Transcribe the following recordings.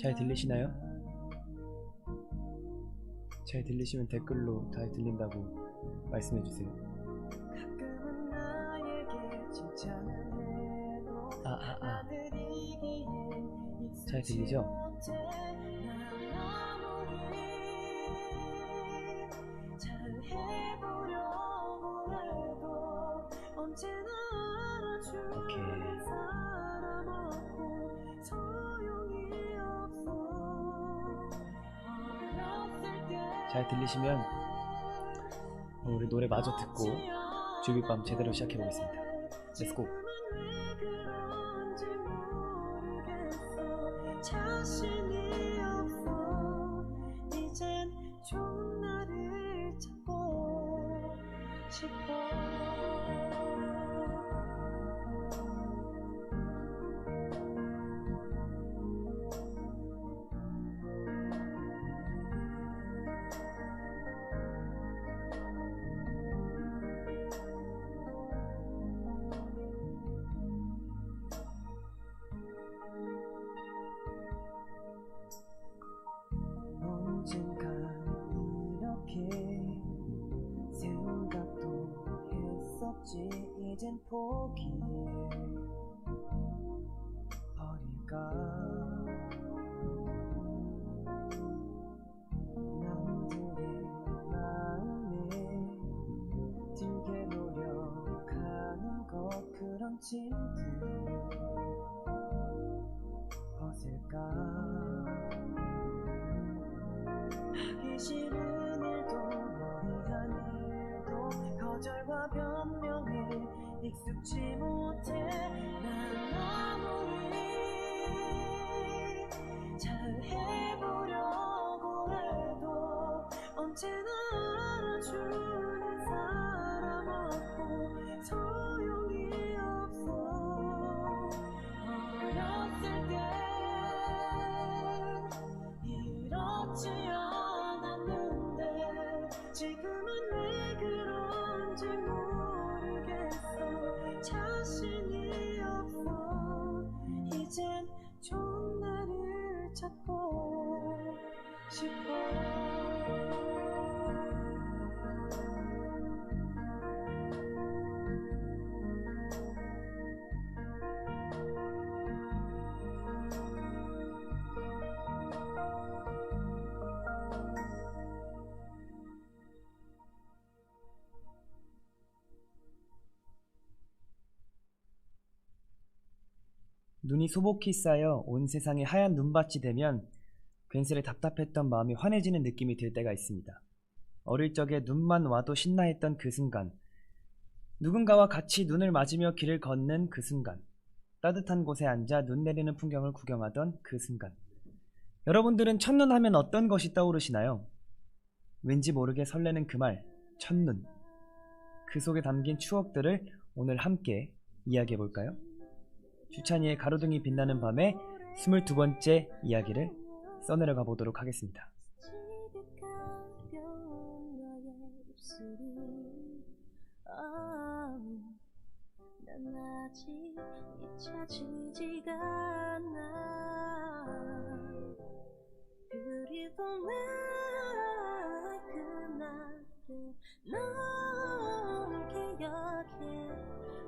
잘 들리시나요? 잘 들리시면 댓글로 잘 들린다고 말씀해주세요. 잘 들리죠? 오케이. 잘 들리시면 우리 노래 마저 듣고 주비밤 제대로 시작해보겠습니다. 렛츠고! 자신이 없어 이젠 좋은 날을 찾고 싶어. 언젠가 이렇게 생각도 했었지. 이젠 포기해 버릴까. 남들의 마음에 들게 노력하는 것, 그런 짐들 벗을까. 하기 싫은 일도 무리한 일도 거절과 변명에 익숙지 못해. 난 아무리 잘해보려고 해도 언제나 알아주는 사람 없고 소용이 없어. 어렸을 때 이렇지 않았는데 지금은 왜 그런지 모르겠어. 자신이 없어 이젠 좋은 날을 찾고 싶어. 눈이 소복히 쌓여 온 세상에 하얀 눈밭이 되면 괜스레 답답했던 마음이 환해지는 느낌이 들 때가 있습니다. 어릴 적에 눈만 와도 신나했던 그 순간, 누군가와 같이 눈을 맞으며 길을 걷는 그 순간, 따뜻한 곳에 앉아 눈 내리는 풍경을 구경하던 그 순간. 여러분들은 첫눈 하면 어떤 것이 떠오르시나요? 왠지 모르게 설레는 그 말, 첫눈. 그 속에 담긴 추억들을 오늘 함께 이야기해볼까요? 주찬이의 가로등이 빛나는 밤의 22번째 이야기를 써내려가 보도록 하겠습니다. 난 아직 잊혀지지가 않아. Beautiful night, 그날을 넌 기억해.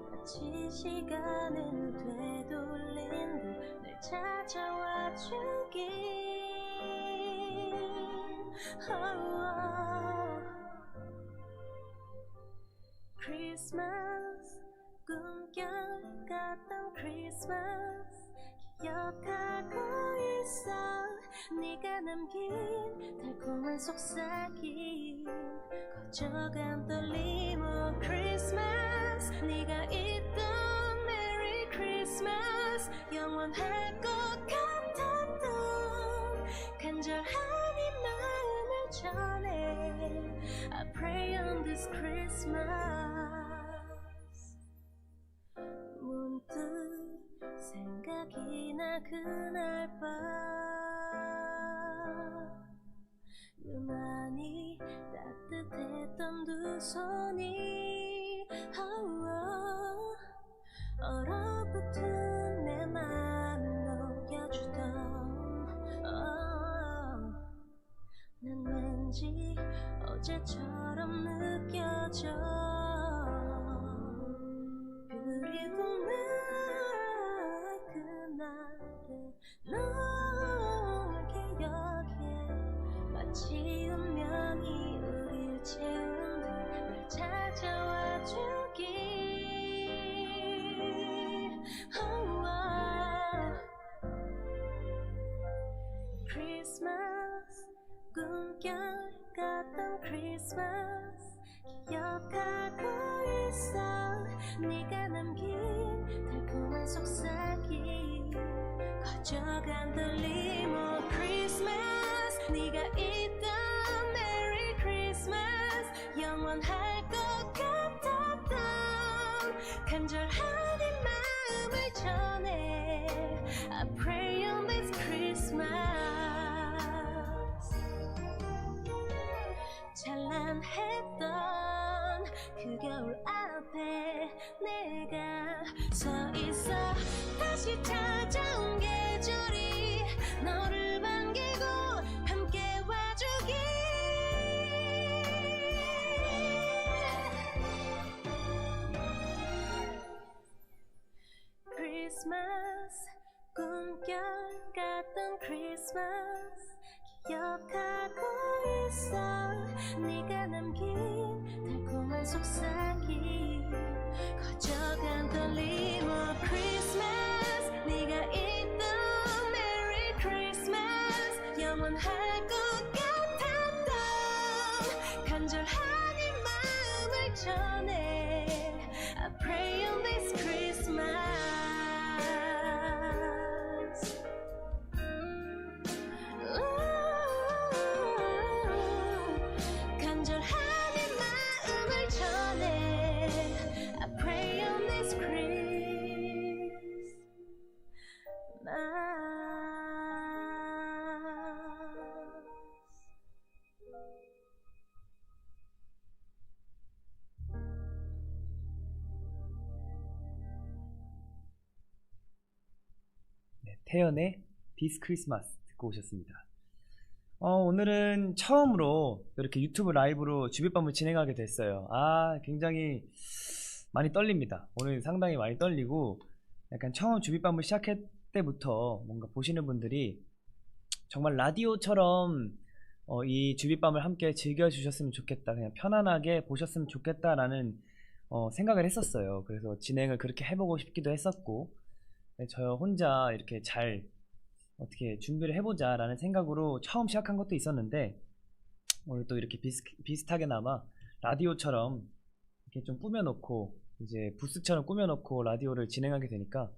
마치 시간을 되돌린 듯 날 찾아와 주길. Christmas, 꿈결 같던 Christmas 기억하고 있어. 네가 남긴 달콤한 속삭임, 거저간 떨림. Oh Christmas, 네가 있던 Merry Christmas, 영원할 것 같았던 간절한 이 마음을 전해. I pray on this Christmas. 문득 생각이 나 그날 밤, 유난히 따뜻했던 두 손이 얼어붙은 내 맘을 녹여주던 크리스마스 기억하고 있어 네가 남긴 달콤한 속삭임 커져간 떨림 Oh 크리스마스 네가 있던 메리 크리스마스 영원할 것 같았던 간절한 이 마음을 전해 I pray on this Christmas 찬란했던 그 겨울 앞에 내가 서 있어 다시 찾아온 계절이 너를 반기고 함께 와주길 크리스마스 꿈결 같던 크리스마스 기억하고 있어 네가 남긴 달콤한 속삭임 커져간 떨림 Oh 크리스마스 네가 있던 메리 크리스마스 영원할 것 같았던 간절한 이 마음을 전해 I pray on this Christmas 간절한 이 마음을 전해 I pray on this Christmas 네, 태연의 This Christmas 듣고 오셨습니다. 오늘은 처음으로 이렇게 유튜브 라이브로 주빗밤을 진행하게 됐어요. 굉장히 많이 떨립니다. 오늘 상당히 많이 떨리고 약간 처음 주빗밤을 시작할 때부터 뭔가 보시는 분들이 정말 라디오처럼 이 주빗밤을 함께 즐겨주셨으면 좋겠다, 그냥 편안하게 보셨으면 좋겠다라는 생각을 했었어요. 그래서 진행을 그렇게 해보고 싶기도 했었고 저 혼자 이렇게 잘 어떻게 준비를 해보자 라는 생각으로 처음 시작한 것도 있었는데 오늘 또 이렇게 비슷하게나마 라디오처럼 이렇게 좀 꾸며놓고 이제 부스처럼 꾸며놓고 라디오를 진행하게 되니까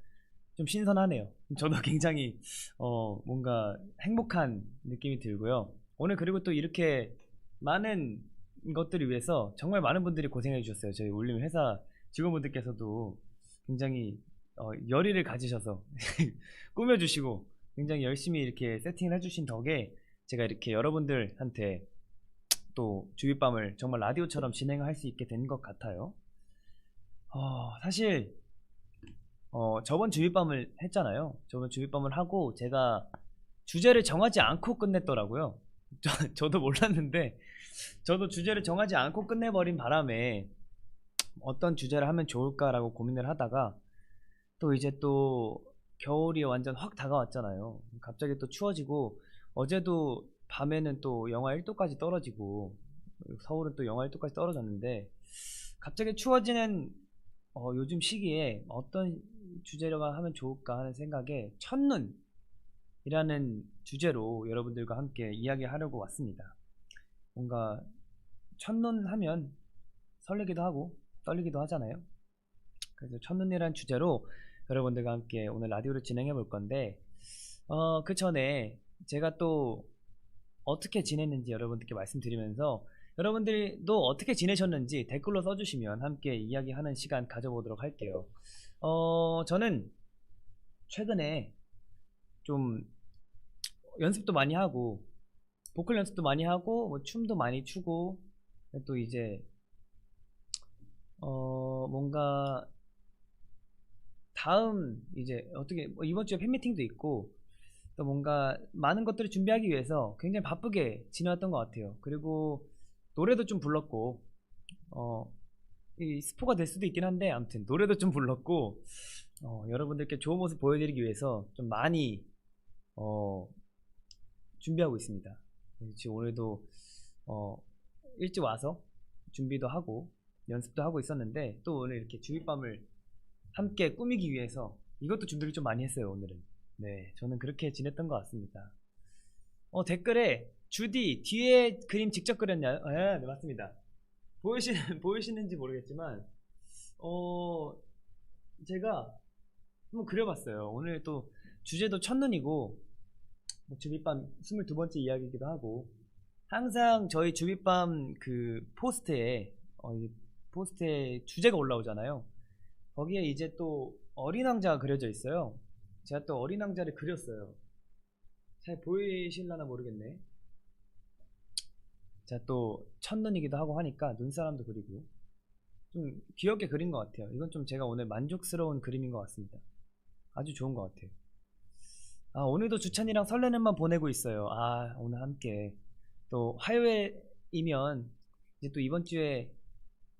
좀 신선하네요. 저도 굉장히 뭔가 행복한 느낌이 들고요. 오늘 그리고 또 이렇게 많은 것들을 위해서 정말 많은 분들이 고생해 주셨어요. 저희 울림 회사 직원분들께서도 굉장히 열의를 가지셔서 꾸며주시고 굉장히 열심히 이렇게 세팅을 해주신 덕에 제가 이렇게 여러분들한테 또 주빗밤을 정말 라디오처럼 진행할 수 있게 된 것 같아요. 사실 저번 주빗밤을 했잖아요. 저번 주빗밤을 하고 제가 주제를 정하지 않고 끝냈더라고요. 저도 몰랐는데 저도 주제를 정하지 않고 끝내버린 바람에 어떤 주제를 하면 좋을까라고 고민을 하다가 또 이제 또 겨울이 완전 확 다가왔잖아요. 갑자기 또 추워지고 어제도 밤에는 또 영하 1도까지 떨어지고 서울은 또 영하 1도까지 떨어졌는데 갑자기 추워지는 요즘 시기에 어떤 주제로 하면 좋을까 하는 생각에 첫눈이라는 주제로 여러분들과 함께 이야기하려고 왔습니다. 뭔가 첫눈 하면 설레기도 하고 떨리기도 하잖아요. 그래서 첫눈이라는 주제로 여러분들과 함께 오늘 라디오를 진행해 볼 건데 그 전에 제가 또 어떻게 지냈는지 여러분들께 말씀드리면서 여러분들도 어떻게 지내셨는지 댓글로 써주시면 함께 이야기하는 시간 가져보도록 할게요. 저는 최근에 좀 연습도 많이 하고 보컬 연습도 많이 하고 뭐 춤도 많이 추고 또 이제 뭔가 다음 이제 어떻게 이번 주에 팬미팅도 있고 또 뭔가 많은 것들을 준비하기 위해서 굉장히 바쁘게 지내왔던 것 같아요. 그리고 노래도 좀 불렀고 이 스포가 될 수도 있긴 한데 아무튼 노래도 좀 불렀고 여러분들께 좋은 모습 보여드리기 위해서 좀 많이 준비하고 있습니다. 지금 오늘도 일찍 와서 준비도 하고 연습도 하고 있었는데 또 오늘 이렇게 주빗밤을 함께 꾸미기 위해서 이것도 준비를 좀 많이 했어요. 오늘은 네, 저는 그렇게 지냈던 것 같습니다. 댓글에 주디 뒤에 그림 직접 그렸나요? 네, 맞습니다. 보이시는지 모르겠지만 제가 한번 그려봤어요. 오늘 또 주제도 첫눈이고 뭐 주빗밤 22번째 이야기이기도 하고, 항상 저희 주빗밤 그 이 포스트에 주제가 올라오잖아요. 거기에 이제 또 어린 왕자가 그려져 있어요. 제가 또 어린 왕자를 그렸어요. 잘 보이실라나 모르겠네. 제가 또 첫눈이기도 하고 하니까 눈사람도 그리고 좀 귀엽게 그린 것 같아요. 이건 좀 제가 오늘 만족스러운 그림인 것 같습니다. 아주 좋은 것 같아요. 오늘도 주찬이랑 설레는만 보내고 있어요. 오늘 함께 또 화요일이면 이제 또 이번 주에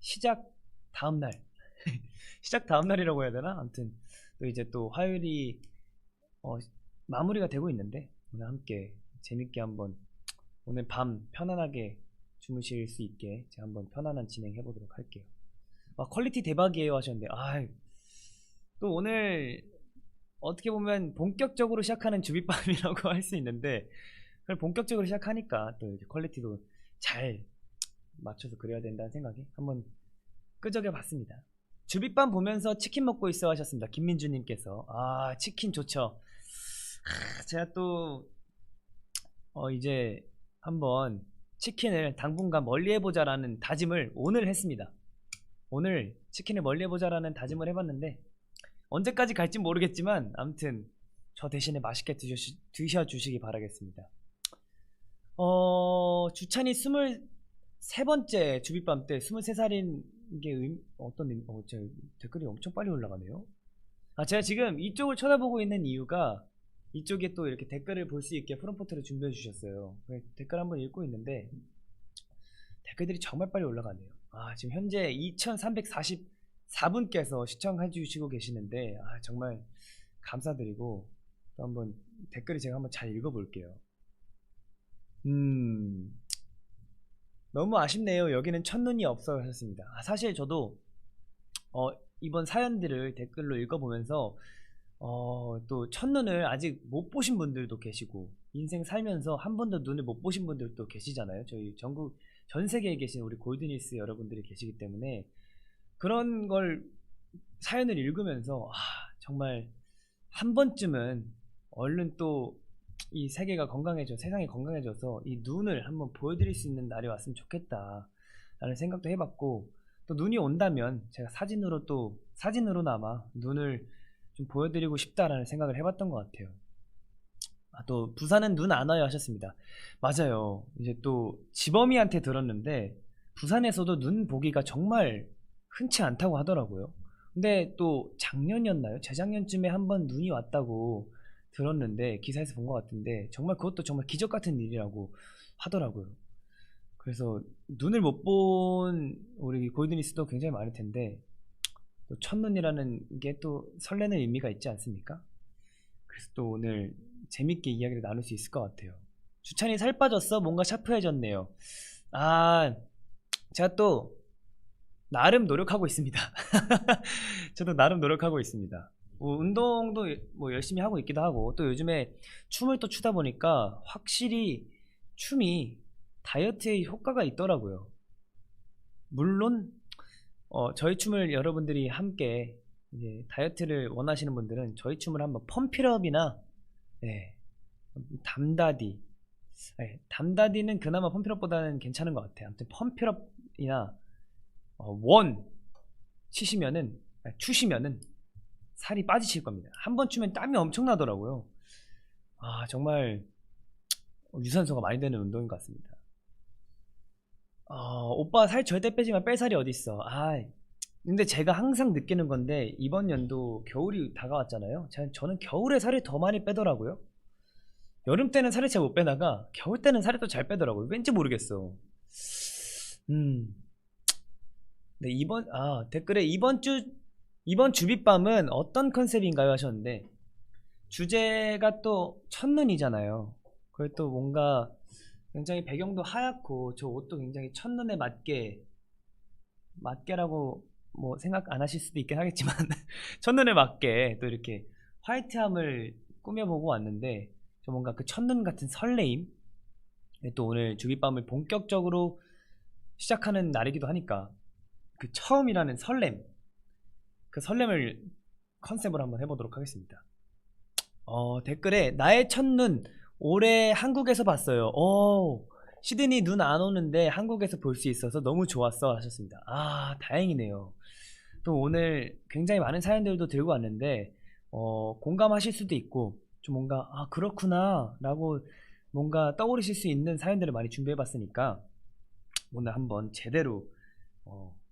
시작 다음날 시작 다음날이라고 해야 되나? 아무튼 또 이제 또 화요일이 마무리가 되고 있는데, 오늘 함께 재밌게 한번 오늘 밤 편안하게 주무실 수 있게 제가 한번 편안한 진행 해보도록 할게요. 퀄리티 대박이에요 하셨는데, 또 오늘 어떻게 보면 본격적으로 시작하는 주빗밤이라고 할 수 있는데, 그걸 본격적으로 시작하니까 또 이렇게 퀄리티도 잘 맞춰서 그려야 된다는 생각에 한번 끄적여 봤습니다. 주빗밤 보면서 치킨 먹고 있어 하셨습니다. 김민주님께서. 치킨 좋죠. 제가 또 이제 한번 치킨을 당분간 멀리 해보자라는 다짐을 오늘 했습니다. 오늘 치킨을 멀리 해보자라는 다짐을 해봤는데, 언제까지 갈지 모르겠지만 아무튼 저 대신에 맛있게 드셔주시기 바라겠습니다. 주찬이 23번째 주빗밤 때 23살인 게 제 댓글이 엄청 빨리 올라가네요. 제가 지금 이쪽을 쳐다보고 있는 이유가, 이쪽에 또 이렇게 댓글을 볼 수 있게 프롬프트를 준비해 주셨어요. 댓글 한번 읽고 있는데 댓글들이 정말 빨리 올라가네요. 지금 현재 2344분께서 시청해 주시고 계시는데 정말 감사드리고, 또 한번 댓글을 제가 한번 잘 읽어볼게요. 너무 아쉽네요. 여기는 첫눈이 없어 하셨습니다. 사실 저도 이번 사연들을 댓글로 읽어보면서 또 첫눈을 아직 못 보신 분들도 계시고, 인생 살면서 한 번도 눈을 못 보신 분들도 계시잖아요. 저희 전국 전 세계에 계신 우리 골드니스 여러분들이 계시기 때문에, 그런 걸 사연을 읽으면서 정말 한 번쯤은 얼른 또 이 세계가 세상이 건강해져서 이 눈을 한번 보여드릴 수 있는 날이 왔으면 좋겠다 라는 생각도 해봤고, 또 눈이 온다면 제가 사진으로나마 눈을 좀 보여드리고 싶다라는 생각을 해봤던 것 같아요. 또 부산은 눈 안 와요 하셨습니다. 맞아요. 이제 또 지범이한테 들었는데 부산에서도 눈 보기가 정말 흔치 않다고 하더라고요. 근데 또 작년이었나요? 재작년쯤에 한번 눈이 왔다고 들었는데, 기사에서 본 것 같은데, 정말 그것도 정말 기적 같은 일이라고 하더라고요. 그래서 눈을 못 본 우리 골드니스도 굉장히 많을 텐데, 또 첫눈이라는 게 또 설레는 의미가 있지 않습니까? 그래서 또 오늘 재밌게 이야기를 나눌 수 있을 것 같아요. 주찬이 살 빠졌어? 뭔가 샤프해졌네요. 제가 또 나름 노력하고 있습니다. 저도 나름 노력하고 있습니다. 운동도 열심히 하고 있기도 하고, 또 요즘에 춤을 또 추다 보니까 확실히 춤이 다이어트에 효과가 있더라고요. 물론 저희 춤을 여러분들이 함께 이제 다이어트를 원하시는 분들은 저희 춤을 한번 펌필업이나 담다디는 그나마 펌필업보다는 괜찮은 것 같아요. 아무튼 펌필업이나 원 추시면은 살이 빠지실 겁니다. 한 번 추면 땀이 엄청 나더라고요. 정말 유산소가 많이 되는 운동인 것 같습니다. 오빠 살 절대 빼지만 뺄 살이 어딨어. 근데 제가 항상 느끼는 건데, 이번 연도 겨울이 다가왔잖아요. 저는 겨울에 살을 더 많이 빼더라고요. 여름 때는 살을 잘 못 빼다가 겨울 때는 살을 또 잘 빼더라고요. 왠지 모르겠어. 네, 댓글에 이번 주빗밤은 어떤 컨셉인가요 하셨는데, 주제가 또 첫눈이잖아요. 그리고 또 뭔가 굉장히 배경도 하얗고, 저 옷도 굉장히 첫눈에 맞게라고 생각 안 하실 수도 있긴 하겠지만 첫눈에 맞게 또 이렇게 화이트함을 꾸며보고 왔는데, 저 뭔가 그 첫눈 같은 설레임, 또 오늘 주빗밤을 본격적으로 시작하는 날이기도 하니까 그 처음이라는 설렘, 그 설렘을 컨셉으로 한번 해보도록 하겠습니다. 댓글에 나의 첫눈 올해 한국에서 봤어요. 시드니 눈 안 오는데 한국에서 볼 수 있어서 너무 좋았어 하셨습니다. 다행이네요. 또 오늘 굉장히 많은 사연들도 들고 왔는데 공감하실 수도 있고 좀 뭔가 그렇구나 라고 뭔가 떠오르실 수 있는 사연들을 많이 준비해 봤으니까 오늘 한번 제대로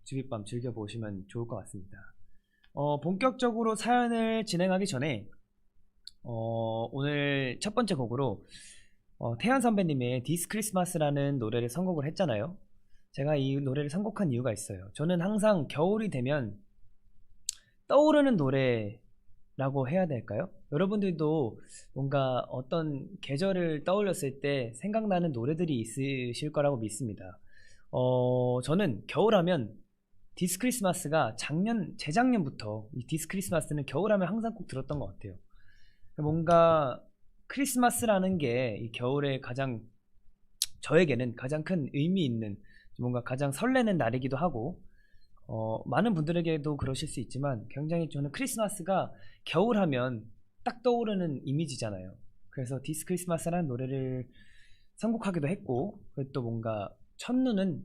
주빗밤 즐겨보시면 좋을 것 같습니다. 본격적으로 사연을 진행하기 전에 오늘 첫 번째 곡으로 태연 선배님의 This Christmas라는 노래를 선곡을 했잖아요. 제가 이 노래를 선곡한 이유가 있어요. 저는 항상 겨울이 되면 떠오르는 노래라고 해야 될까요? 여러분들도 뭔가 어떤 계절을 떠올렸을 때 생각나는 노래들이 있으실 거라고 믿습니다. 저는 겨울하면 디스 크리스마스가 재작년부터 이 디스 크리스마스는 겨울하면 항상 꼭 들었던 것 같아요. 뭔가 크리스마스라는 게 이 겨울에 저에게는 가장 큰 의미 있는 뭔가 가장 설레는 날이기도 하고 많은 분들에게도 그러실 수 있지만 굉장히 저는 크리스마스가 겨울하면 딱 떠오르는 이미지잖아요. 그래서 디스 크리스마스라는 노래를 선곡하기도 했고 또 뭔가 첫눈은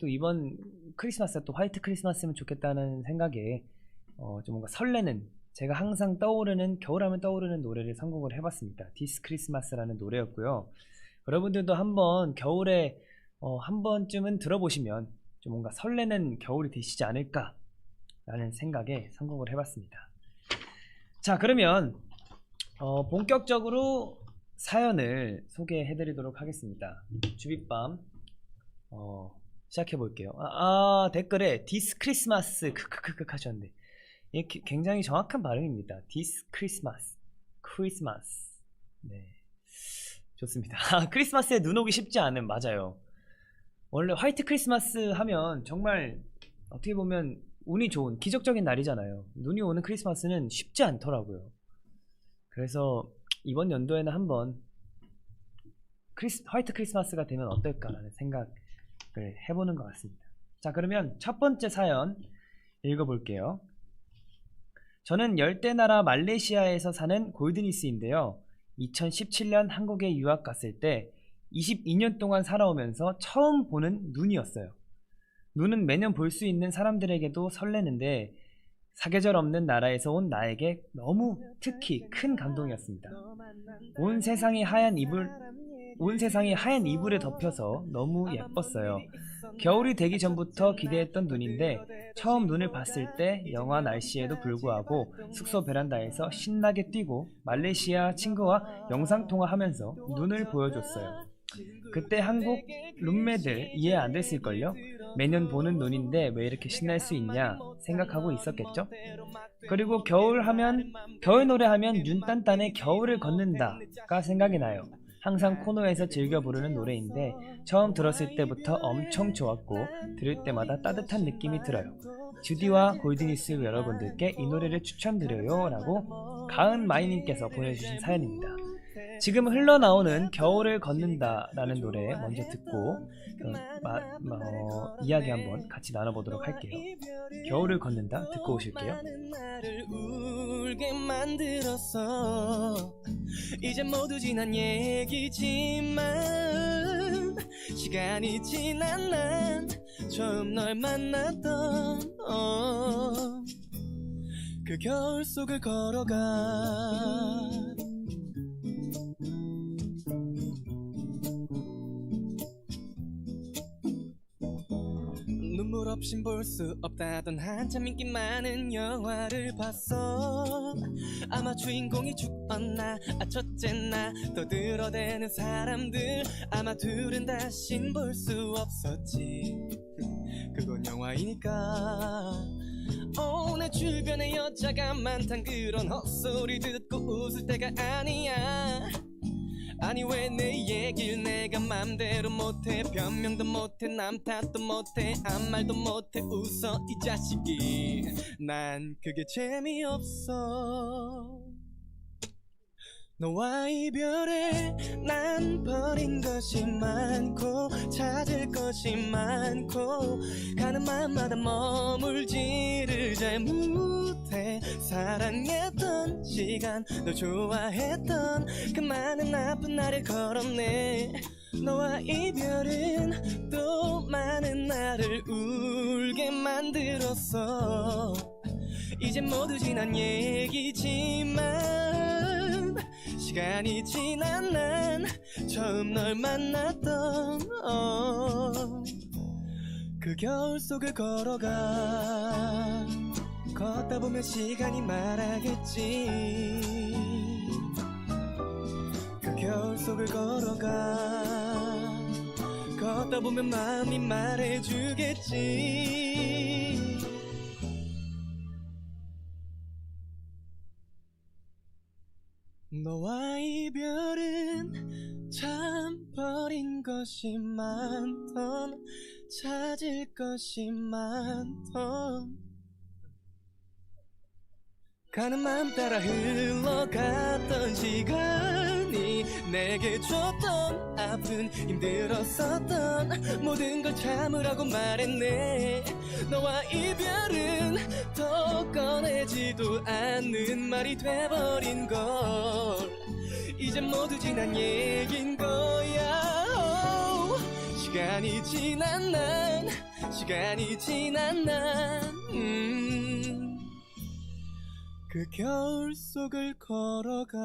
또 이번 크리스마스가 또 화이트 크리스마스면 좋겠다는 생각에 좀 뭔가 설레는 제가 항상 떠오르는 겨울하면 떠오르는 노래를 선곡을 해봤습니다. 디스 크리스마스라는 노래였고요. 여러분들도 한번 겨울에 한 번쯤은 들어보시면 좀 뭔가 설레는 겨울이 되시지 않을까 라는 생각에 선곡을 해봤습니다. 자, 그러면 본격적으로 사연을 소개해드리도록 하겠습니다. 주빗밤 시작해볼게요. 댓글에 디스 크리스마스 크크크크 하셨는데 이게 굉장히 정확한 발음입니다. 디스 크리스마스 네, 좋습니다. 크리스마스에 눈 오기 쉽지 않은, 맞아요. 원래 화이트 크리스마스 하면 정말 어떻게 보면 운이 좋은 기적적인 날이잖아요. 눈이 오는 크리스마스는 쉽지 않더라고요. 그래서 이번 연도에는 한번 화이트 크리스마스가 되면 어떨까라는 생각을 해보는 것 같습니다. 자, 그러면 첫 번째 사연 읽어볼게요. 저는 열대나라 말레이시아에서 사는 골드니스인데요. 2017년 한국에 유학 갔을 때 22년 동안 살아오면서 처음 보는 눈이었어요. 눈은 매년 볼 수 있는 사람들에게도 설레는데 사계절 없는 나라에서 온 나에게 너무 특히 큰 감동이었습니다. 온 세상이 하얀 이불에 덮여서 너무 예뻤어요. 겨울이 되기 전부터 기대했던 눈인데 처음 눈을 봤을 때 영하 날씨에도 불구하고 숙소 베란다에서 신나게 뛰고 말레이시아 친구와 영상통화하면서 눈을 보여줬어요. 그때 한국 룸메들 이해 안 됐을걸요? 매년 보는 눈인데 왜 이렇게 신날 수 있냐 생각하고 있었겠죠? 그리고 겨울 노래하면 윤딴딴의 겨울을 걷는다가 생각이 나요. 항상 코너에서 즐겨 부르는 노래인데 처음 들었을 때부터 엄청 좋았고 들을 때마다 따뜻한 느낌이 들어요. 주디와 골드니스 여러분들께 이 노래를 추천드려요 라고 가은마이님께서 보내주신 사연입니다. 지금 흘러나오는 겨울을 걷는다 라는 노래 먼저 듣고 이야기 한번 같이 나눠보도록 할게요. 겨울을 걷는다 듣고 오실게요. 울게 만들었어. 이제 모두 지난 얘기지만 시간이 지난 난 처음 널 만났던 그 겨울 속을 걸어가. 눈물 없인 볼 수 없다던 한참 인기 많은 영화를 봤어. 아마 주인공이 죽었나 첫째 나 떠들어대는 사람들 아마 둘은 다신 볼 수 없었지. 그건 영화이니까. 내 주변에 여자가 많단 그런 헛소리 듣고 웃을 때가 아니야. 아니 왜 내 얘길 내가 맘대로 못해. 변명도 못해 남 탓도 못해 아무 말도 못해 웃어 이 자식이. 난 그게 재미없어. 너와 이별에 난 버린 것이 많고 찾을 것이 많고 가는 마음마다 머물지를 잘 못해. 사랑했던 시간 너 좋아했던 그 많은 나쁜 날을 걸었네. 너와 이별은 또 많은 나를 울게 만들었어. 이제 모두 지난 얘기지만 시간이 지난 난 처음 널 만났던 그 겨울 속을 걸어가. 걷다 보면 시간이 말하겠지. 그 겨울 속을 걸어가. 걷다 보면 마음이 말해주겠지. 너와 이별은 참 버린 것이 많던 찾을 것이 많던 가는 마음 따라 흘러갔던 시간이 내게 줬던 아픈 힘들었었던 모든 걸 참으라고 말했네. 너와 이별은 더 꺼내지도 않는 말이 돼버린 걸. 이제 모두 지난 얘긴 거야. 시간이 지난 난 시간이 지난 난 그 겨울 속을 걸어가.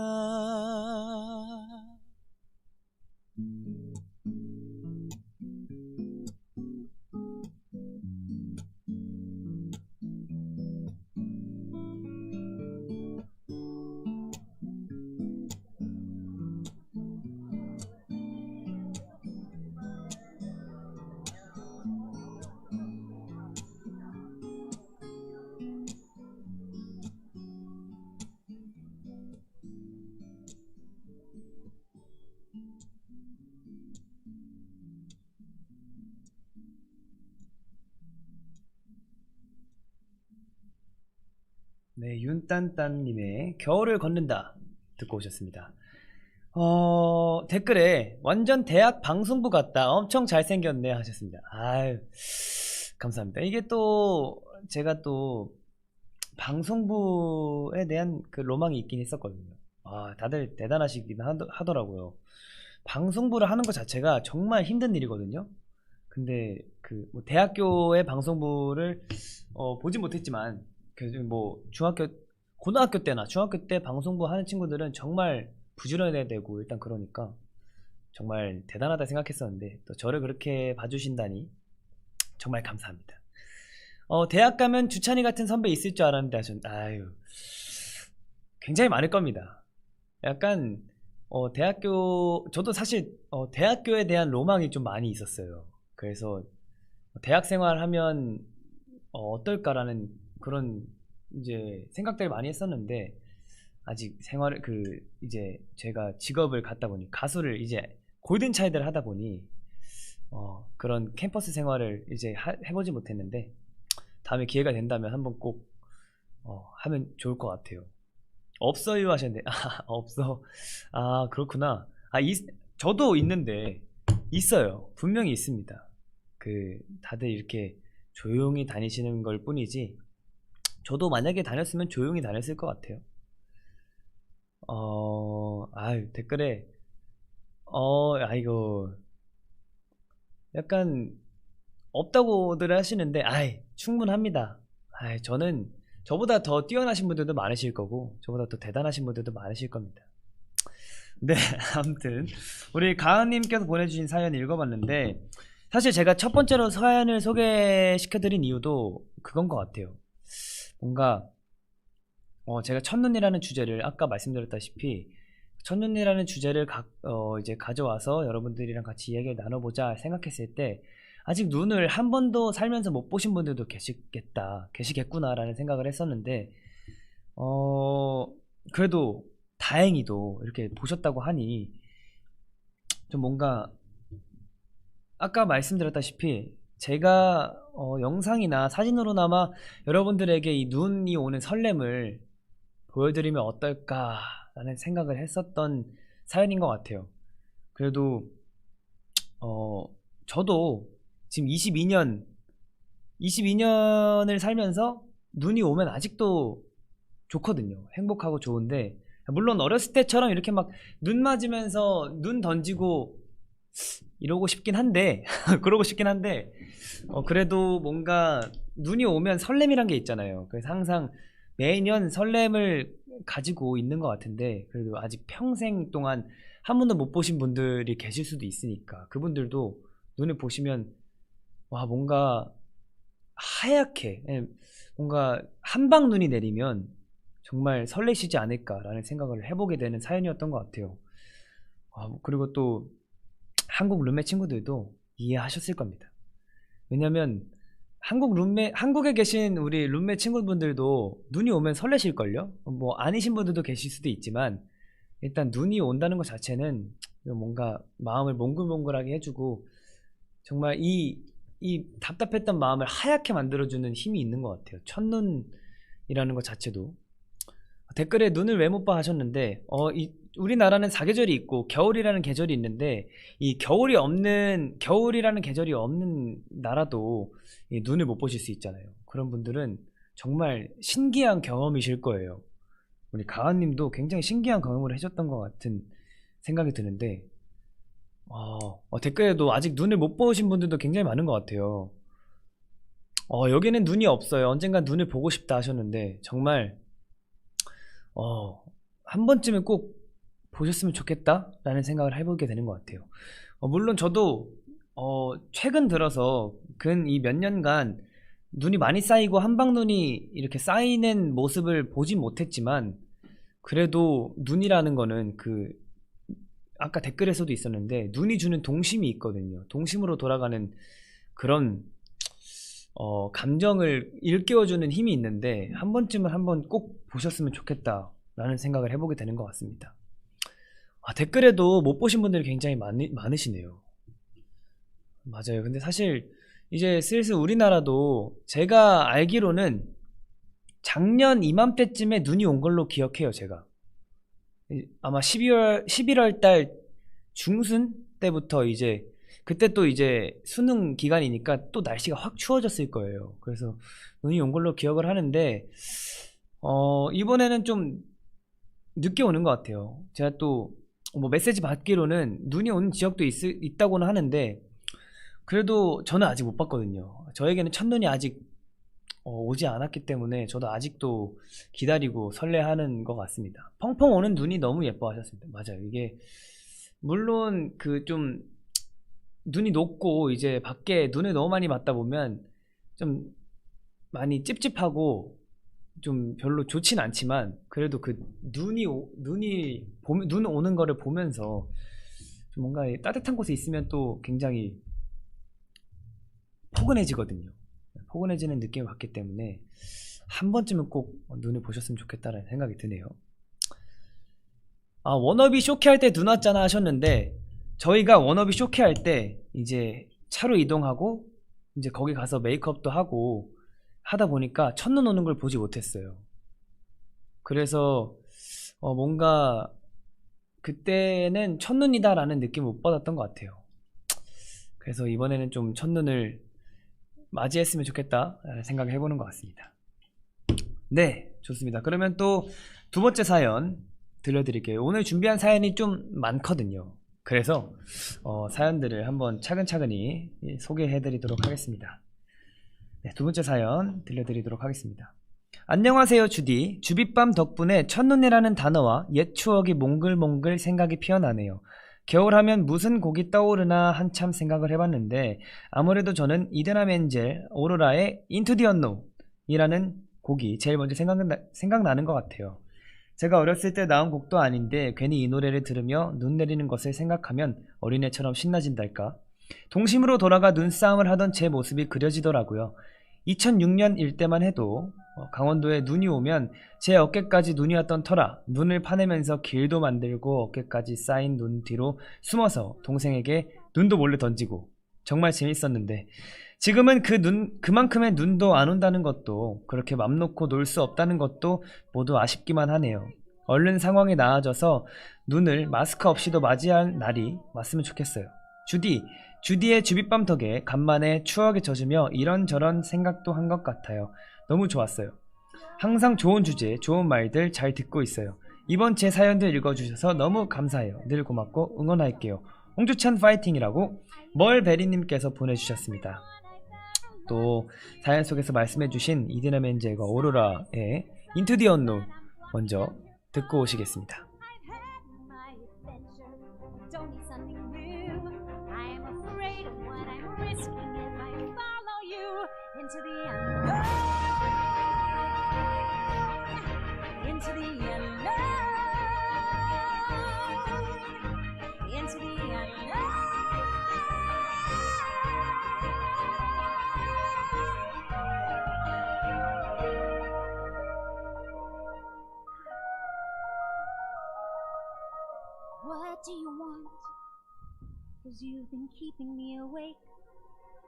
네, 윤딴딴님의 겨울을 걷는다 듣고 오셨습니다. 댓글에 완전 대학 방송부 같다, 엄청 잘생겼네 하셨습니다. 아유, 감사합니다. 이게 또 제가 또 방송부에 대한 그 로망이 있긴 했었거든요. 다들 대단하시긴 하더라고요. 방송부를 하는 것 자체가 정말 힘든 일이거든요. 근데 뭐 대학교의 방송부를 보진 못했지만 뭐 고등학교 때나 중학교 때 방송부 하는 친구들은 정말 부지런해야 되고 일단 그러니까 정말 대단하다 생각했었는데 또 저를 그렇게 봐주신다니 정말 감사합니다. 대학 가면 주찬이 같은 선배 있을 줄 알았는데 아유, 굉장히 많을 겁니다. 약간 저도 사실 대학교에 대한 로망이 좀 많이 있었어요. 그래서 대학 생활하면 어떨까라는 그런 이제 생각들을 많이 했었는데 아직 이제 제가 직업을 갖다 보니 가수를 이제 골든 차일드를 하다 보니 그런 캠퍼스 생활을 이제 해보지 못했는데 다음에 기회가 된다면 한번 꼭 하면 좋을 것 같아요. 없어요 하셨는데 없어. 그렇구나. 저도 있는데 있어요. 분명히 있습니다. 다들 이렇게 조용히 다니시는 걸 뿐이지 저도 만약에 다녔으면 조용히 다녔을 것 같아요. 댓글에 아이고 약간 없다고들 하시는데 충분합니다. 저는 저보다 더 뛰어나신 분들도 많으실 거고 저보다 더 대단하신 분들도 많으실 겁니다. 네, 아무튼 우리 가은님께서 보내주신 사연 읽어봤는데 사실 제가 첫 번째로 사연을 소개시켜드린 이유도 그건 것 같아요. 뭔가 제가 첫눈이라는 주제를 아까 말씀드렸다시피 첫눈이라는 주제를 이제 가져와서 여러분들이랑 같이 이야기를 나눠보자 생각했을 때 아직 눈을 한 번도 살면서 못 보신 분들도 계시겠구나라는 생각을 했었는데 그래도 다행히도 이렇게 보셨다고 하니 좀 뭔가 아까 말씀드렸다시피 제가 영상이나 사진으로나마 여러분들에게 이 눈이 오는 설렘을 보여드리면 어떨까 라는 생각을 했었던 사연인 것 같아요. 그래도 저도 지금 22년을 살면서 눈이 오면 아직도 좋거든요. 행복하고 좋은데, 물론 어렸을 때처럼 이렇게 막 눈 맞으면서 눈 던지고 이러고 싶긴 한데 그러고 싶긴 한데 그래도 뭔가 눈이 오면 설렘이란 게 있잖아요. 그래서 항상 매년 설렘을 가지고 있는 것 같은데, 그래도 아직 평생 동안 한 번도 못 보신 분들이 계실 수도 있으니까 그분들도 눈을 보시면 와, 뭔가 하얗게, 뭔가 한방 눈이 내리면 정말 설레시지 않을까라는 생각을 해보게 되는 사연이었던 것 같아요. 그리고 또 한국 룸메 친구들도 이해하셨을 겁니다. 왜냐면 한국에 계신 우리 룸메 친구분들도 눈이 오면 설레실걸요? 뭐 아니신 분들도 계실 수도 있지만 일단 눈이 온다는 것 자체는 뭔가 마음을 몽글몽글하게 해주고 정말 이 답답했던 마음을 하얗게 만들어주는 힘이 있는 것 같아요. 첫눈이라는 것 자체도. 댓글에 눈을 왜 못 봐 하셨는데 우리나라는 사계절이 있고 겨울이라는 계절이 있는데 이 겨울이라는 계절이 없는 나라도 이 눈을 못 보실 수 있잖아요. 그런 분들은 정말 신기한 경험이실 거예요. 우리 가은님도 굉장히 신기한 경험을 해줬던 것 같은 생각이 드는데 댓글에도 아직 눈을 못 보신 분들도 굉장히 많은 것 같아요. 여기는 눈이 없어요. 언젠간 눈을 보고 싶다 하셨는데 정말 한 번쯤은 꼭 보셨으면 좋겠다 라는 생각을 해보게 되는 것 같아요. 물론 저도 최근 들어서 근 이 몇 년간 눈이 많이 쌓이고 한방눈이 이렇게 쌓이는 모습을 보진 못했지만 그래도 눈이라는 거는 아까 댓글에서도 있었는데 눈이 주는 동심이 있거든요. 동심으로 돌아가는 그런 감정을 일깨워주는 힘이 있는데 한 번쯤은 한번 꼭 보셨으면 좋겠다 라는 생각을 해보게 되는 것 같습니다. 댓글에도 못 보신 분들이 굉장히 많으시네요. 맞아요. 근데 사실 이제 슬슬 우리나라도 제가 알기로는 작년 이맘때쯤에 눈이 온 걸로 기억해요. 제가 아마 11월 달 중순 때부터 이제 그때 또 이제 수능 기간이니까 또 날씨가 확 추워졌을 거예요. 그래서 눈이 온 걸로 기억을 하는데 이번에는 좀 늦게 오는 것 같아요. 제가 또 뭐 메시지 받기로는 눈이 오는 지역도 있다고는 하는데 그래도 저는 아직 못 봤거든요. 저에게는 첫눈이 아직 오지 않았기 때문에 저도 아직도 기다리고 설레하는 것 같습니다. 펑펑 오는 눈이 너무 예뻐하셨습니다. 맞아요. 이게 물론 좀 눈이 녹고 이제 밖에 눈을 너무 많이 맞다 보면 좀 많이 찝찝하고 좀 별로 좋진 않지만 그래도 눈 오는 거를 보면서 좀 뭔가 따뜻한 곳에 있으면 또 굉장히 포근해지거든요. 포근해지는 느낌을 받기 때문에 한 번쯤은 꼭 눈을 보셨으면 좋겠다는 생각이 드네요. 워너비 쇼케할 때 눈 왔잖아 하셨는데 저희가 워너비 쇼케할 때 이제 차로 이동하고 이제 거기 가서 메이크업도 하고 하다 보니까 첫눈 오는 걸 보지 못했어요. 그래서 뭔가 그때는 첫눈이다 라는 느낌을 못 받았던 것 같아요. 그래서 이번에는 좀 첫눈을 맞이했으면 좋겠다 라는 생각을 해보는 것 같습니다. 네, 좋습니다. 그러면 또 두 번째 사연 들려드릴게요. 오늘 준비한 사연이 좀 많거든요. 그래서 사연들을 한번 차근차근히 소개해드리도록 하겠습니다. 네, 두 번째 사연 들려드리도록 하겠습니다. 안녕하세요 주디. 주빗밤 덕분에 첫눈이라는 단어와 옛 추억이 몽글몽글 생각이 피어나네요. 겨울하면 무슨 곡이 떠오르나 한참 생각을 해봤는데 아무래도 저는 이드나 멘젤 오로라의 Into the Unknown 이라는 곡이 제일 먼저 생각나는 것 같아요. 제가 어렸을 때 나온 곡도 아닌데 괜히 이 노래를 들으며 눈 내리는 것을 생각하면 어린애처럼 신나진달까. 동심으로 돌아가 눈싸움을 하던 제 모습이 그려지더라고요. 2006년일 때만 해도 강원도에 눈이 오면 제 어깨까지 눈이 왔던 터라 눈을 파내면서 길도 만들고 어깨까지 쌓인 눈 뒤로 숨어서 동생에게 눈도 몰래 던지고 정말 재밌었는데 지금은 그만큼의 눈도 안 온다는 것도 그렇게 맘 놓고 놀 수 없다는 것도 모두 아쉽기만 하네요. 얼른 상황이 나아져서 눈을 마스크 없이도 맞이할 날이 왔으면 좋겠어요. 주디의 주빗밤 덕에 간만에 추억에 젖으며 이런저런 생각도 한 것 같아요. 너무 좋았어요. 항상 좋은 주제, 좋은 말들 잘 듣고 있어요. 이번 제 사연도 읽어주셔서 너무 감사해요. 늘 고맙고 응원할게요. 홍주찬 파이팅이라고 멀베리님께서 보내주셨습니다. 또 사연 속에서 말씀해주신 이디나 멘젤과 오로라의 Into the Unknown 먼저 듣고 오시겠습니다. I've had my adventure. Don't need something new. I am afraid of what I'm risking if I follow you into the unknown. Into the unknown. Into the unknown. What do you want? 'Cause you've been keeping me awake.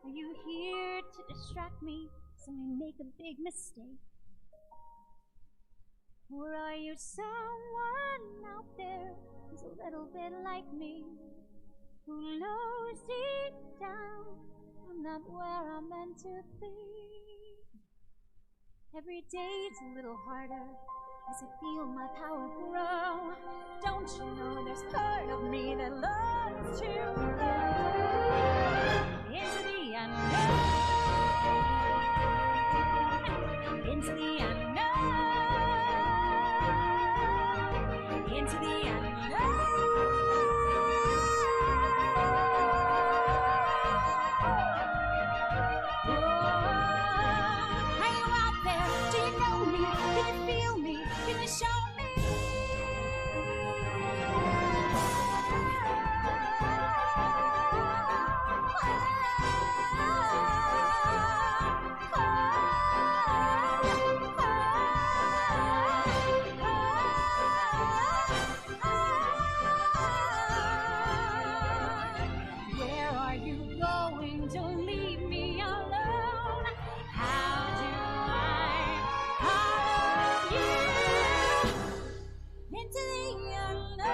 Are you here to distract me so I make a big mistake? Or are you someone out there who's a little bit like me, who knows deep down I'm not where I'm meant to be? Every day's a little harder as I feel my power grow. Don't you know there's part of me that loves to go into the unknown, into the unknown, into the unknown. Are you out there? Do you know me? Can you feel me? Can you show me? Where are you going? Don't leave me alone. How do I follow you into the unknown?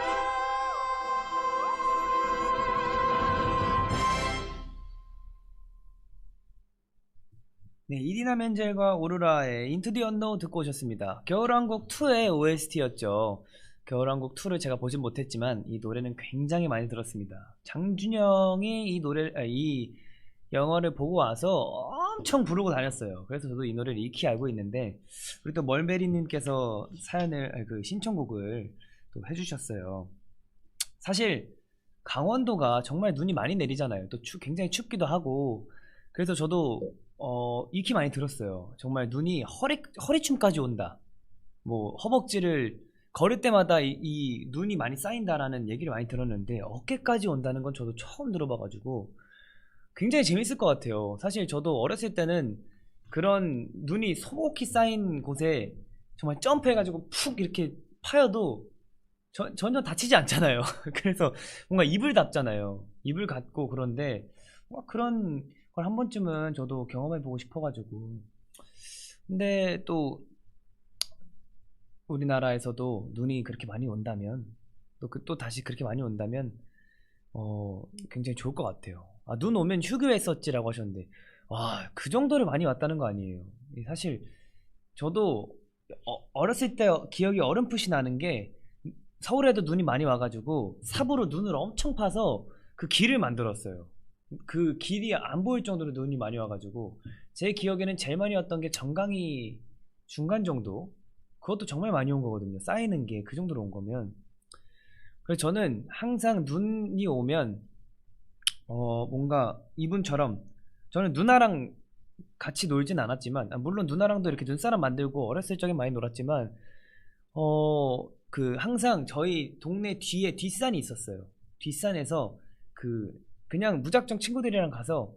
네, 이디나 멘젤과 오로라의 Into the Unknown 듣고 오셨습니다. 겨울왕국 2의 OST였죠. 겨울왕국 2를 제가 보진 못했지만 이 노래는 굉장히 많이 들었습니다. 장준영이 이 영화를 보고 와서 엄청 부르고 다녔어요. 그래서 저도 이 노래를 익히 알고 있는데 우리 또 멀베리님께서 그 신청곡을 또 해주셨어요. 사실 강원도가 정말 눈이 많이 내리잖아요. 또 굉장히 춥기도 하고 그래서 저도 익히 많이 들었어요. 정말 눈이 허리춤까지 온다. 뭐 허벅지를 걸을 때마다 이 눈이 많이 쌓인다라는 얘기를 많이 들었는데 어깨까지 온다는 건 저도 처음 들어봐가지고 굉장히 재밌을 것 같아요. 사실 저도 어렸을 때는 그런 눈이 소복히 쌓인 곳에 정말 점프해가지고 푹 이렇게 파여도 전혀 다치지 않잖아요. 그래서 뭔가 이불 닿잖아요. 이불 같고 그런데 그런 걸 한 번쯤은 저도 경험해보고 싶어가지고. 근데 또 우리나라에서도 눈이 그렇게 많이 온다면 또 다시 그렇게 많이 온다면 굉장히 좋을 것 같아요. 눈 오면 휴교했었지라고 하셨는데 와, 그 정도로 많이 왔다는 거 아니에요. 사실 저도 어렸을 때 기억이 어렴풋이 나는 게 서울에도 눈이 많이 와가지고 삽으로 눈을 엄청 파서 그 길을 만들었어요. 그 길이 안 보일 정도로 눈이 많이 와가지고 제 기억에는 제일 많이 왔던 게 정강이 중간 정도. 그것도 정말 많이 온 거거든요. 쌓이는 게 그 정도로 온 거면. 그래서 저는 항상 눈이 오면 뭔가 이분처럼 저는 누나랑 같이 놀진 않았지만 물론 누나랑도 이렇게 눈사람 만들고 어렸을 적에 많이 놀았지만 항상 저희 동네 뒤에 뒷산이 있었어요. 뒷산에서 그냥 무작정 친구들이랑 가서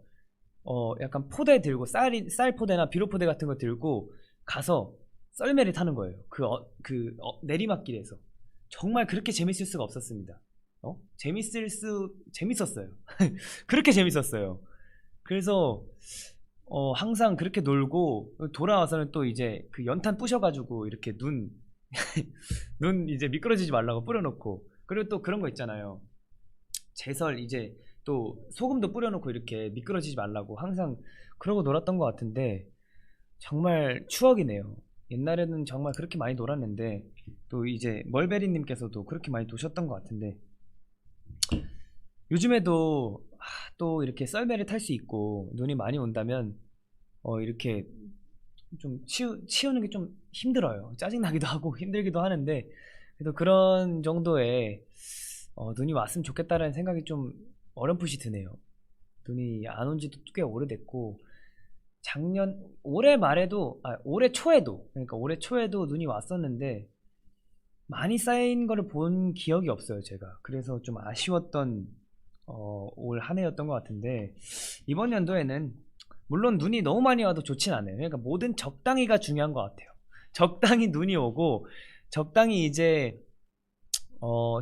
약간 포대 들고 쌀 포대나 비료 포대 같은 거 들고 가서 썰매를 타는 거예요. 내리막길에서. 정말 그렇게 재밌을 수가 없었습니다. 재밌었어요. 그렇게 재밌었어요. 그래서 항상 그렇게 놀고 돌아와서는 또 이제 그 연탄 부셔가지고 이렇게 눈 눈 이제 미끄러지지 말라고 뿌려놓고, 그리고 또 그런 거 있잖아요. 제설 이제 또 소금도 뿌려놓고 이렇게 미끄러지지 말라고 항상 그러고 놀았던 것 같은데, 정말 추억이네요. 옛날에는 정말 그렇게 많이 놀았는데, 또 이제 멀베리님께서도 그렇게 많이 노셨던 것 같은데, 요즘에도 또 이렇게 썰매를 탈 수 있고 눈이 많이 온다면 이렇게 좀 치우는 게 좀 힘들어요. 짜증나기도 하고 힘들기도 하는데, 그래도 그런 정도의 눈이 왔으면 좋겠다라는 생각이 좀 어렴풋이 드네요. 눈이 안 온 지도 꽤 오래됐고, 올해 초에도, 그러니까 올해 초에도 눈이 왔었는데 많이 쌓인 거를 본 기억이 없어요, 제가. 그래서 좀 아쉬웠던 올 한 해였던 것 같은데, 이번 연도에는 물론 눈이 너무 많이 와도 좋진 않아요. 그러니까 뭐든 적당히가 중요한 것 같아요. 적당히 눈이 오고 적당히 이제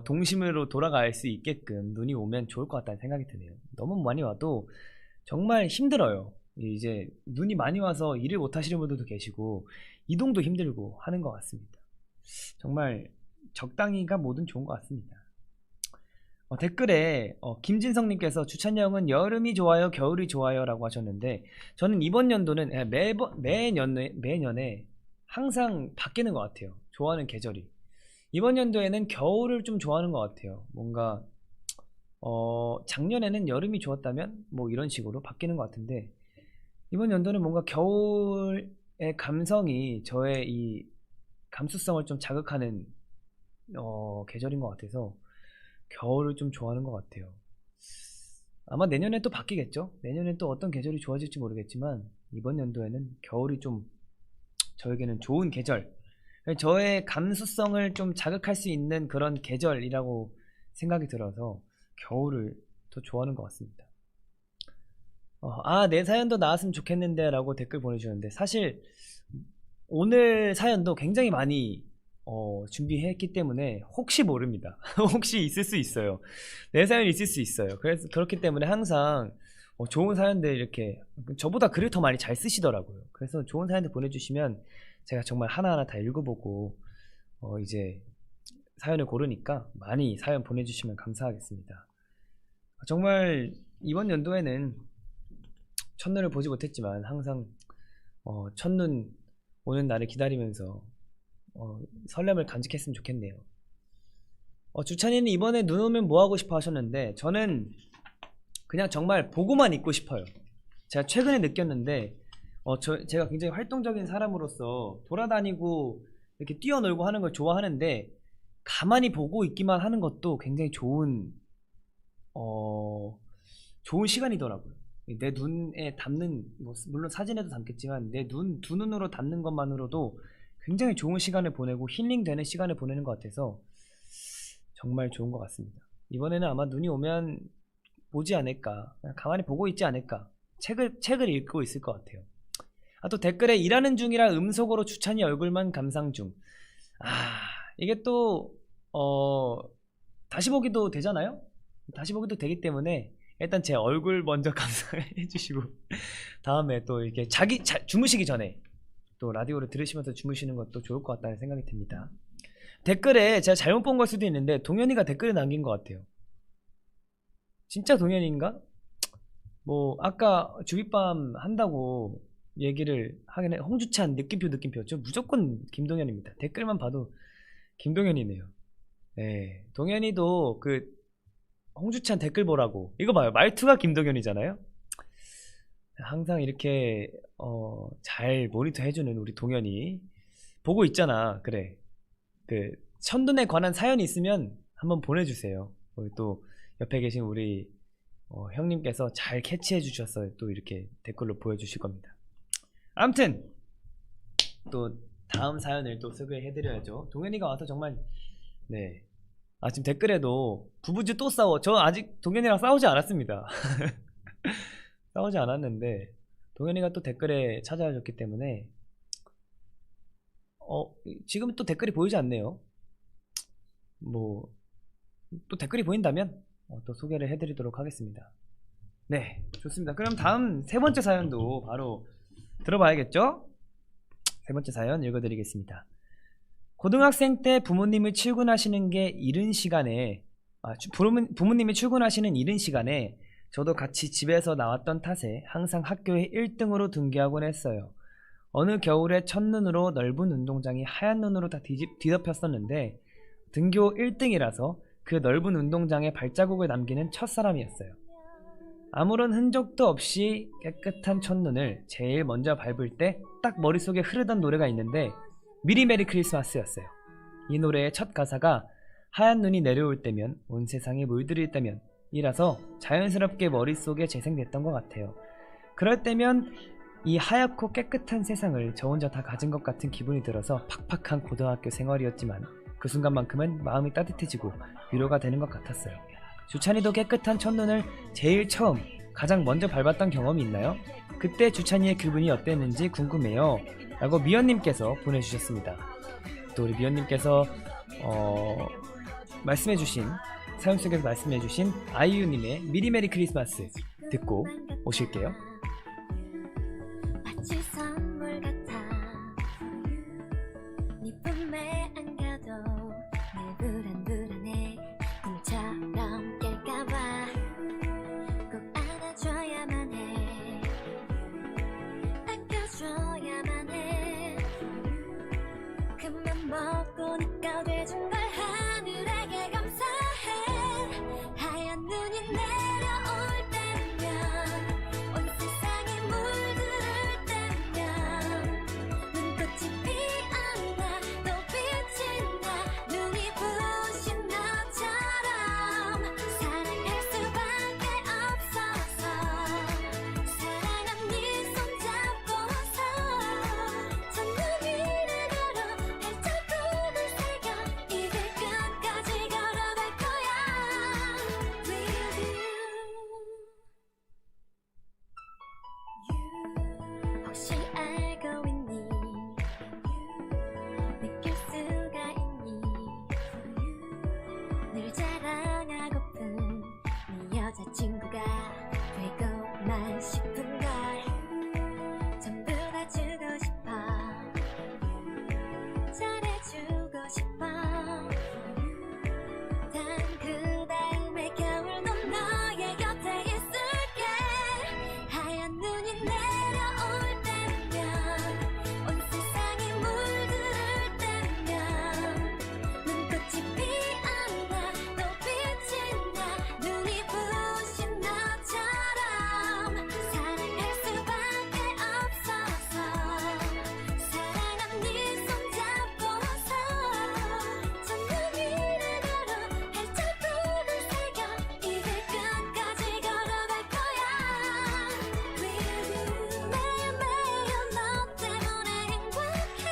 동심으로 돌아갈 수 있게끔 눈이 오면 좋을 것 같다는 생각이 드네요. 너무 많이 와도 정말 힘들어요. 이제 눈이 많이 와서 일을 못 하시는 분들도 계시고 이동도 힘들고 하는 것 같습니다. 정말 적당히가 뭐든 좋은 것 같습니다. 댓글에 김진성님께서 주찬영은 여름이 좋아요, 겨울이 좋아요 라고 하셨는데, 저는 이번 연도는 매년에 항상 바뀌는 것 같아요. 좋아하는 계절이. 이번 연도에는 겨울을 좀 좋아하는 것 같아요. 뭔가 작년에는 여름이 좋았다면 뭐 이런 식으로 바뀌는 것 같은데, 이번 연도는 뭔가 겨울의 감성이 저의 이 감수성을 좀 자극하는 계절인 것 같아서 겨울을 좀 좋아하는 것 같아요. 아마 내년에 또 바뀌겠죠? 내년에 또 어떤 계절이 좋아질지 모르겠지만 이번 연도에는 겨울이 좀 저에게는 좋은 계절, 저의 감수성을 좀 자극할 수 있는 그런 계절이라고 생각이 들어서 겨울을 더 좋아하는 것 같습니다. 내 사연도 나왔으면 좋겠는데 라고 댓글 보내주셨는데, 사실 오늘 사연도 굉장히 많이 준비했기 때문에 혹시 모릅니다. 혹시 있을 수 있어요. 내 사연이 있을 수 있어요. 그래서 그렇기 때문에 항상 좋은 사연들 이렇게, 저보다 글을 더 많이 잘 쓰시더라고요. 그래서 좋은 사연들 보내주시면 제가 정말 하나하나 다 읽어보고 이제 사연을 고르니까 많이 사연 보내주시면 감사하겠습니다. 정말 이번 연도에는 첫눈을 보지 못했지만 항상 첫눈 오는 날을 기다리면서 설렘을 간직했으면 좋겠네요. 주찬이는 이번에 눈 오면 뭐 하고 싶어 하셨는데, 저는 그냥 정말 보고만 있고 싶어요. 제가 최근에 느꼈는데 제가 굉장히 활동적인 사람으로서 돌아다니고 이렇게 뛰어놀고 하는 걸 좋아하는데, 가만히 보고 있기만 하는 것도 굉장히 좋은 시간이더라고요. 내 눈에 담는, 물론 사진에도 담겠지만 내 두 눈으로 담는 것만으로도 굉장히 좋은 시간을 보내고 힐링되는 시간을 보내는 것 같아서 정말 좋은 것 같습니다. 이번에는 아마 눈이 오면 보지 않을까, 그냥 가만히 보고 있지 않을까, 책을 읽고 있을 것 같아요. 또 댓글에 일하는 중이라 음속으로 주찬이 얼굴만 감상 중. 이게 또 다시 보기도 되잖아요. 다시 보기도 되기 때문에 일단 제 얼굴 먼저 감상해 주시고 다음에 또 이렇게 주무시기 전에 또 라디오를 들으시면서 주무시는 것도 좋을 것 같다는 생각이 듭니다. 댓글에 제가 잘못 본 걸 수도 있는데 동현이가 댓글을 남긴 것 같아요. 진짜 동현이인가? 뭐 아까 주빗밤 한다고 얘기를 하긴 해. 홍주찬 느낌표. 저 무조건 김동현입니다. 댓글만 봐도 김동현이네요. 네, 동현이도 그 홍주찬 댓글 보라고, 이거 봐요, 말투가 김동현이잖아요. 항상 이렇게 잘 모니터 해주는 우리 동현이 보고 있잖아. 그래, 그 첫눈에 관한 사연이 있으면 한번 보내주세요. 또 옆에 계신 우리 형님께서 잘 캐치해 주셔서 또 이렇게 댓글로 보여주실 겁니다. 아무튼 또 다음 사연을 또 소개해드려야죠. 동현이가 와서 정말, 네, 지금 댓글에도 부부주 또 싸워. 저 아직 동현이랑 싸우지 않았습니다. 싸우지 않았는데 동현이가 또 댓글에 찾아와 줬기 때문에 지금 또 댓글이 보이지 않네요. 뭐 또 댓글이 보인다면 또 소개를 해드리도록 하겠습니다. 네, 좋습니다. 그럼 다음 세 번째 사연도 바로 들어봐야겠죠? 세 번째 사연 읽어드리겠습니다. 고등학생 때 부모님이 출근하시는 게 이른 시간에 부모님이 출근하시는 이른 시간에 저도 같이 집에서 나왔던 탓에 항상 학교에 1등으로 등교하곤 했어요. 어느 겨울에 첫눈으로 넓은 운동장이 하얀 눈으로 다 뒤덮였었는데 등교 1등이라서 그 넓은 운동장에 발자국을 남기는 첫사람이었어요. 아무런 흔적도 없이 깨끗한 첫눈을 제일 먼저 밟을 때 딱 머릿속에 흐르던 노래가 있는데 미리 메리 크리스마스였어요. 이 노래의 첫 가사가 하얀 눈이 내려올 때면 온 세상이 물들일 때면 이라서 자연스럽게 머릿속에 재생됐던 것 같아요. 그럴 때면 이 하얗고 깨끗한 세상을 저 혼자 다 가진 것 같은 기분이 들어서 팍팍한 고등학교 생활이었지만 그 순간만큼은 마음이 따뜻해지고 위로가 되는 것 같았어요. 주찬이도 깨끗한 첫눈을 제일 처음 가장 먼저 밟았던 경험이 있나요? 그때 주찬이의 기분이 어땠는지 궁금해요 라고 미연님께서 보내주셨습니다. 또 우리 미연님께서 말씀해주신 사연 속에서 말씀해주신 아이유님의 미리 메리 크리스마스 듣고 오실게요. 마치 선물 같아 네 품에 안겨도 늘 불안해 꿈처럼 깰까봐 꼭 안아줘야만 해 아껴줘야만 해 그만 먹고 니가 돼준 걸 하늘에게 감사해 하얀 눈이 내려올 때면 온 세상이 물들을 때면 눈꽃이 피어나 또 빛이 나 눈이 부신 너처럼 사랑할 수밖에 없어서 사랑한 네 손잡고서 첫눈 위를 걸어 발자국을 새겨 이 길 끝까지 걸어갈 거야 With you 혹시 알고 있니 느낄 수가 있니 늘 자랑하고픈 네 여자친구가 되고만 싶은 걸 전부 다 주고 싶어 잘해주고 싶어 단 그 다음에 겨울 넌 너의 곁에 있을게 하얀 눈이 내려올 때면 온 세상이 물들을 때면 눈꽃이 피어나 또 빛이 나 눈이 부신 너처럼 사랑할 수밖에 없어서 사랑한 네 손잡고서 첫눈 위를 걸어 발자국을 새겨 이 길 끝까지 걸어갈 거야 With you 매일매일 너 때문에 행복해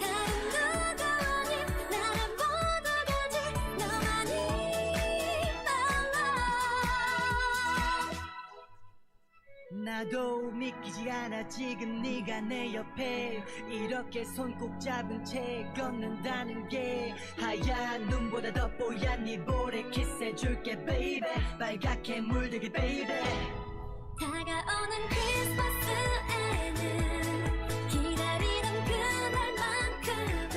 다른 누구니 나를 모두 가진 너만이 나도 믿기지 않아 지금 네가 내 옆에 이렇게 손 꼭 잡은 채 걷는다는 게 하얀 눈보다 더 뽀얀 네 볼에 키스해줄게 baby 빨갛게 물들게 baby 다가오는 크리스마스에는 기다리던 그날만큼은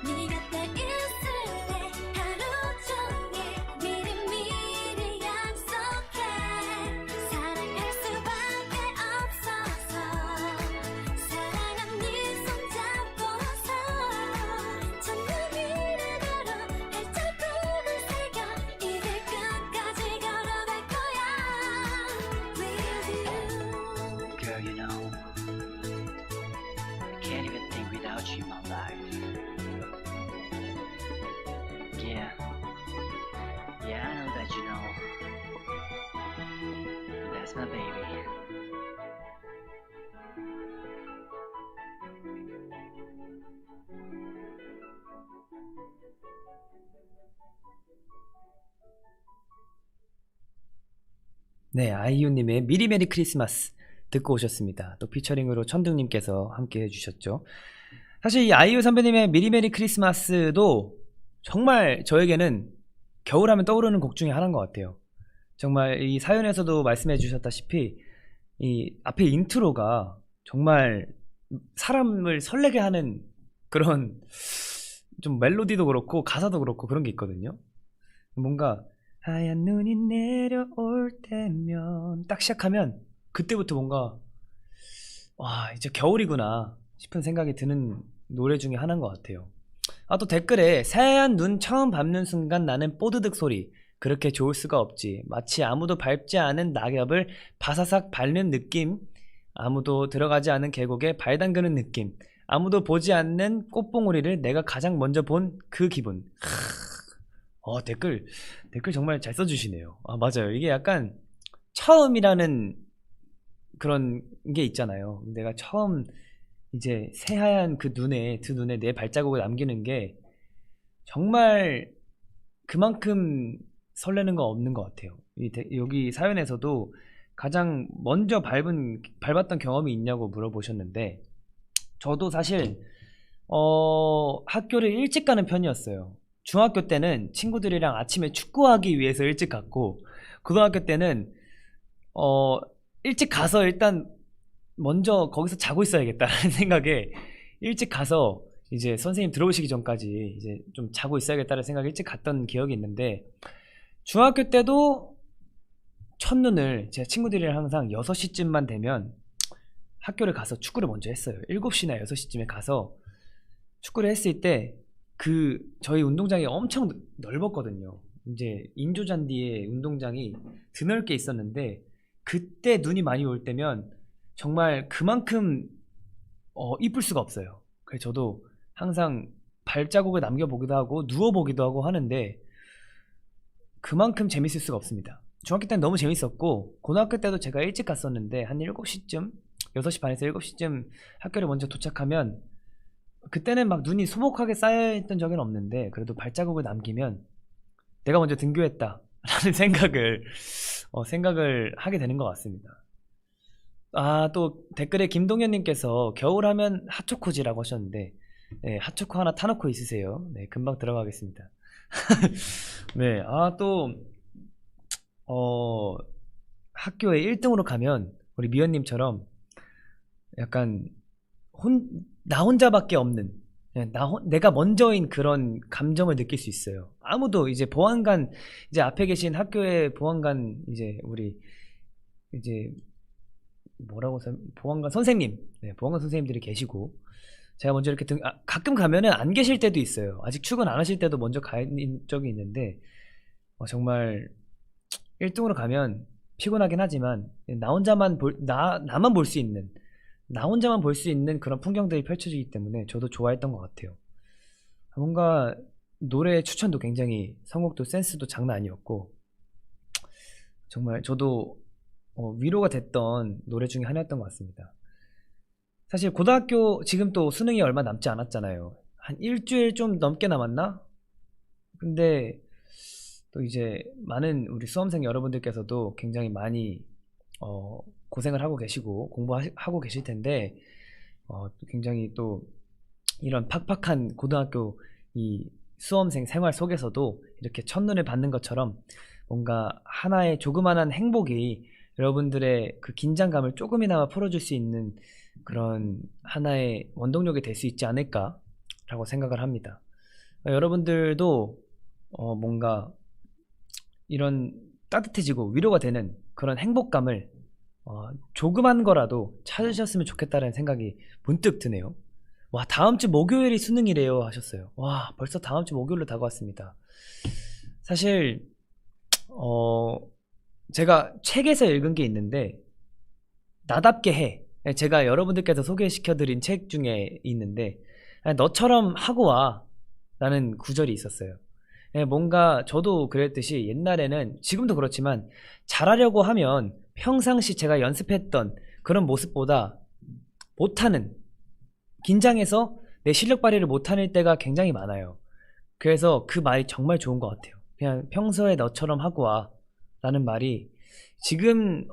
네 곁에 있을래 하루 종일 미리미리 약속해 사랑할 수밖에 없어서 사랑한 네 손잡고서 첫눈 위를 걸어 발자국을 새겨 이 길 끝까지 걸어갈 거야 With you Girl, you know, I can't even think without you in my life. Yeah, I know that you know. That's my baby. 네, 아이유님의 미리 메리 크리스마스 듣고 오셨습니다. 또 피처링으로 천둥님께서 함께 해주셨죠. 사실 이 아이유 선배님의 미리 메리 크리스마스도 정말 저에게는 겨울하면 떠오르는 곡 중에 하나인 것 같아요. 정말 이 사연에서도 말씀해 주셨다시피 이 앞에 인트로가 정말 사람을 설레게 하는 그런 좀 멜로디도 그렇고 가사도 그렇고 그런 게 있거든요. 뭔가 하얀 눈이 내려올 때면 딱 시작하면 그때부터 뭔가 와 이제 겨울이구나 싶은 생각이 드는 노래 중에 하나인 것 같아요. 아, 또 댓글에 새하얀 눈 처음 밟는 순간 나는 뽀드득 소리 그렇게 좋을 수가 없지. 마치 아무도 밟지 않은 낙엽을 바사삭 밟는 느낌, 아무도 들어가지 않은 계곡에 발 담그는 느낌, 아무도 보지 않는 꽃봉오리를 내가 가장 먼저 본 그 기분. 댓글 정말 잘 써주시네요. 아, 맞아요. 이게 약간 처음이라는 그런 게 있잖아요. 내가 처음 이제 새하얀 그 눈에, 두 눈에 내 발자국을 남기는 게 정말 그만큼 설레는 거 없는 것 같아요. 여기 사연에서도 가장 먼저 밟았던 경험이 있냐고 물어보셨는데, 저도 사실 학교를 일찍 가는 편이었어요. 중학교 때는 친구들이랑 아침에 축구하기 위해서 일찍 갔고, 고등학교 때는 일찍 가서 일단 먼저 거기서 자고 있어야겠다라는 생각에 일찍 가서 이제 선생님 들어오시기 전까지 이제 좀 자고 있어야겠다는 생각에 일찍 갔던 기억이 있는데, 중학교 때도 첫눈을 제 친구들이랑 항상 6시쯤만 되면 학교를 가서 축구를 먼저 했어요. 7시나 6시쯤에 가서 축구를 했을 때 저희 운동장이 엄청 넓었거든요. 이제 인조잔디의 운동장이 드넓게 있었는데, 그때 눈이 많이 올 때면 정말 그만큼 이쁠 수가 없어요. 그래서 저도 항상 발자국을 남겨보기도 하고 누워보기도 하고 하는데 그만큼 재밌을 수가 없습니다. 중학교 때는 너무 재밌었고, 고등학교 때도 제가 일찍 갔었는데 한 7시쯤, 6시 반에서 7시쯤 학교를 먼저 도착하면 그때는 막 눈이 소복하게 쌓여있던 적은 없는데, 그래도 발자국을 남기면 내가 먼저 등교했다 라는 생각을 하게 되는 것 같습니다. 아, 또 댓글에 김동현님께서 겨울하면 핫초코지라고 하셨는데, 네, 핫초코 하나 타놓고 있으세요. 네, 금방 들어가겠습니다. 네, 또 학교에 1등으로 가면 우리 미연님처럼 약간 나 혼자밖에 없는, 내가 먼저인 그런 감정을 느낄 수 있어요. 아무도 이제 보안관, 이제 앞에 계신 학교의 보안관, 이제 우리 이제 보안관 선생님, 네, 보안관 선생님들이 계시고, 제가 먼저 이렇게 가끔 가면은 안 계실 때도 있어요. 아직 출근 안 하실 때도 먼저 간 적이 있는데, 정말 1등으로 가면 피곤하긴 하지만 나만 볼 수 있는, 나 혼자만 볼 수 있는 그런 풍경들이 펼쳐지기 때문에 저도 좋아했던 것 같아요. 뭔가 노래 추천도 굉장히 선곡도 센스도 장난 아니었고, 정말 저도 위로가 됐던 노래 중에 하나였던 것 같습니다. 사실 고등학교 지금 또 수능이 얼마 남지 않았잖아요. 한 일주일 좀 넘게 남았나? 근데 또 이제 많은 우리 수험생 여러분들께서도 굉장히 많이 고생을 하고 계시고 공부하고 계실 텐데, 굉장히 또 이런 팍팍한 고등학교 이 수험생 생활 속에서도 이렇게 첫눈을 받는 것처럼 뭔가 하나의 조그만한 행복이 여러분들의 그 긴장감을 조금이나마 풀어줄 수 있는 그런 하나의 원동력이 될 수 있지 않을까라고 생각을 합니다. 여러분들도 뭔가 이런 따뜻해지고 위로가 되는 그런 행복감을 조그만 거라도 찾으셨으면 좋겠다는 생각이 문득 드네요. 와, 다음 주 목요일이 수능이래요 하셨어요. 와, 벌써 다음 주 목요일로 다가왔습니다. 사실 제가 책에서 읽은 게 있는데, 나답게 해, 제가 여러분들께서 소개시켜드린 책 중에 있는데, 너처럼 하고 와 라는 구절이 있었어요. 뭔가 저도 그랬듯이 옛날에는, 지금도 그렇지만 잘하려고 하면 평상시 제가 연습했던 그런 모습보다 못하는, 긴장해서 내 실력 발휘를 못하는 때가 굉장히 많아요. 그래서 그 말이 정말 좋은 것 같아요. 그냥 평소에 너처럼 하고 와 라는 말이 지금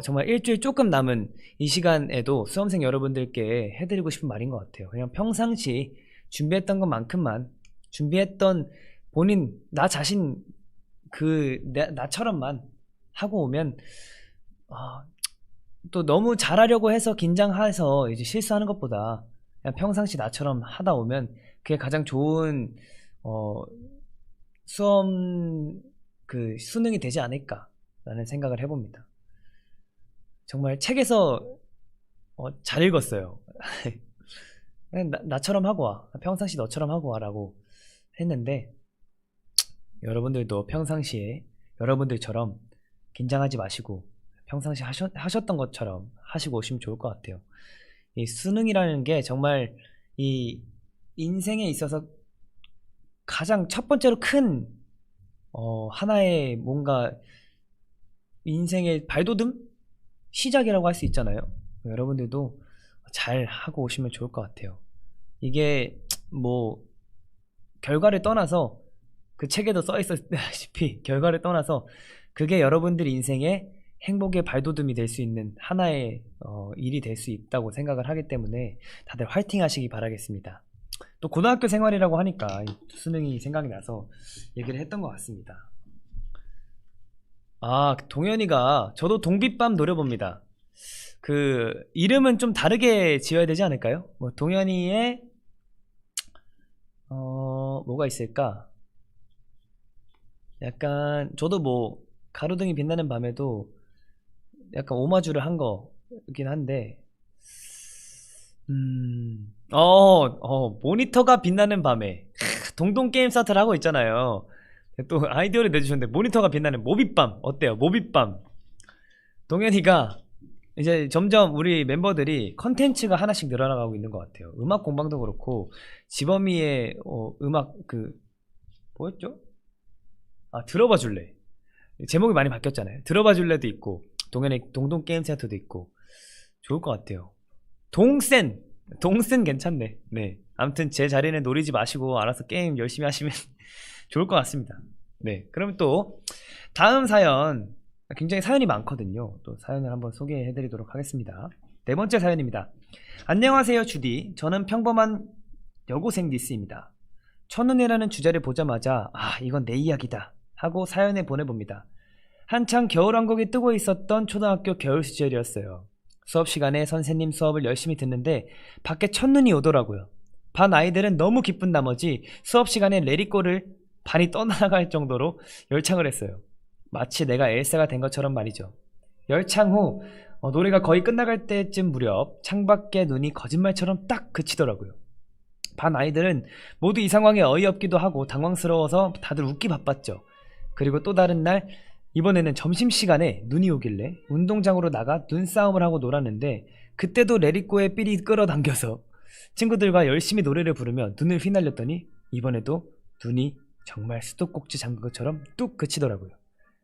정말 일주일 조금 남은 이 시간에도 수험생 여러분들께 해드리고 싶은 말인 것 같아요. 그냥 평상시 준비했던 것만큼만, 준비했던 본인, 나 자신 나처럼만 하고 오면 또 너무 잘하려고 해서 긴장해서 이제 실수하는 것보다 그냥 평상시 나처럼 하다 오면 그게 가장 좋은 수험 수능이 되지 않을까라는 생각을 해봅니다. 정말 책에서 잘 읽었어요. 그냥 나처럼 하고 와. 평상시 너처럼 하고 와라고 했는데 여러분들도 평상시에 여러분들처럼 긴장하지 마시고 평상시 하셨던 것처럼 하시고 오시면 좋을 것 같아요. 이 수능이라는 게 정말 이 인생에 있어서 가장 첫 번째로 큰 하나의 뭔가 인생의 발돋움? 시작이라고 할 수 있잖아요. 여러분들도 잘 하고 오시면 좋을 것 같아요. 이게 뭐 결과를 떠나서 그 책에도 써 있었다시피 결과를 떠나서 그게 여러분들 인생의 행복의 발돋움이 될 수 있는 하나의 일이 될 수 있다고 생각을 하기 때문에 다들 화이팅 하시기 바라겠습니다. 또 고등학교 생활이라고 하니까 수능이 생각이 나서 얘기를 했던 것 같습니다. 동현이가 저도 동빛밤 노려봅니다. 그 이름은 좀 다르게 지어야 되지 않을까요? 뭐 동현이의 뭐가 있을까? 약간 저도 뭐 가로등이 빛나는 밤에도 약간 오마주를 한 거긴 한데 모니터가 빛나는 밤에 동동 게임 사트를 하고 있잖아요. 또 아이디어를 내주셨는데 모니터가 빛나는 모빗밤 어때요? 모빗밤. 동현이가 이제 점점 우리 멤버들이 컨텐츠가 하나씩 늘어나가고 있는 것 같아요. 음악 공방도 그렇고 지범이의 음악 뭐였죠? 들어봐 줄래. 제목이 많이 바뀌었잖아요. 들어봐 줄래도 있고 동현의 동동 게임 센터도 있고 좋을 것 같아요. 동센 괜찮네. 네, 아무튼 제 자리는 노리지 마시고 알아서 게임 열심히 하시면 좋을 것 같습니다. 네, 그럼 또 다음 사연 굉장히 사연이 많거든요. 또 사연을 한번 소개해드리도록 하겠습니다. 네 번째 사연입니다. 안녕하세요 주디. 저는 평범한 여고생 니스입니다. 첫눈이라는 주제를 보자마자 이건 내 이야기다 하고 사연을 보내봅니다. 한창 겨울왕국이 뜨고 있었던 초등학교 겨울 시절이었어요. 수업 시간에 선생님 수업을 열심히 듣는데 밖에 첫눈이 오더라고요. 반 아이들은 너무 기쁜 나머지 수업 시간에 레리꼬를 반이 떠나갈 정도로 열창을 했어요. 마치 내가 엘사가 된 것처럼 말이죠. 열창 후 노래가 거의 끝나갈 때쯤 무렵 창밖에 눈이 거짓말처럼 딱 그치더라고요. 반 아이들은 모두 이 상황에 어이없기도 하고 당황스러워서 다들 웃기 바빴죠. 그리고 또 다른 날 이번에는 점심시간에 눈이 오길래 운동장으로 나가 눈싸움을 하고 놀았는데 그때도 레리꼬의 삘이 끌어당겨서 친구들과 열심히 노래를 부르며 눈을 휘날렸더니 이번에도 눈이 정말 수도꼭지 잠근 것처럼 뚝 그치더라고요.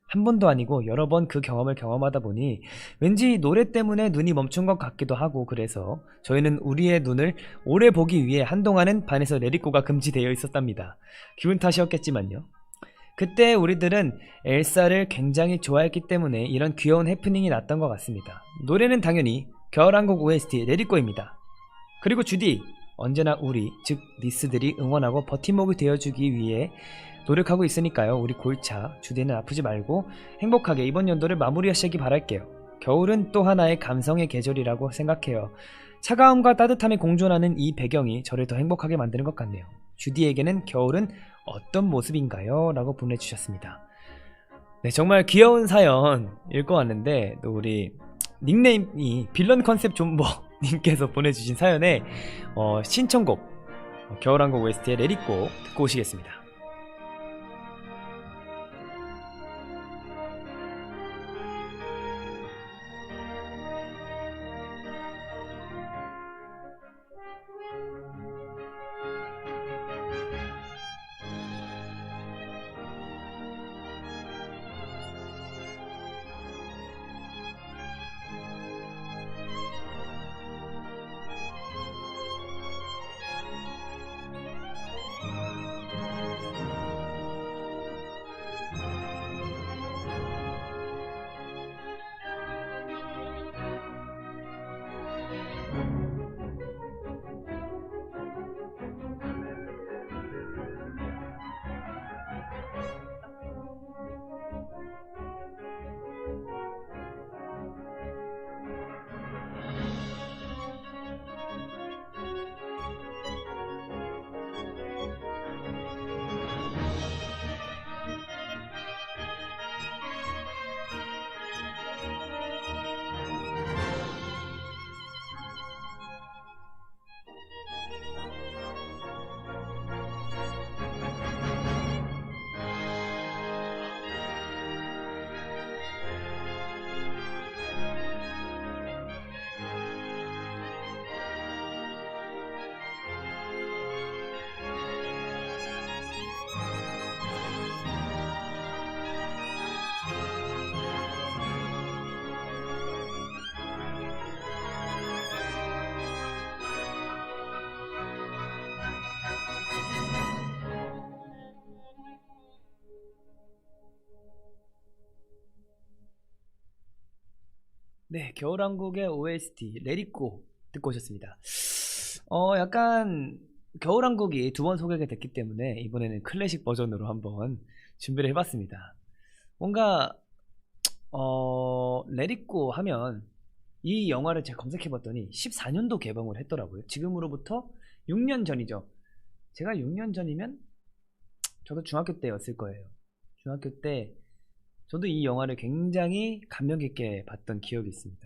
한 번도 아니고 여러 번 그 경험을 경험하다 보니 왠지 노래 때문에 눈이 멈춘 것 같기도 하고 그래서 저희는 우리의 눈을 오래 보기 위해 한동안은 반에서 레리꼬가 금지되어 있었답니다. 기분 탓이었겠지만요. 그때 우리들은 엘사를 굉장히 좋아했기 때문에 이런 귀여운 해프닝이 났던 것 같습니다. 노래는 당연히 겨울왕국 OST 레리꼬입니다. 그리고 주디, 언제나 우리 즉 니스들이 응원하고 버팀목이 되어주기 위해 노력하고 있으니까요. 우리 골차 주디는 아프지 말고 행복하게 이번 연도를 마무리하시기 바랄게요. 겨울은 또 하나의 감성의 계절이라고 생각해요. 차가움과 따뜻함이 공존하는 이 배경이 저를 더 행복하게 만드는 것 같네요. 주디에게는 겨울은 어떤 모습인가요? 라고 보내주셨습니다. 네, 정말 귀여운 사연 읽어왔는데 또 우리 닉네임이 빌런 컨셉 존버 님께서 보내주신 사연에 신청곡 겨울왕국 OST의 레리꼬 듣고 오시겠습니다. 네, 겨울왕국의 OST 레디고 듣고 오셨습니다. 약간 겨울왕국이 두 번 소개가 됐기 때문에 이번에는 클래식 버전으로 한번 준비를 해봤습니다. 뭔가 레디고 하면 이 영화를 제가 검색해봤더니 14년도 개봉을 했더라고요. 지금으로부터 6년 전이죠. 제가 6년 전이면 저도 중학교 때였을 거예요. 중학교 때 저도 이 영화를 굉장히 감명 깊게 봤던 기억이 있습니다.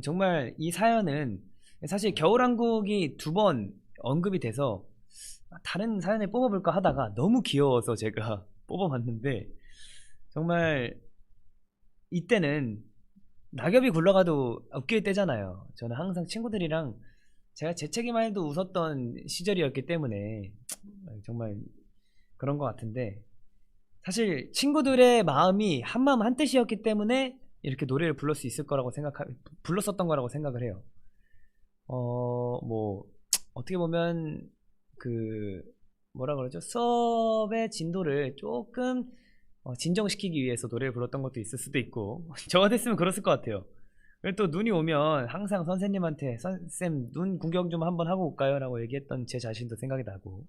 정말 이 사연은 사실 겨울왕국이 두 번 언급이 돼서 다른 사연을 뽑아볼까 하다가 너무 귀여워서 제가 뽑아봤는데, 정말 이때는 낙엽이 굴러가도 웃길 때잖아요. 저는 항상 친구들이랑 제가 재채기만 해도 웃었던 시절이었기 때문에 정말 그런 것 같은데, 사실 친구들의 마음이 한마음 한뜻이었기 때문에 이렇게 노래를 불렀었던 거라고 생각을 해요. 뭐 어떻게 보면 그 뭐라 그러죠? 수업의 진도를 조금 진정시키기 위해서 노래를 불렀던 것도 있을 수도 있고 저 같았으면 그랬을 것 같아요. 그리고 또 눈이 오면 항상 선생님한테 쌤 눈 구경 좀 한번 하고 올까요? 라고 얘기했던 제 자신도 생각이 나고,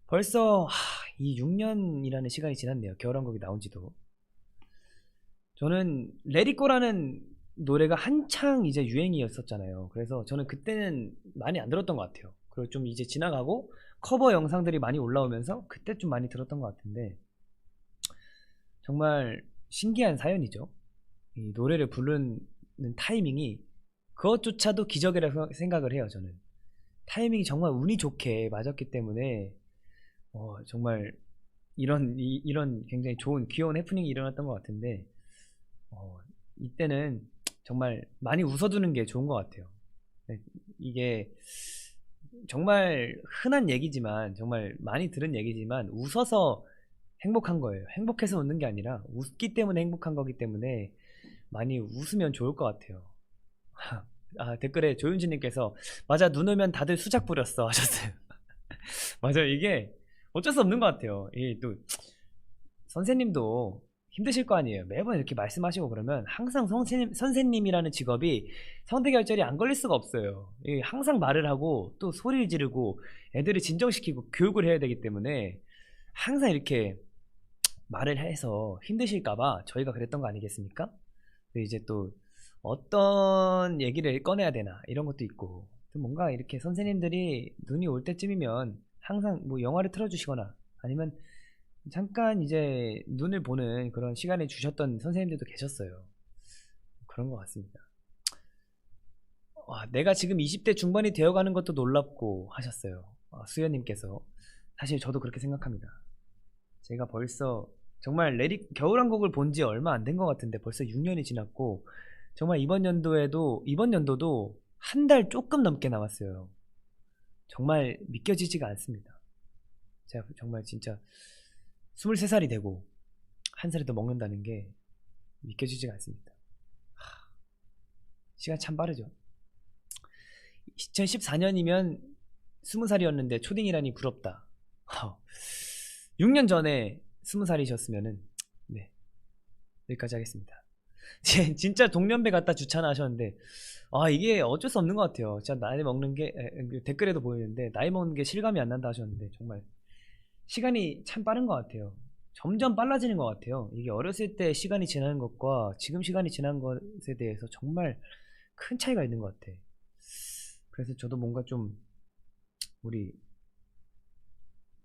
벌써 이 6년이라는 시간이 지났네요. 겨울왕국이 나온 지도. 저는 레디꼬라는 노래가 한창 이제 유행이었었잖아요. 그래서 저는 그때는 많이 안 들었던 것 같아요. 그리고 좀 이제 지나가고 커버 영상들이 많이 올라오면서 그때 좀 많이 들었던 것 같은데, 정말 신기한 사연이죠. 이 노래를 부르는 타이밍이 그것조차도 기적이라고 생각을 해요. 저는 타이밍이 정말 운이 좋게 맞았기 때문에 정말 이런 굉장히 좋은 귀여운 해프닝이 일어났던 것 같은데, 이때는 정말 많이 웃어두는 게 좋은 것 같아요. 네, 이게 정말 흔한 얘기지만, 정말 많이 들은 얘기지만, 웃어서 행복한 거예요. 행복해서 웃는 게 아니라 웃기 때문에 행복한 거기 때문에 많이 웃으면 좋을 것 같아요. 댓글에 조윤진님께서 맞아, 눈 오면 다들 수작 부렸어 하셨어요. 맞아요. 이게 어쩔 수 없는 것 같아요. 이 또 선생님도 힘드실 거 아니에요. 매번 이렇게 말씀하시고 그러면 항상 선생님이라는 직업이 성대결절이 안 걸릴 수가 없어요. 항상 말을 하고 또 소리를 지르고 애들을 진정시키고 교육을 해야 되기 때문에 항상 이렇게 말을 해서 힘드실까봐 저희가 그랬던 거 아니겠습니까? 이제 또 어떤 얘기를 꺼내야 되나 이런 것도 있고, 또 뭔가 이렇게 선생님들이 눈이 올 때쯤이면 항상 뭐 영화를 틀어주시거나 아니면 잠깐 이제 눈을 보는 그런 시간을 주셨던 선생님들도 계셨어요. 그런 것 같습니다. 와, 내가 지금 20대 중반이 되어가는 것도 놀랍고 하셨어요. 수연님께서. 사실 저도 그렇게 생각합니다. 제가 벌써 정말 겨울왕국을 본 지 얼마 안 된 것 같은데 벌써 6년이 지났고, 정말 이번 연도도 한 달 조금 넘게 남았어요. 정말 믿겨지지가 않습니다. 제가 정말 진짜 23살이 되고 한 살이 더 먹는다는 게 믿겨지지가 않습니다. 시간 참 빠르죠. 2014년이면 20살이었는데 초딩이라니 부럽다. 6년 전에 20살이셨으면은 네, 여기까지 하겠습니다. 진짜 동년배 갖다 주차나 하셨는데 이게 어쩔 수 없는 것 같아요. 진짜 나이 먹는 게 댓글에도 보이는데 나이 먹는 게 실감이 안 난다 하셨는데 정말 시간이 참 빠른 것 같아요. 점점 빨라지는 것 같아요. 이게 어렸을 때 시간이 지나는 것과 지금 시간이 지난 것에 대해서 정말 큰 차이가 있는 것 같아. 그래서 저도 뭔가 좀 우리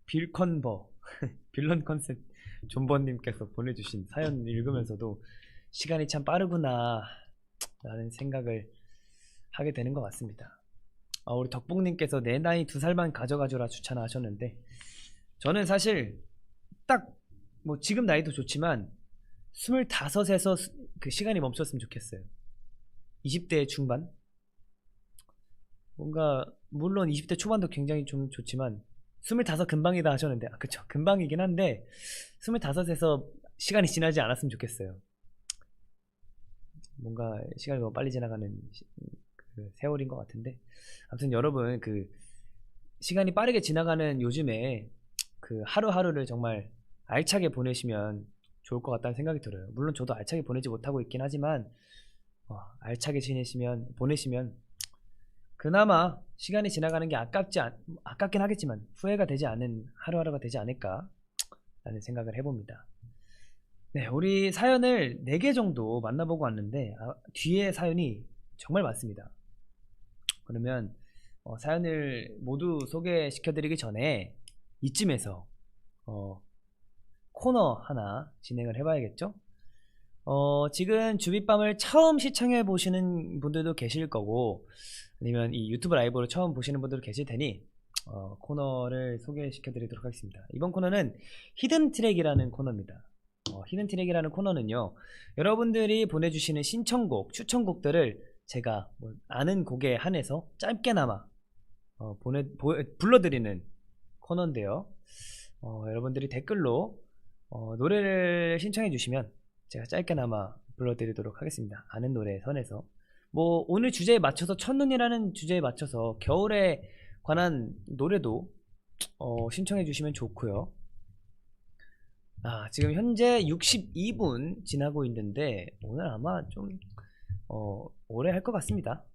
빌런 컨셉 존버님께서 보내주신 사연 읽으면서도 시간이 참 빠르구나 라는 생각을 하게 되는 것 같습니다. 우리 덕봉님께서 내 나이 2살만 가져가줘라 추천을 하셨는데, 저는 사실 딱 뭐 지금 나이도 좋지만 25에서 그 시간이 멈췄으면 좋겠어요. 20대 중반? 뭔가 물론 20대 초반도 굉장히 좀 좋지만 25 금방이다 하셨는데 그쵸, 금방이긴 한데 25에서 시간이 지나지 않았으면 좋겠어요. 뭔가 시간이 너무 빨리 지나가는 그 세월인 것 같은데, 아무튼 여러분 그 시간이 빠르게 지나가는 요즘에 그 하루하루를 정말 알차게 보내시면 좋을 것 같다는 생각이 들어요. 물론 저도 알차게 보내지 못하고 있긴 하지만 알차게 보내시면 그나마 시간이 지나가는 게 아깝긴 하겠지만 후회가 되지 않은 하루하루가 되지 않을까 라는 생각을 해봅니다. 네, 우리 사연을 4개 정도 만나보고 왔는데 뒤에 사연이 정말 많습니다. 그러면 사연을 모두 소개시켜드리기 전에 이쯤에서 코너 하나 진행을 해봐야겠죠? 지금 주빗밤을 처음 시청해 보시는 분들도 계실 거고 아니면 이 유튜브 라이브로 처음 보시는 분들도 계실 테니 코너를 소개시켜 드리도록 하겠습니다. 이번 코너는 히든 트랙이라는 코너입니다. 히든 트랙이라는 코너는요, 여러분들이 보내주시는 신청곡, 추천곡들을 제가 아는 곡에 한해서 짧게나마 불러드리는 코너인데요. 여러분들이 댓글로 노래를 신청해 주시면 제가 짧게나마 불러드리도록 하겠습니다. 아는 노래에 선해서 오늘 주제에 맞춰서 첫눈이라는 주제에 맞춰서 겨울에 관한 노래도 신청해 주시면 좋고요. 지금 현재 62분 지나고 있는데 오늘 아마 좀 오래 할 것 같습니다.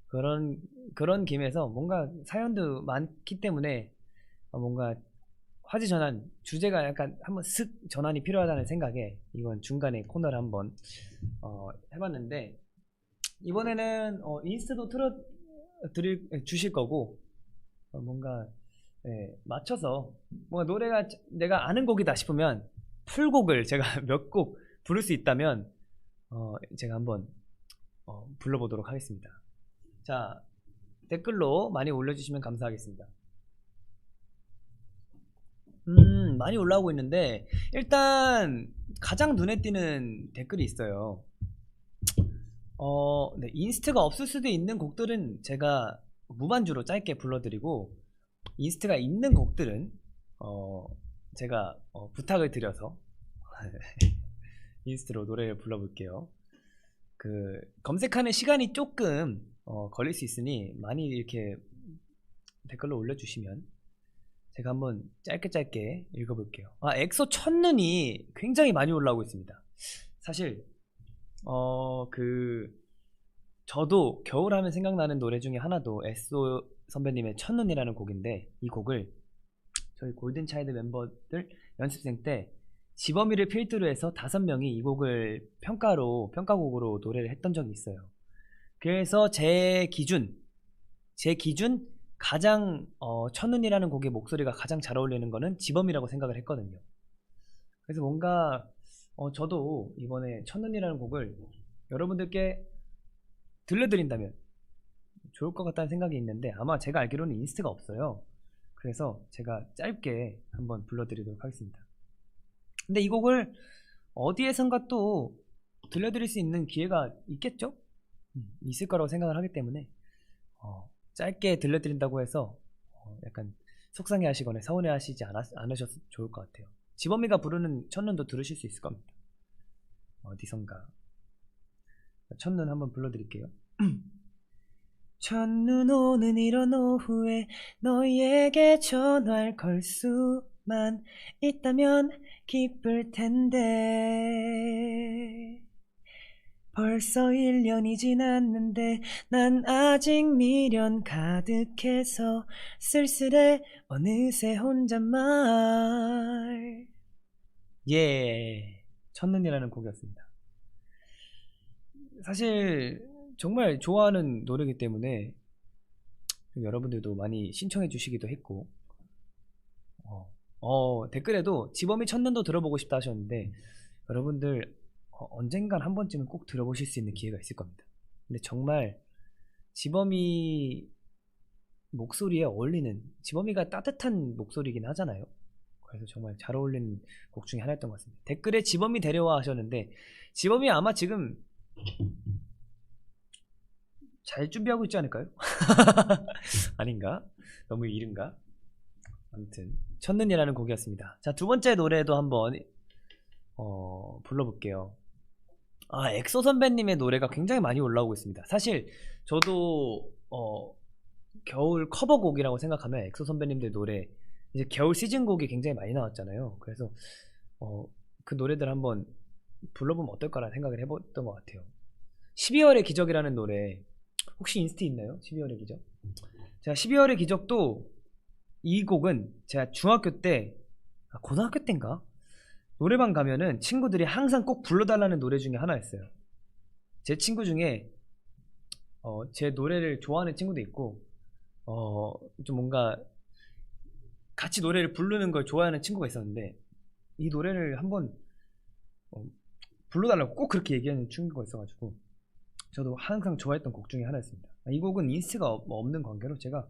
그런 김에서 뭔가 사연도 많기 때문에 뭔가 화제 전환 주제가 약간 한번 슥 전환이 필요하다는 생각에 이번 중간에 코너를 한번 해봤는데 이번에는 인스트도 주실 거고 뭔가 맞춰서 뭔가 노래가 내가 아는 곡이다 싶으면 풀곡을 제가 몇 곡 부를 수 있다면 제가 한번 불러보도록 하겠습니다. 자, 댓글로 많이 올려주시면 감사하겠습니다. 많이 올라오고 있는데 일단 가장 눈에 띄는 댓글이 있어요. 네, 인스트가 없을 수도 있는 곡들은 제가 무반주로 짧게 불러드리고 인스트가 있는 곡들은 제가 부탁을 드려서 인스트로 노래를 불러볼게요. 검색하는 시간이 조금 걸릴 수 있으니 많이 이렇게 댓글로 올려주시면 제가 한번 짧게 읽어볼게요. 엑소 첫눈이 굉장히 많이 올라오고 있습니다. 사실 저도 겨울 하면 생각나는 노래 중에 하나도 엑소 선배님의 첫눈이라는 곡인데 이 곡을 저희 골든차일드 멤버들 연습생 때 지범이를 필두로 해서 5명이 이 곡을 평가곡으로 노래를 했던 적이 있어요. 그래서 제 기준 가장 첫눈이라는 곡의 목소리가 가장 잘 어울리는 거는 지범이라고 생각을 했거든요. 그래서 뭔가 저도 이번에 첫눈이라는 곡을 여러분들께 들려드린다면 좋을 것 같다는 생각이 있는데 아마 제가 알기로는 인스트가 없어요. 그래서 제가 짧게 한번 불러드리도록 하겠습니다. 근데 이 곡을 어디에선가 또 들려드릴 수 있는 기회가 있겠죠? 있을 거라고 생각을 하기 때문에 짧게 들려드린다고 해서 약간 속상해 하시거나 서운해 하시지 않으셔도 좋을 것 같아요. 지범이가 부르는 첫눈도 들으실 수 있을 겁니다. 어디선가 첫눈 한번 불러드릴게요. 첫눈 오는 이런 오후에 너에게 전화를 걸 수만 있다면 기쁠 텐데 벌써 1년이 지났는데 난 아직 미련 가득해서 쓸쓸해 어느새 혼잣말. 첫눈이라는 곡이었습니다. 사실 정말 좋아하는 노래이기 때문에 여러분들도 많이 신청해 주시기도 했고 댓글에도 지범이 첫눈도 들어보고 싶다 하셨는데 여러분들 언젠간 한 번쯤은 꼭 들어보실 수 있는 기회가 있을 겁니다. 근데 정말 지범이 목소리에 어울리는 지범이가 따뜻한 목소리이긴 하잖아요. 그래서 정말 잘 어울리는 곡 중에 하나였던 것 같습니다. 댓글에 지범이 데려와 하셨는데 지범이 아마 지금 잘 준비하고 있지 않을까요? 아닌가? 너무 이른가? 아무튼 첫눈이라는 곡이었습니다. 자, 두 번째 노래도 한번 불러볼게요. 엑소 선배님의 노래가 굉장히 많이 올라오고 있습니다. 사실 저도 겨울 커버곡이라고 생각하면 엑소 선배님들 노래 이제 겨울 시즌곡이 굉장히 많이 나왔잖아요. 그래서 그 노래들 한번 불러보면 어떨까라는 생각을 해봤던 것 같아요. 12월의 기적이라는 노래 혹시 인스트 있나요? 12월의 기적? 제가 12월의 기적도 이 곡은 제가 중학교 때 고등학교 때인가? 노래방 가면은 친구들이 항상 꼭 불러달라는 노래 중에 하나였어요. 제 친구 중에 제 노래를 좋아하는 친구도 있고 좀 뭔가 같이 노래를 부르는 걸 좋아하는 친구가 있었는데 이 노래를 한번 불러달라고 꼭 그렇게 얘기하는 친구가 있어가지고 저도 항상 좋아했던 곡 중에 하나였습니다. 이 곡은 인스트가 없는 관계로 제가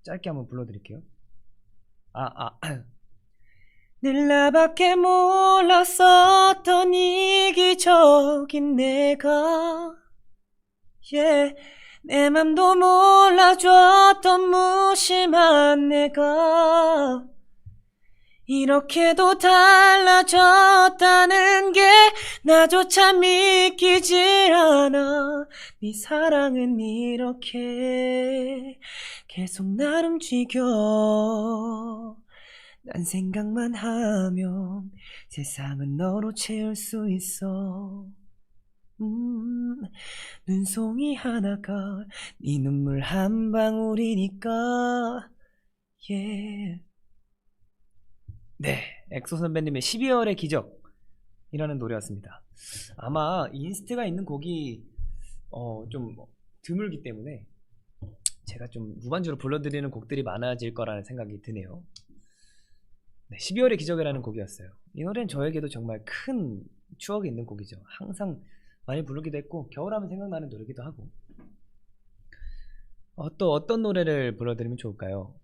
짧게 한번 불러드릴게요. 늘 나밖에 몰랐었던 이기적인 내가 내 맘도 몰라줬던 무심한 내가 이렇게도 달라졌다는 게 나조차 믿기질 않아. 네 사랑은 이렇게 계속 날 움직여. 난 생각만 하면 세상은 너로 채울 수 있어. 눈송이 하나가 네 눈물 한 방울이니까. 네, 엑소 선배님의 12월의 기적이라는 노래였습니다. 아마 인스트가 있는 곡이 좀 드물기 때문에 제가 좀 무반주로 불러드리는 곡들이 많아질 거라는 생각이 드네요. 네, 12월의 기적이라는 곡이었어요. 이 노래는 저에게도 정말 큰 추억이 있는 곡이죠. 항상 많이 부르기도 했고 겨울하면 생각나는 노래기도 하고. 또 어떤 노래를 불러드리면 좋을까요?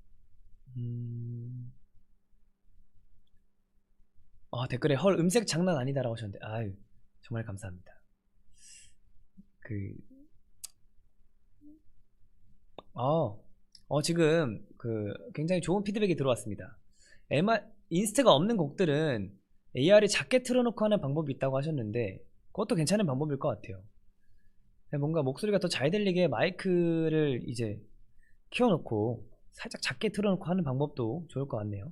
댓글에 헐 음색 장난 아니다 라고 하셨는데 아유 정말 감사합니다. 지금 굉장히 좋은 피드백이 들어왔습니다. 인스트가 없는 곡들은 AR이 작게 틀어놓고 하는 방법이 있다고 하셨는데 그것도 괜찮은 방법일 것 같아요. 뭔가 목소리가 더 잘 들리게 마이크를 이제 키워놓고 살짝 작게 틀어놓고 하는 방법도 좋을 것 같네요.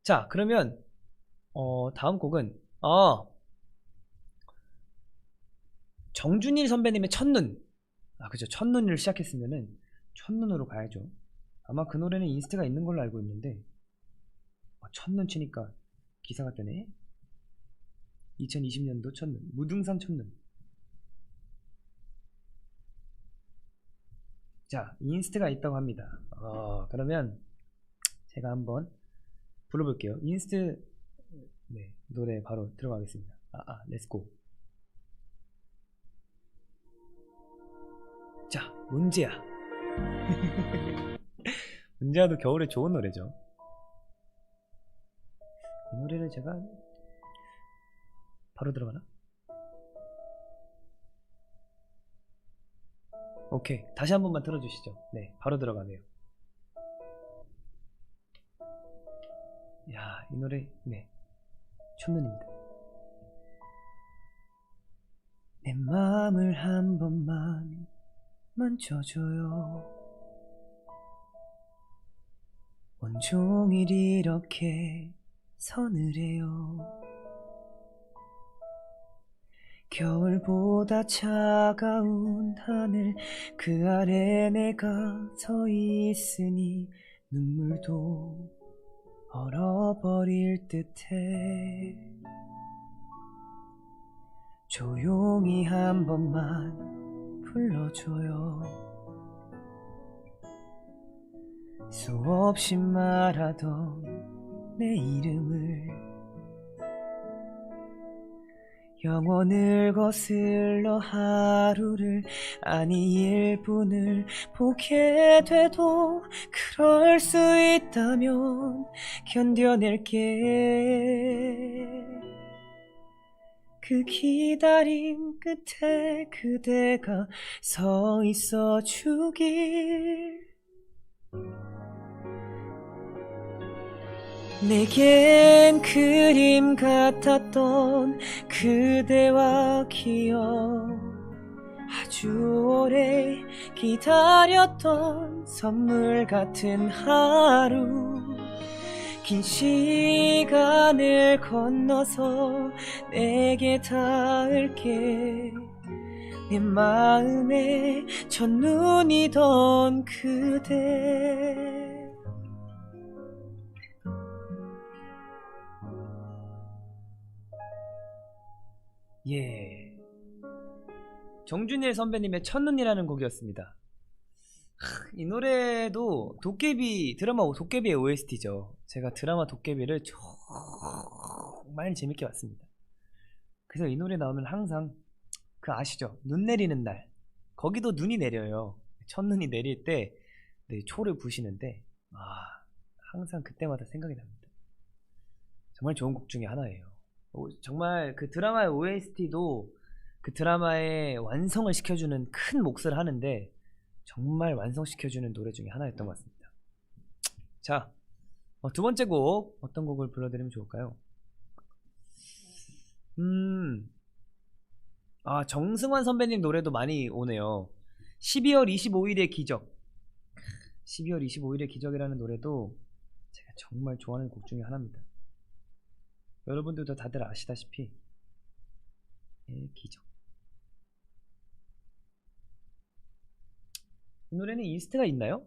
자, 그러면 다음 곡은 정준일 선배님의 첫눈. 그죠. 첫눈을 시작했으면은 첫눈으로 가야죠. 아마 그 노래는 인스트가 있는 걸로 알고 있는데 첫눈 치니까 기사가 뜨네. 2020년도 첫눈, 무등산 첫눈. 자, 인스트가 있다고 합니다. 그러면 제가 한번 불러볼게요. 인스트 노래 바로 들어가겠습니다. 렛츠고. 자, 문제야. 문제야도 겨울에 좋은 노래죠. 이 노래를 제가 바로 들어가나? 오케이, 다시 한 번만 틀어주시죠. 네, 바로 들어가네요. 야, 이 노래 첫눈입니다. 내 마음을 한 번만 만져줘요. 온종일 이렇게 서늘해요. 겨울보다 차가운 하늘 그 아래 내가 서 있으니 눈물도 얼어버릴 듯해. 조용히 한 번만 불러줘요. 수없이 말하던 내 이름을 영원을 거슬러 하루를 아니 1분을 보게 돼도 그럴 수 있다면 견뎌낼게. 그 기다림 끝에 그대가 서 있어 주길. 내겐 그림 같았던 그대와 기억, 아주 오래 기다렸던 선물 같은 하루. 긴 시간을 건너서 내게 닿을게. 내 마음에 첫눈이던 그대. 예, 정준일 선배님의 첫눈이라는 곡이었습니다. 이 노래도 도깨비 드라마 도깨비의 OST죠. 제가 드라마 도깨비를 정말 재밌게 봤습니다. 그래서 이 노래 나오면 항상 그 아시죠? 눈 내리는 날 거기도 눈이 내려요. 첫눈이 내릴 때 네, 초를 부시는데 항상 그때마다 생각이 납니다. 정말 좋은 곡 중에 하나예요. 정말 그 드라마의 OST도 그 드라마의 완성을 시켜주는 큰 몫을 하는데 정말 완성시켜주는 노래 중에 하나였던 것 같습니다. 자, 두 번째 곡 어떤 곡을 불러드리면 좋을까요? 정승환 선배님 노래도 많이 오네요. 12월 25일의 기적. 12월 25일의 기적이라는 노래도 제가 정말 좋아하는 곡 중에 하나입니다. 여러분들도 다들 아시다시피 기적. 이 노래는 인스트가 있나요?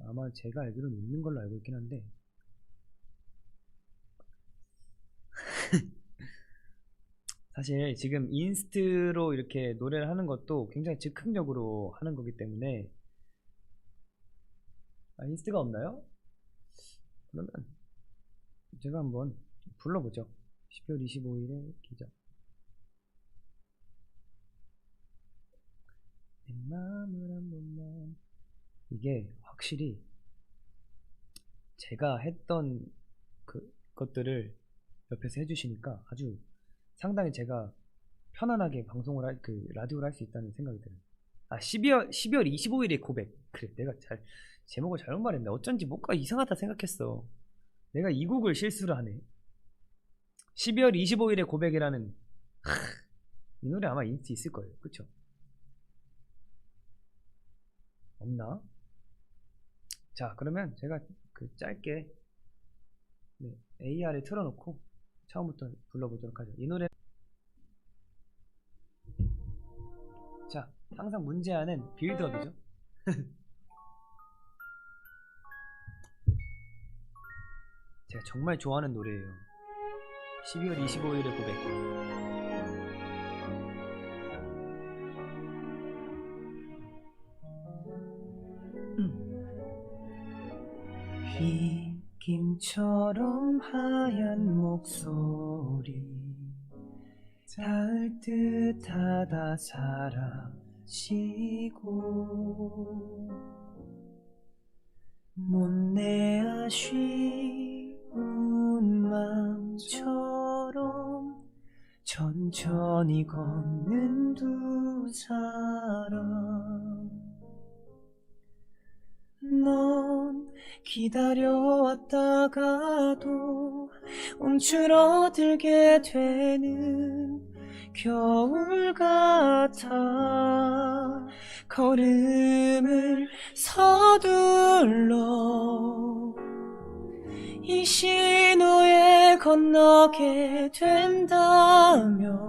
아마 제가 알기로는 있는 걸로 알고 있긴 한데 사실 지금 인스트로 이렇게 노래를 하는 것도 굉장히 즉흥적으로 하는 거기 때문에 인스트가 없나요? 그러면 제가 한번 불러보죠. 12월 25일의 기적. 내 마음을 한 번만. 이게 확실히 제가 했던 것들을 옆에서 해주시니까 아주 상당히 제가 편안하게 방송을 라디오를 할 수 있다는 생각이 들어요. 12월 25일의 고백. 그래, 내가 제목을 잘못 말했네. 어쩐지 뭔가 이상하다 생각했어. 내가 이 곡을 실수를 하네. 12월 25일의 고백이라는 이 노래 아마 인스트 있을 거예요. 그쵸? 없나? 자, 그러면 제가 짧게 AR을 틀어놓고 처음부터 불러보도록 하죠. 이 노래. 자, 항상 문제하는 빌드업이죠. 제가 정말 좋아하는 노래예요. 12월 25일의 고백. 휘김처럼 하얀 목소리 닿을 듯하다 사라지고 못내 아쉬운 마음처럼 천천히 걷는 두 사람. 넌 기다려왔다가도 움츠러들게 되는 겨울 같아. 걸음을 서둘러 이 신호에 건너게 된다면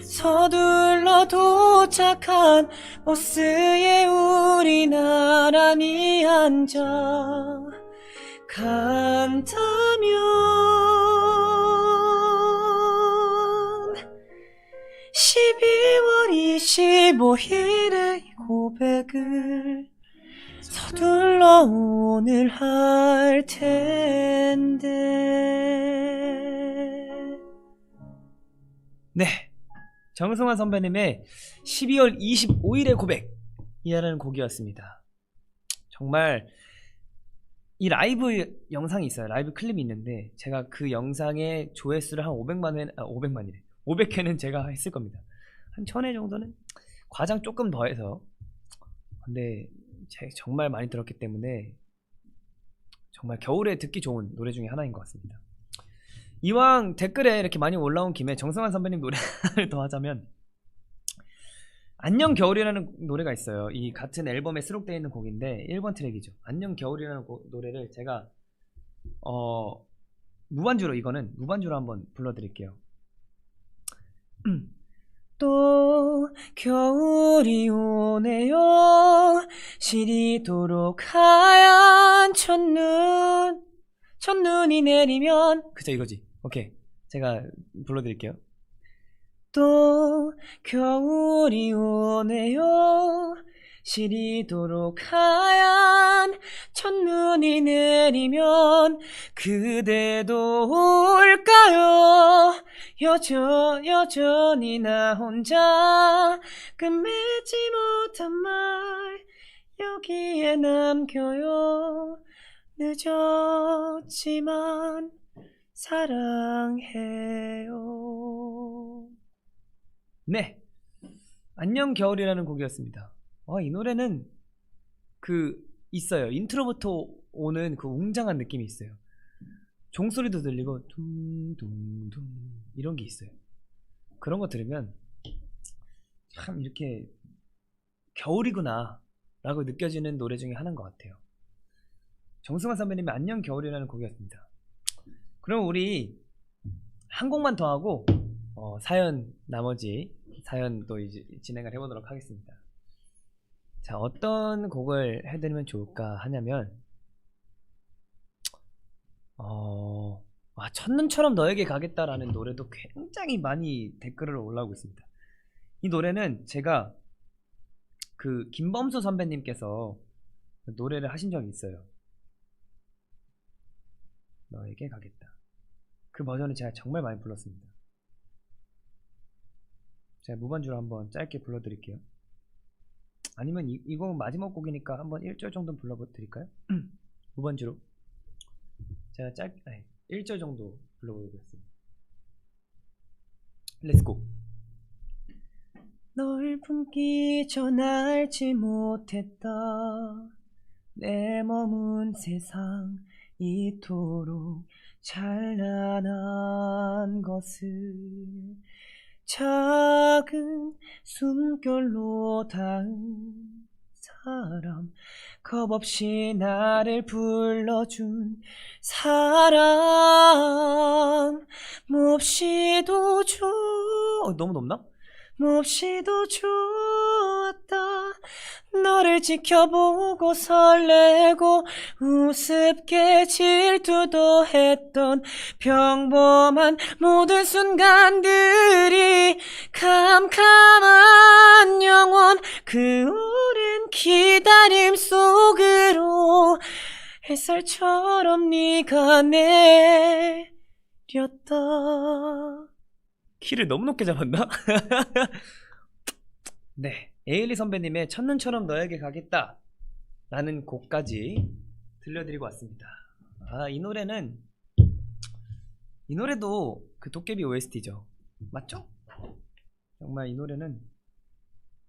서둘러 도착한 버스에 우리 나란히 앉아 간다면 12월 25일의 고백을 서둘러 오늘 할 텐데. 네, 정승환 선배님의 12월 25일의 고백이라는 곡이었습니다. 정말 이 라이브 영상이 있어요. 라이브 클립이 있는데 제가 그 영상의 조회수를 한 500회는 제가 했을 겁니다. 한 1000회 정도는 과장 조금 더해서. 근데 제가 정말 많이 들었기 때문에 정말 겨울에 듣기 좋은 노래 중에 하나인 것 같습니다. 이왕 댓글에 이렇게 많이 올라온 김에 정승환 선배님 노래를 더 하자면 안녕 겨울이라는 노래가 있어요. 이 같은 앨범에 수록되어 있는 곡인데 1번 트랙이죠. 안녕 겨울이라는 노래를 제가 무반주로 이거는 무반주로 한번 불러드릴게요. 또 겨울이 오네요. 시리도록 하얀 첫눈이 내리면 그쵸 이거지. 오케이 제가 불러드릴게요. 또 겨울이 오네요. 시리도록 하얀 첫눈이 내리면 그대도 올까요? 여전히 나 혼자 끝맺지 못한 말 여기에 남겨요. 늦었지만 사랑해요. 네, 안녕 겨울이라는 곡이었습니다. 이 노래는 있어요. 인트로부터 오는 그 웅장한 느낌이 있어요. 종소리도 들리고 둥둥둥 이런 게 있어요. 그런 거 들으면 참 이렇게 겨울이구나 라고 느껴지는 노래 중에 하나인 것 같아요. 정승환 선배님의 안녕 겨울이라는 곡이었습니다. 그럼 우리 한 곡만 더 하고 나머지 사연도 이제 진행을 해보도록 하겠습니다. 자, 어떤 곡을 해드리면 좋을까 하냐면 첫눈처럼 너에게 가겠다라는 노래도 굉장히 많이 댓글로 올라오고 있습니다. 이 노래는 제가 김범수 선배님께서 노래를 하신 적이 있어요. 너에게 가겠다. 그 버전을 제가 정말 많이 불렀습니다. 제가 무반주로 한번 짧게 불러드릴게요. 아니면 이거 마지막 곡이니까 한번 1절 정도 불러드릴까요? 무반주로 제가 1절 정도 불러보겠습니다. 렛츠고. 널 품기 전 알지 못했다 내 머문 세상 이토록 찬란한 것을 작은 숨결로 닿은 사람 겁없이 나를 불러준 사람 몹시도 너무 높나? 몹시도 좋았다 너를 지켜보고 설레고 우습게 질투도 했던 평범한 모든 순간들이 캄캄한 영원 그 오랜 기다림 속으로 햇살처럼 네가 내렸다. 키를 너무 높게 잡았나? 네, 에일리 선배님의 첫눈처럼 너에게 가겠다 라는 곡까지 들려드리고 왔습니다. 이 노래도 그 도깨비 OST죠. 맞죠? 정말 이 노래는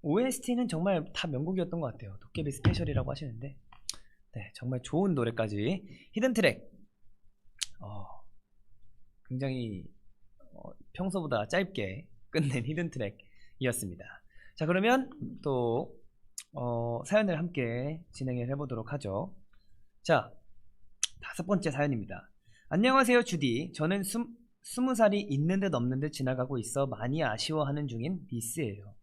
OST는 정말 다 명곡이었던 것 같아요. 도깨비 스페셜이라고 하시는데 네, 정말 좋은 노래까지 히든 트랙 굉장히 평소보다 짧게 끝낸 히든 트랙이었습니다. 자, 그러면 또 사연을 함께 진행을 해보도록 하죠. 자, 5번째 사연입니다. 안녕하세요 주디. 저는 20살이 있는 듯 없는 듯 지나가고 있어 많이 아쉬워하는 중인 미스예요.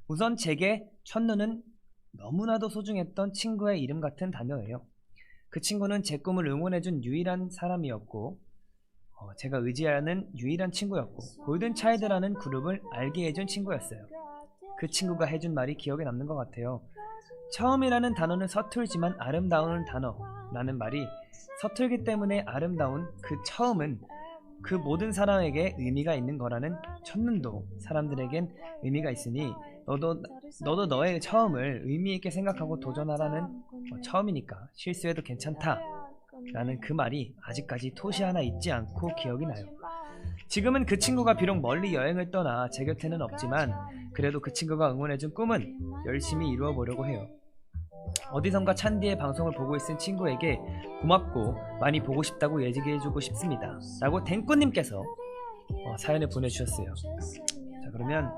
우선 제게 첫눈은 너무나도 소중했던 친구의 이름 같은 단어예요. 그 친구는 제 꿈을 응원해준 유일한 사람이었고 제가 의지하는 유일한 친구였고 골든차일드라는 그룹을 알게 해준 친구였어요. 그 친구가 해준 말이 기억에 남는 것 같아요. 처음이라는 단어는 서툴지만 아름다운 단어라는 말이 서툴기 때문에 아름다운 그 처음은 그 모든 사람에게 의미가 있는 거라는 첫눈도 사람들에겐 의미가 있으니 너도 너의 처음을 의미있게 생각하고 도전하라는 처음이니까 실수해도 괜찮다 라는 그 말이 아직까지 토시 하나 잊지 않고 기억이 나요. 지금은 그 친구가 비록 멀리 여행을 떠나 제 곁에는 없지만 그래도 그 친구가 응원해준 꿈은 열심히 이루어보려고 해요. 어디선가 찬디의 방송을 보고 있은 친구에게 고맙고 많이 보고 싶다고 얘기해주고 싶습니다 라고 댕꾸님께서 사연을 보내주셨어요. 자, 그러면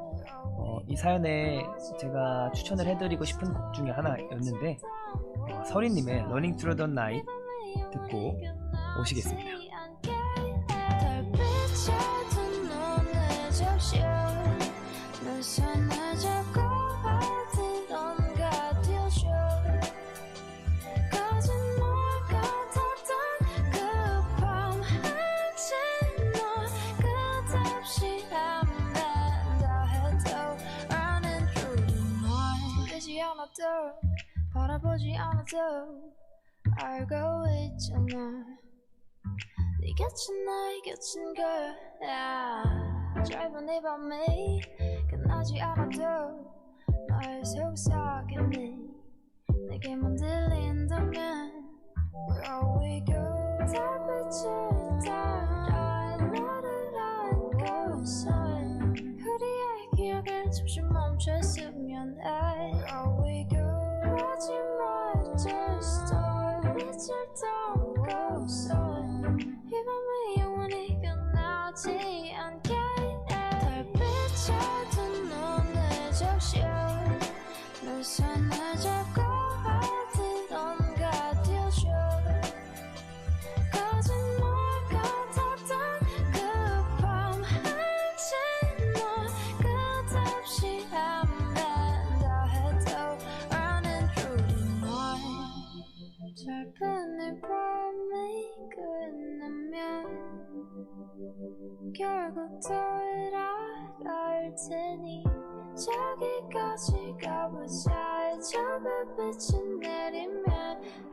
이 사연에 제가 추천을 해드리고 싶은 곡 중에 하나였는데 서리님의 Running Through the Night 듣고 오시겠습니다. 바라보지 않아도 알고 있잖아. 네 곁은 나의 곁인 거야. 짧은 이 밤이 끝나지 않아도 날 속삭이니 내게만 들린다면 Where we go 달빛을 따라 너를 안고서 우리의 기억을 잠시 멈췄으면 해 Where we go 마지막 just start 빛을 담고서 이 밤이 영원히 끝나지 않게 달빛에 든 눈을 적셔 내 손을 잡고 어디론가 뛰어줘 거짓말 같았던 그 밤 한치 너 끝없이 헤맨다 해도 Running through the night 짧은 이 밤이 끝나면 결국 돌아갈 테니 저기까지 가보자 저 불빛이 내리면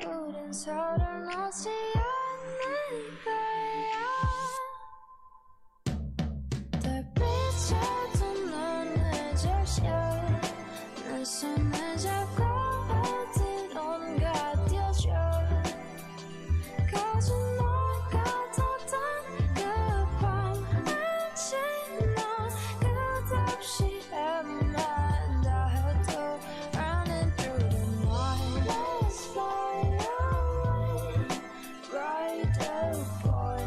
우린 서로 놓지 않을 거야 달빛에 든 눈을 적셔 내 손을 잡고 어디론가 뛰어줘 거짓말 같았던 그 밤 한치 너 끝없이 헤맨다 해도 Running through the night Let's fly away Right there boy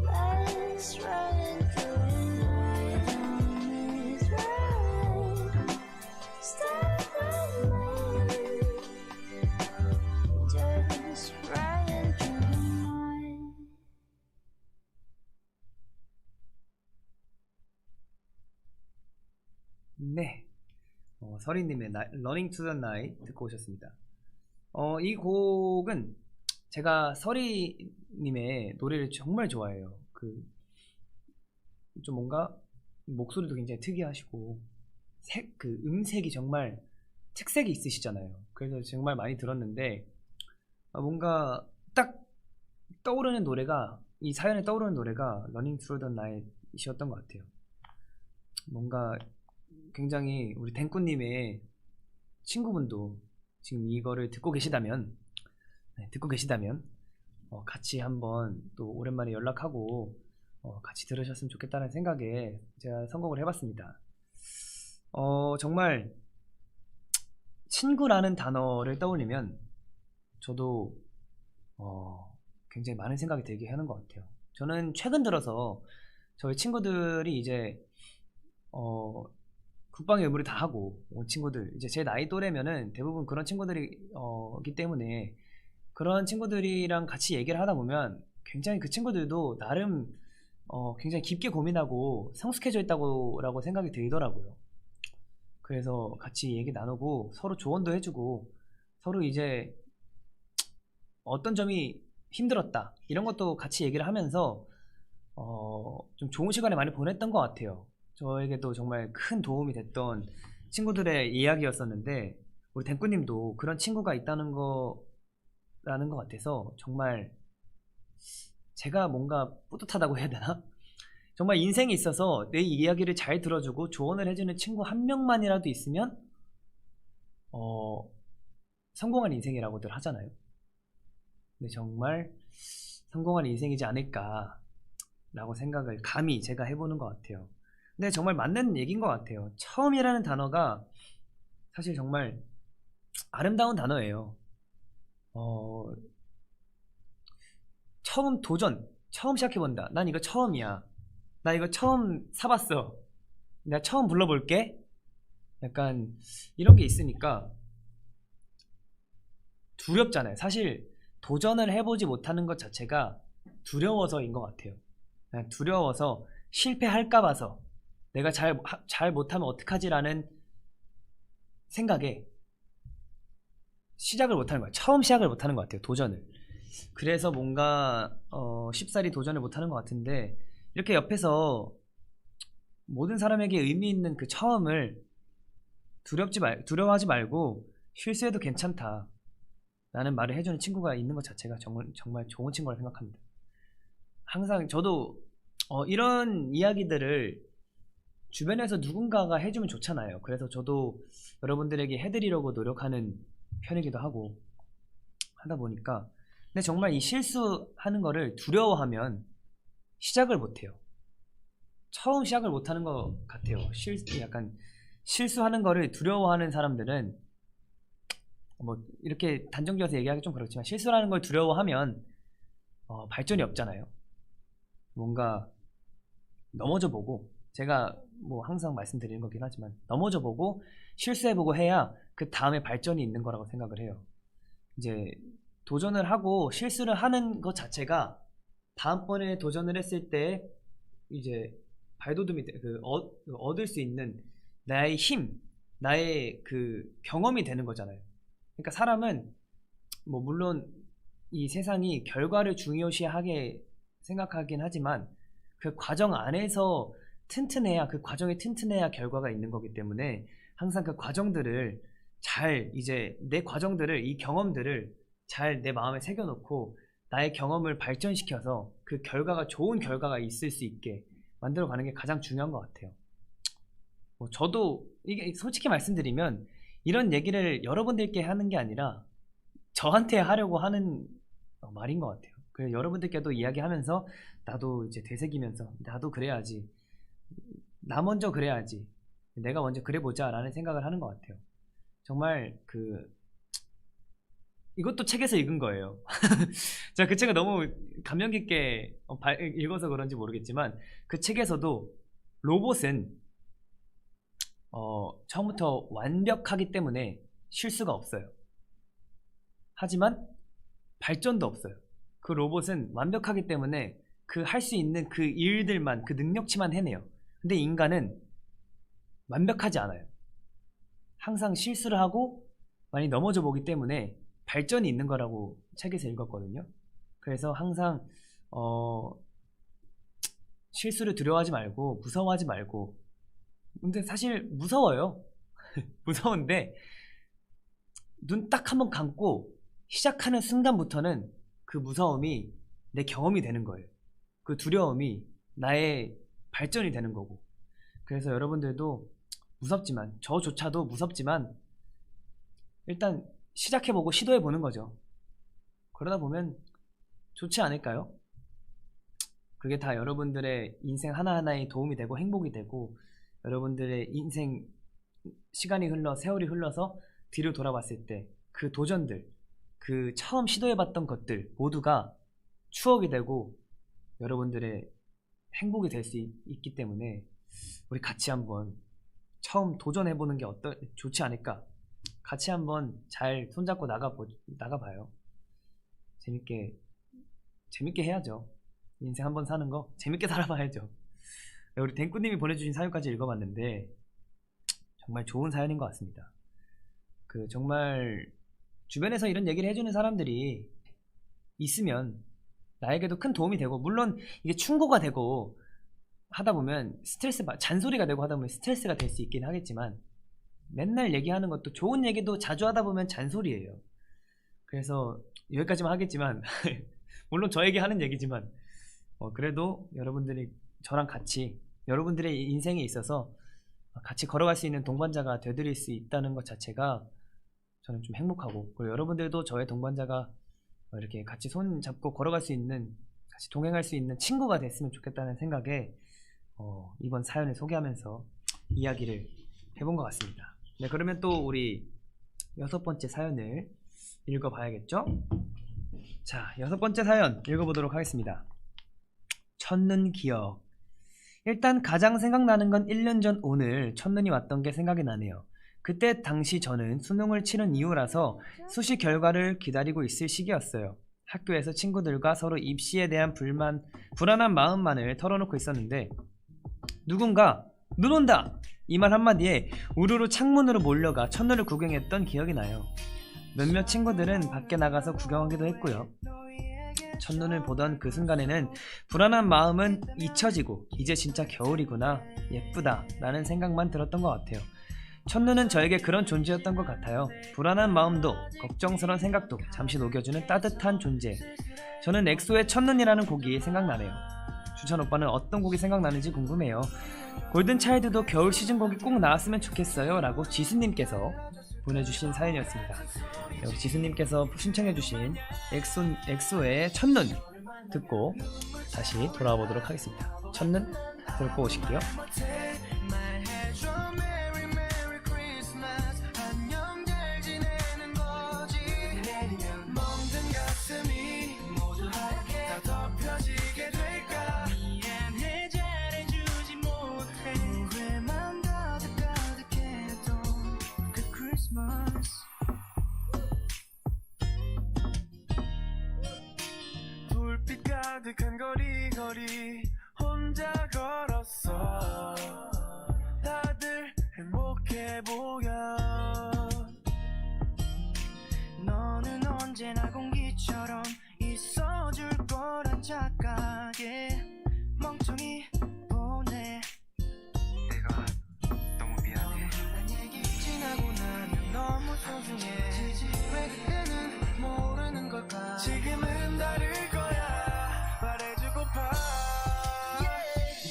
Let's run through the night on this road Stay with me Just running through the night 네, 서리님의 Running to the Night 듣고 오셨습니다. 이 곡은 제가 서리님의 노래를 정말 좋아해요. 좀 뭔가 목소리도 굉장히 특이하시고 음색이 정말 특색이 있으시잖아요. 그래서 정말 많이 들었는데 뭔가 딱 떠오르는 노래가 이 사연에 떠오르는 노래가 Running Through the Night이었던 것 같아요. 뭔가 굉장히 우리 댕꾸님의 친구분도 지금 이거를 듣고 계시다면 같이 한번 또 오랜만에 연락하고 같이 들으셨으면 좋겠다는 생각에 제가 선곡을 해봤습니다. 정말 친구라는 단어를 떠올리면 저도 굉장히 많은 생각이 들게 하는 것 같아요. 저는 최근 들어서 저희 친구들이 이제 국방의 의무를 다 하고 온 친구들, 이제 제 나이 또래면은 대부분 그런 친구들이기 때문에 그런 친구들이랑 같이 얘기를 하다 보면 굉장히 그 친구들도 나름 굉장히 깊게 고민하고 성숙해져 있다고 생각이 들더라고요. 그래서 같이 얘기 나누고 서로 조언도 해주고 서로 이제 어떤 점이 힘들었다 이런 것도 같이 얘기를 하면서 좀 좋은 시간을 많이 보냈던 것 같아요. 저에게도 정말 큰 도움이 됐던 친구들의 이야기였었는데 우리 댕꾸님도 그런 친구가 있다는 거라는 것 같아서 정말 제가 뭔가 뿌듯하다고 해야 되나? 정말 인생에 있어서 내 이야기를 잘 들어주고 조언을 해주는 친구 한 명만이라도 있으면 성공한 인생이라고들 하잖아요. 근데 정말 성공한 인생이지 않을까라고 생각을 감히 제가 해보는 것 같아요. 근데 정말 맞는 얘기인 것 같아요. 처음이라는 단어가 사실 정말 아름다운 단어예요. 처음 도전, 처음 시작해본다. 난 이거 처음이야. 나 이거 처음 사봤어. 내가 처음 불러볼게. 약간 이런 게 있으니까 두렵잖아요. 사실 도전을 해보지 못하는 것 자체가 두려워서인 것 같아요. 그냥 두려워서 실패할까 봐서 내가 잘 못하면 어떡하지라는 생각에 시작을 못하는 거야. 처음 시작을 못하는 것 같아요. 도전을. 그래서 뭔가 쉽사리 도전을 못하는 것 같은데, 이렇게 옆에서 모든 사람에게 의미 있는 그 처음을 두려워하지 말고 실수해도 괜찮다 라는 말을 해주는 친구가 있는 것 자체가 정말 좋은 친구라 생각합니다. 항상 저도 이런 이야기들을 주변에서 누군가가 해주면 좋잖아요. 그래서 저도 여러분들에게 해드리려고 노력하는 편이기도 하고 하다 보니까, 근데 정말 이 실수하는 거를 두려워하면 시작을 못해요. 처음 시작을 못하는 것 같아요. 약간 실수하는 거를 두려워하는 사람들은, 뭐 이렇게 단정지어서 얘기하기 좀 그렇지만, 실수라는 걸 두려워하면 발전이 없잖아요. 뭔가 넘어져 보고, 제가 뭐 항상 말씀드리는 거긴 하지만, 넘어져 보고 실수해보고 해야 그 다음에 발전이 있는 거라고 생각을 해요. 이제 도전을 하고 실수를 하는 것 자체가 다음번에 도전을 했을 때 이제 발돋움이 얻을 수 있는 나의 힘, 나의 그 경험이 되는 거잖아요. 그러니까 사람은 뭐 물론 이 세상이 결과를 중요시하게 생각하긴 하지만, 그 과정 안에서 튼튼해야, 그 과정이 튼튼해야 결과가 있는 거기 때문에, 항상 그 과정들을 잘, 이제 내 과정들을, 이 경험들을 잘 내 마음에 새겨놓고 나의 경험을 발전시켜서 그 결과가, 좋은 결과가 있을 수 있게 만들어가는 게 가장 중요한 것 같아요. 뭐 저도 이게 솔직히 말씀드리면 이런 얘기를 여러분들께 하는 게 아니라 저한테 하려고 하는 말인 것 같아요. 그래서 여러분들께도 이야기하면서 나도 이제 되새기면서, 나도 그래야지, 나 먼저 그래야지, 내가 먼저 그래보자 라는 생각을 하는 것 같아요. 정말 이것도 책에서 읽은 거예요. 제가 그 책을 너무 감명 깊게 읽어서 그런지 모르겠지만, 그 책에서도 로봇은 처음부터 완벽하기 때문에 실수가 없어요. 하지만 발전도 없어요. 그 로봇은 완벽하기 때문에 그 할 수 있는 그 일들만, 그 능력치만 해내요. 근데 인간은 완벽하지 않아요. 항상 실수를 하고 많이 넘어져 보기 때문에 발전이 있는 거라고 책에서 읽었거든요. 그래서 항상 실수를 두려워하지 말고, 무서워하지 말고. 근데 사실 무서워요. 무서운데 눈 딱 한번 감고 시작하는 순간부터는 그 무서움이 내 경험이 되는 거예요. 그 두려움이 나의 발전이 되는 거고. 그래서 여러분들도 무섭지만, 저조차도 무섭지만 일단 시작해보고 시도해보는 거죠. 그러다 보면 좋지 않을까요? 그게 다 여러분들의 인생 하나하나에 도움이 되고 행복이 되고, 여러분들의 인생 시간이 흘러, 세월이 흘러서 뒤를 돌아봤을 때 그 도전들, 그 처음 시도해봤던 것들 모두가 추억이 되고 여러분들의 행복이 될 수 있기 때문에, 우리 같이 한번 처음 도전해보는 게 좋지 않을까. 같이 한번 잘 손잡고 나가봐요. 재밌게 해야죠. 인생 한번 사는 거 재밌게 살아봐야죠. 우리 댕꾸님이 보내주신 사연까지 읽어봤는데 정말 좋은 사연인 것 같습니다. 정말 주변에서 이런 얘기를 해주는 사람들이 있으면 나에게도 큰 도움이 되고, 물론 이게 충고가 되고 하다 보면 잔소리가 되고 하다 보면 스트레스가 될 수 있긴 하겠지만, 맨날 얘기하는 것도, 좋은 얘기도 자주 하다 보면 잔소리예요. 그래서 여기까지만 하겠지만 물론 저에게 하는 얘기지만, 그래도 여러분들이 저랑 같이 여러분들의 인생에 있어서 같이 걸어갈 수 있는 동반자가 되드릴 수 있다는 것 자체가 저는 좀 행복하고, 그리고 여러분들도 저의 동반자가 이렇게 같이 손 잡고 걸어갈 수 있는, 같이 동행할 수 있는 친구가 됐으면 좋겠다는 생각에 이번 사연을 소개하면서 이야기를 해본 것 같습니다. 네, 그러면 또 우리 6번째 사연을 읽어봐야겠죠? 자, 6번째 사연 읽어보도록 하겠습니다. 첫눈 기억. 일단 가장 생각나는 건 1년 전 오늘 첫눈이 왔던 게 생각이 나네요. 그때 당시 저는 수능을 치른 이후라서 수시 결과를 기다리고 있을 시기였어요. 학교에서 친구들과 서로 입시에 대한 불안한 마음만을 털어놓고 있었는데 누군가 눈 온다! 이 말 한마디에 우르르 창문으로 몰려가 첫눈을 구경했던 기억이 나요. 몇몇 친구들은 밖에 나가서 구경하기도 했고요. 첫눈을 보던 그 순간에는 불안한 마음은 잊혀지고 이제 진짜 겨울이구나, 예쁘다 라는 생각만 들었던 것 같아요. 첫눈은 저에게 그런 존재였던 것 같아요. 불안한 마음도 걱정스러운 생각도 잠시 녹여주는 따뜻한 존재. 저는 엑소의 첫눈이라는 곡이 생각나네요. 주찬 오빠는 어떤 곡이 생각나는지 궁금해요. 골든차일드도 겨울 시즌곡이 꼭 나왔으면 좋겠어요 라고 지수님께서 보내주신 사연이었습니다. 여기 지수님께서 신청해주신 엑소의 첫눈 듣고 다시 돌아와 보도록 하겠습니다. 첫눈 듣고 오실게요. 불빛 가득한 거리 혼자 걸었어. 다들 행복해 보여. 너는 언제나 공기처럼 있어줄 거란 착각에 멍청이 보내. 내가 너무 미안해. 얘기 지나고 나면 너무 소중해. 왜 그때는 모르는 걸까. 지금은 다를 거야. 말해주고파.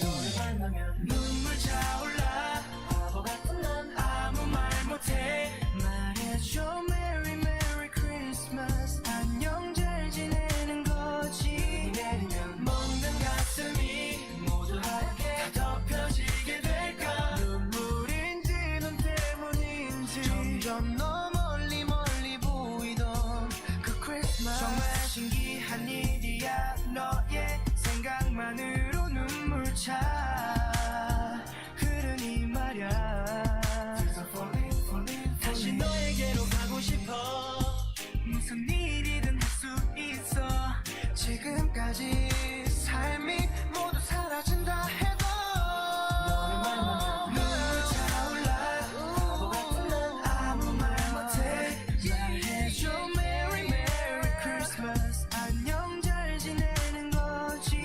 너를 만나면 눈물 차올라. 바보 같은 넌 아무 말 못해. 말해줘 Merry Merry Christmas. 안녕 잘 지내는 거지. 내리면 먹는 가슴이 모두 하얗게 다 덮여지게 될까. 눈물인지 눈 때문인지 점점 너 멀리 보이던 그 크리스마스. 정말 신기한 일이야. 너의 생각만으로 눈물 차. 그러니 말야. 다시 너에게로 가고 싶어. 무슨 일이든 할 수 있어. 지금까지 삶이 모두 사라진다 해도 눈물 차올라. 바보 같은 넌 아무 말 못해. 말해줘 Merry Merry Christmas. 안녕 잘 지내는 거지.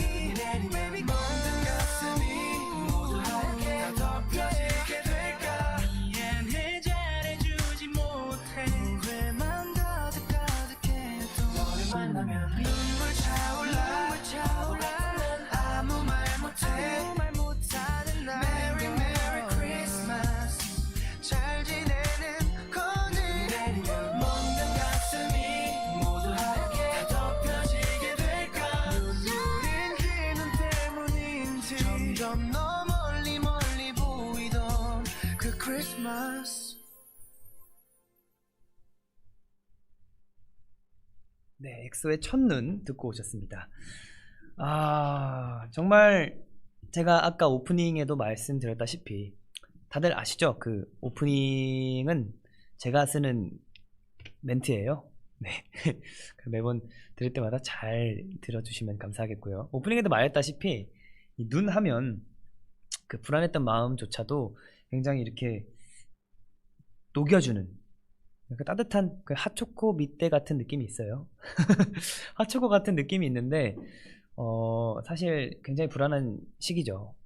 Baby 모든 가슴이 모두 하얗게 다 덮여지게 될까. 미안해 잘해주지 못해. 후회만 가득해도 너를 만나면 눈물 차올라. 난 아무 말 못하는 날. Merry Merry Christmas. 잘 지내는 거니. 먹는 가슴이 모두 하얗게 다 덮여지게 될까. 눈물인지 눈 때문인지 점점 너 멀리 보이던 그 크리스마스. 네, 엑소의 첫눈 듣고 오셨습니다. 정말 제가 아까 오프닝에도 말씀드렸다시피 다들 아시죠? 그 오프닝은 제가 쓰는 멘트예요. 네. 매번 들을 때마다 잘 들어주시면 감사하겠고요. 오프닝에도 말했다시피 이 눈 하면 그 불안했던 마음조차도 굉장히 이렇게 녹여주는 그 따뜻한 그 핫초코 밑대 같은 느낌이 있어요. 핫초코 같은 느낌이 있는데 사실 굉장히 불안한 시기죠.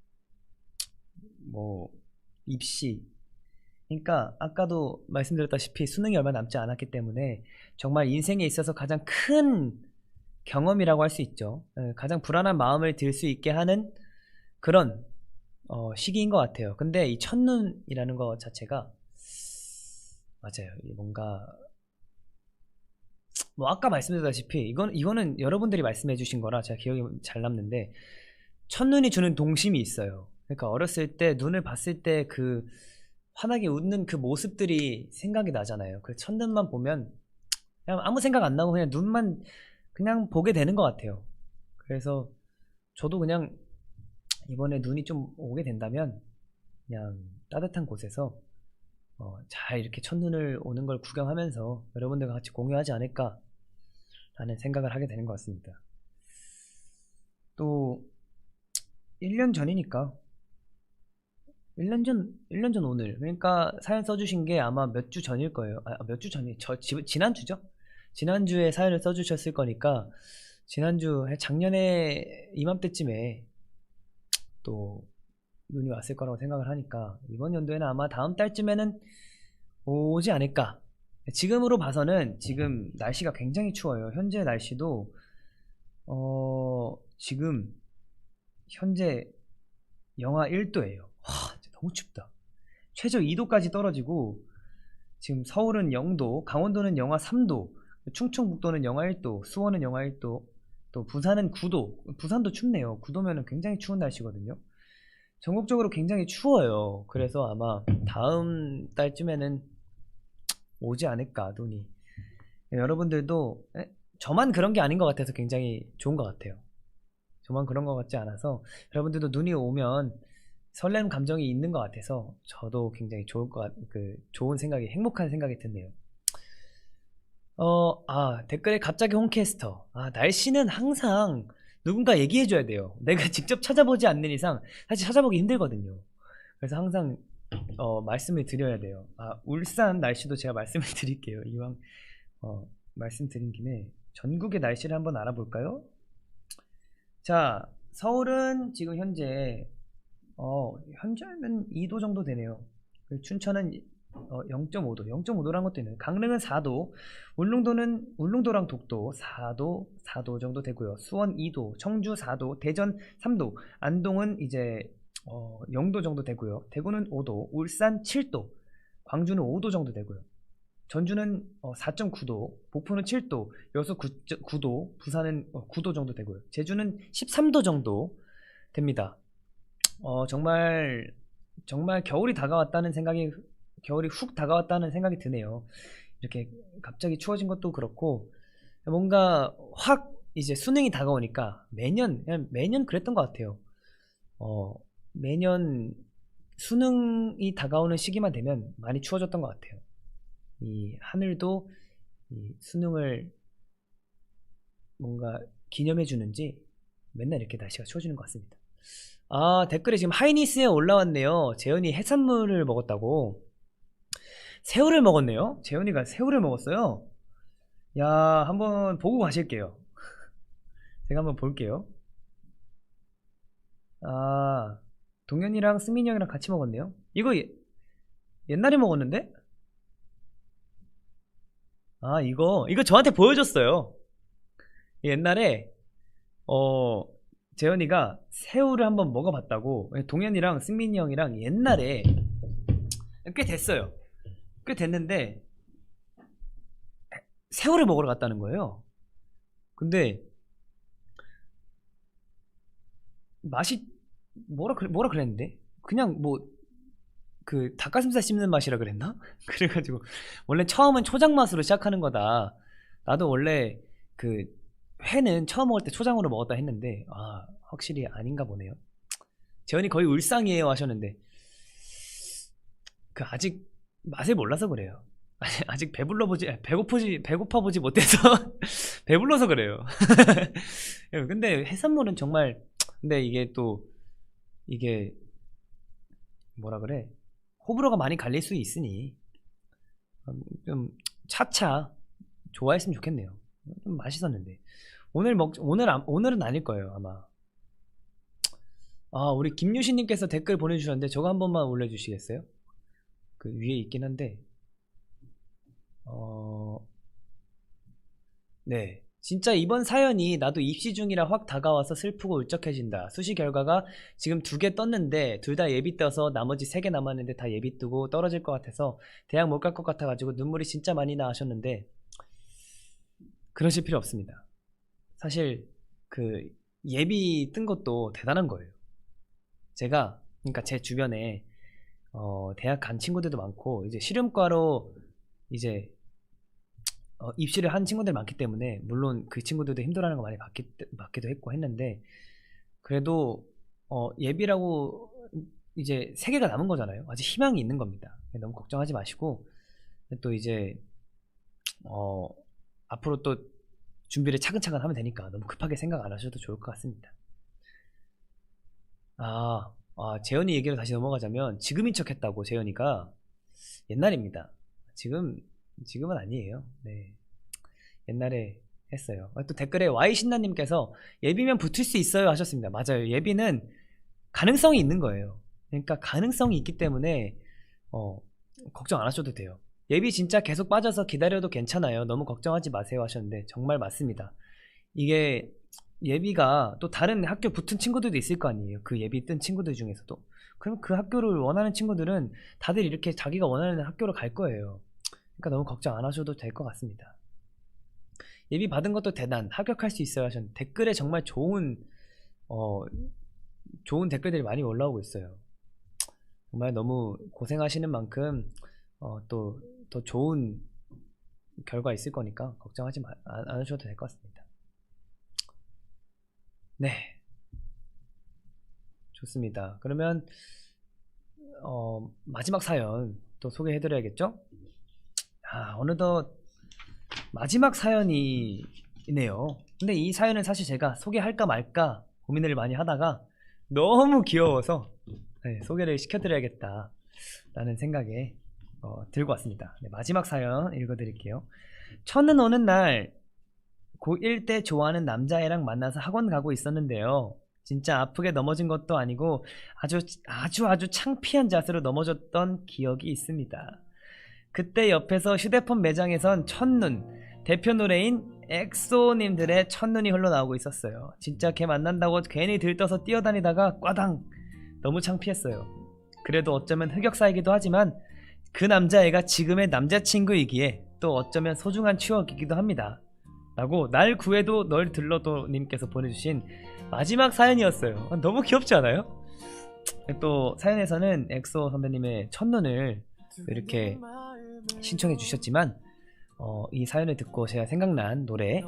뭐 입시, 그러니까 아까도 말씀드렸다시피 수능이 얼마 남지 않았기 때문에 정말 인생에 있어서 가장 큰 경험이라고 할 수 있죠. 가장 불안한 마음을 들 수 있게 하는 그런 시기인 것 같아요. 근데 이 첫눈이라는 것 자체가 맞아요. 뭔가 뭐 아까 말씀드렸다시피 이거는 여러분들이 말씀해 주신 거라 제가 기억이 잘 남는데 첫눈이 주는 동심이 있어요. 그러니까 어렸을 때 눈을 봤을 때 그 환하게 웃는 그 모습들이 생각이 나잖아요. 그 첫눈만 보면 그냥 아무 생각 안 나고 그냥 눈만 그냥 보게 되는 것 같아요. 그래서 저도 그냥 이번에 눈이 좀 오게 된다면 그냥 따뜻한 곳에서 잘 이렇게 첫눈을 오는 걸 구경하면서 여러분들과 같이 공유하지 않을까 라는 생각을 하게 되는 것 같습니다. 또 1년 전이니까 1년 전 오늘, 그러니까 사연 써주신 게 아마 몇 주 전일 거예요. 몇 주 전이 지난주죠? 지난주에 사연을 써주셨을 거니까 지난주 작년에 이맘때쯤에 또 눈이 왔을 거라고 생각을 하니까 이번 연도에는 아마 다음 달쯤에는 오지 않을까. 지금으로 봐서는 지금 날씨가 굉장히 추워요. 현재 날씨도 지금 현재 영하 1도예요. 와, 진짜 너무 춥다. 최저 2도까지 떨어지고 지금 서울은 0도, 강원도는 영하 3도, 충청북도는 영하 1도, 수원은 영하 1도, 또 부산은 9도. 부산도 춥네요. 9도면은 굉장히 추운 날씨거든요. 전국적으로 굉장히 추워요. 그래서 아마 다음 달쯤에는 오지 않을까, 눈이. 여러분들도 저만 그런 게 아닌 것 같아서 굉장히 좋은 것 같아요. 저만 그런 것 같지 않아서 여러분들도 눈이 오면 설레는 감정이 있는 것 같아서 저도 굉장히 좋은 생각이, 행복한 생각이 드네요. 댓글에 갑자기 홈캐스터. 날씨는 항상 누군가 얘기해줘야 돼요. 내가 직접 찾아보지 않는 이상 사실 찾아보기 힘들거든요. 그래서 항상 말씀을 드려야 돼요. 울산 날씨도 제가 말씀을 드릴게요. 이왕 말씀드린 김에 전국의 날씨를 한번 알아볼까요? 자, 서울은 지금 현재는 2도 정도 되네요. 춘천은 0.5도, 0.5도란 것도 있네요. 강릉은 4도, 울릉도랑 독도 4도 정도 되고요. 수원 2도, 청주 4도, 대전 3도, 안동은 이제 0도 정도 되고요. 대구는 5도, 울산 7도, 광주는 5도 정도 되고요. 전주는 4.9도, 복부는 7도, 여수 9도, 부산은 9도 정도 되고요. 제주는 13도 정도 됩니다. 정말 겨울이 훅 다가왔다는 생각이 드네요. 이렇게 갑자기 추워진 것도 그렇고 뭔가 확 이제 수능이 다가오니까 매년 그랬던 것 같아요. 매년 수능이 다가오는 시기만 되면 많이 추워졌던 것 같아요. 이 하늘도 이 수능을 뭔가 기념해 주는지 맨날 이렇게 날씨가 추워지는 것 같습니다. 댓글에 지금 하이니스에 올라왔네요. 재현이 해산물을 먹었다고. 새우를 먹었네요. 재현이가 새우를 먹었어요. 야, 한번 보고 가실게요. 제가 한번 볼게요. 동현이랑 승민이 형이랑 같이 먹었네요. 이거 옛날에 먹었는데? 이거 저한테 보여줬어요. 옛날에 재현이가 새우를 한번 먹어봤다고. 동현이랑 승민이 형이랑 옛날에 꽤 됐어요. 꽤 됐는데 새우를 먹으러 갔다는 거예요. 근데 맛이 뭐라 그랬는데? 그냥 그 닭가슴살 씹는 맛이라 그랬나? 그래가지고 원래 처음은 초장 맛으로 시작하는 거다. 나도 원래 그 회는 처음 먹을 때 초장으로 먹었다 했는데 확실히 아닌가 보네요. 재현이 거의 울상이에요 하셨는데 아직 맛을 몰라서 그래요. 아직 배고파 보지 못해서 배불러서 그래요. 근데 해산물은 정말, 근데 이게 뭐라 그래, 호불호가 많이 갈릴 수 있으니 좀 차차 좋아했으면 좋겠네요. 좀 맛있었는데 오늘은 아닐 거예요 아마. 우리 김유신님께서 댓글 보내주셨는데 저거 한 번만 올려주시겠어요? 그 위에 있긴 한데 네, 진짜 이번 사연이 나도 입시 중이라 확 다가와서 슬프고 울적해진다. 수시 결과가 지금 2개 떴는데 둘 다 예비 떠서 나머지 3개 남았는데 다 예비 뜨고 떨어질 것 같아서 대학 못 갈 것 같아가지고 눈물이 진짜 많이 나 하셨는데 그러실 필요 없습니다. 사실 그 예비 뜬 것도 대단한 거예요. 그러니까 제 주변에 대학 간 친구들도 많고 이제 실용과로 이제 입시를 한 친구들 많기 때문에 물론 그 친구들도 힘들어하는 거 많이 받기도 했고 했는데 그래도 예비라고 이제 3개가 남은 거잖아요. 아직 희망이 있는 겁니다. 너무 걱정하지 마시고 또 이제 앞으로 또 준비를 차근차근 하면 되니까 너무 급하게 생각 안 하셔도 좋을 것 같습니다. 재현이 얘기로 다시 넘어가자면 지금인 척 했다고 재현이가 옛날입니다. 지금은 아니에요. 네. 옛날에 했어요. 또 댓글에 Y신나님께서 예비면 붙을 수 있어요 하셨습니다. 맞아요. 예비는 가능성이 있는 거예요. 그러니까 가능성이 있기 때문에 걱정 안 하셔도 돼요. 예비 진짜 계속 빠져서 기다려도 괜찮아요. 너무 걱정하지 마세요 하셨는데 정말 맞습니다. 이게 예비가 또 다른 학교 붙은 친구들도 있을 거 아니에요. 그 예비 뜬 친구들 중에서도. 그럼 그 학교를 원하는 친구들은 다들 이렇게 자기가 원하는 학교로 갈 거예요. 그러니까 너무 걱정 안 하셔도 될 것 같습니다. 예비 받은 것도 대단, 합격할 수 있어요 하셨는데 댓글에 정말 좋은 댓글들이 많이 올라오고 있어요. 정말 너무 고생하시는 만큼 또 더 좋은 결과 있을 거니까 걱정하지 않으셔도 될 것 같습니다. 네, 좋습니다. 그러면 마지막 사연 또 소개해드려야겠죠? 어느덧 마지막 사연이네요. 근데 이 사연은 사실 제가 소개할까 말까 고민을 많이 하다가 너무 귀여워서 소개를 시켜드려야겠다 라는 생각에 들고 왔습니다. 네, 마지막 사연 읽어드릴게요. 첫눈 오는 날 고1 때 좋아하는 남자애랑 만나서 학원 가고 있었는데요. 진짜 아프게 넘어진 것도 아니고 아주 창피한 자세로 넘어졌던 기억이 있습니다. 그때 옆에서 휴대폰 매장에선 첫눈, 대표 노래인 엑소님들의 첫눈이 흘러나오고 있었어요. 진짜 걔 만난다고 괜히 들떠서 뛰어다니다가 꽈당! 너무 창피했어요. 그래도 어쩌면 흑역사이기도 하지만 그 남자애가 지금의 남자친구이기에 또 어쩌면 소중한 추억이기도 합니다. 라고 날 구해도 널 들러도 님께서 보내주신 마지막 사연이었어요. 너무 귀엽지 않아요? 또 사연에서는 엑소 선배님의 첫눈을 이렇게 신청해 주셨지만 이 사연을 듣고 제가 생각난 노래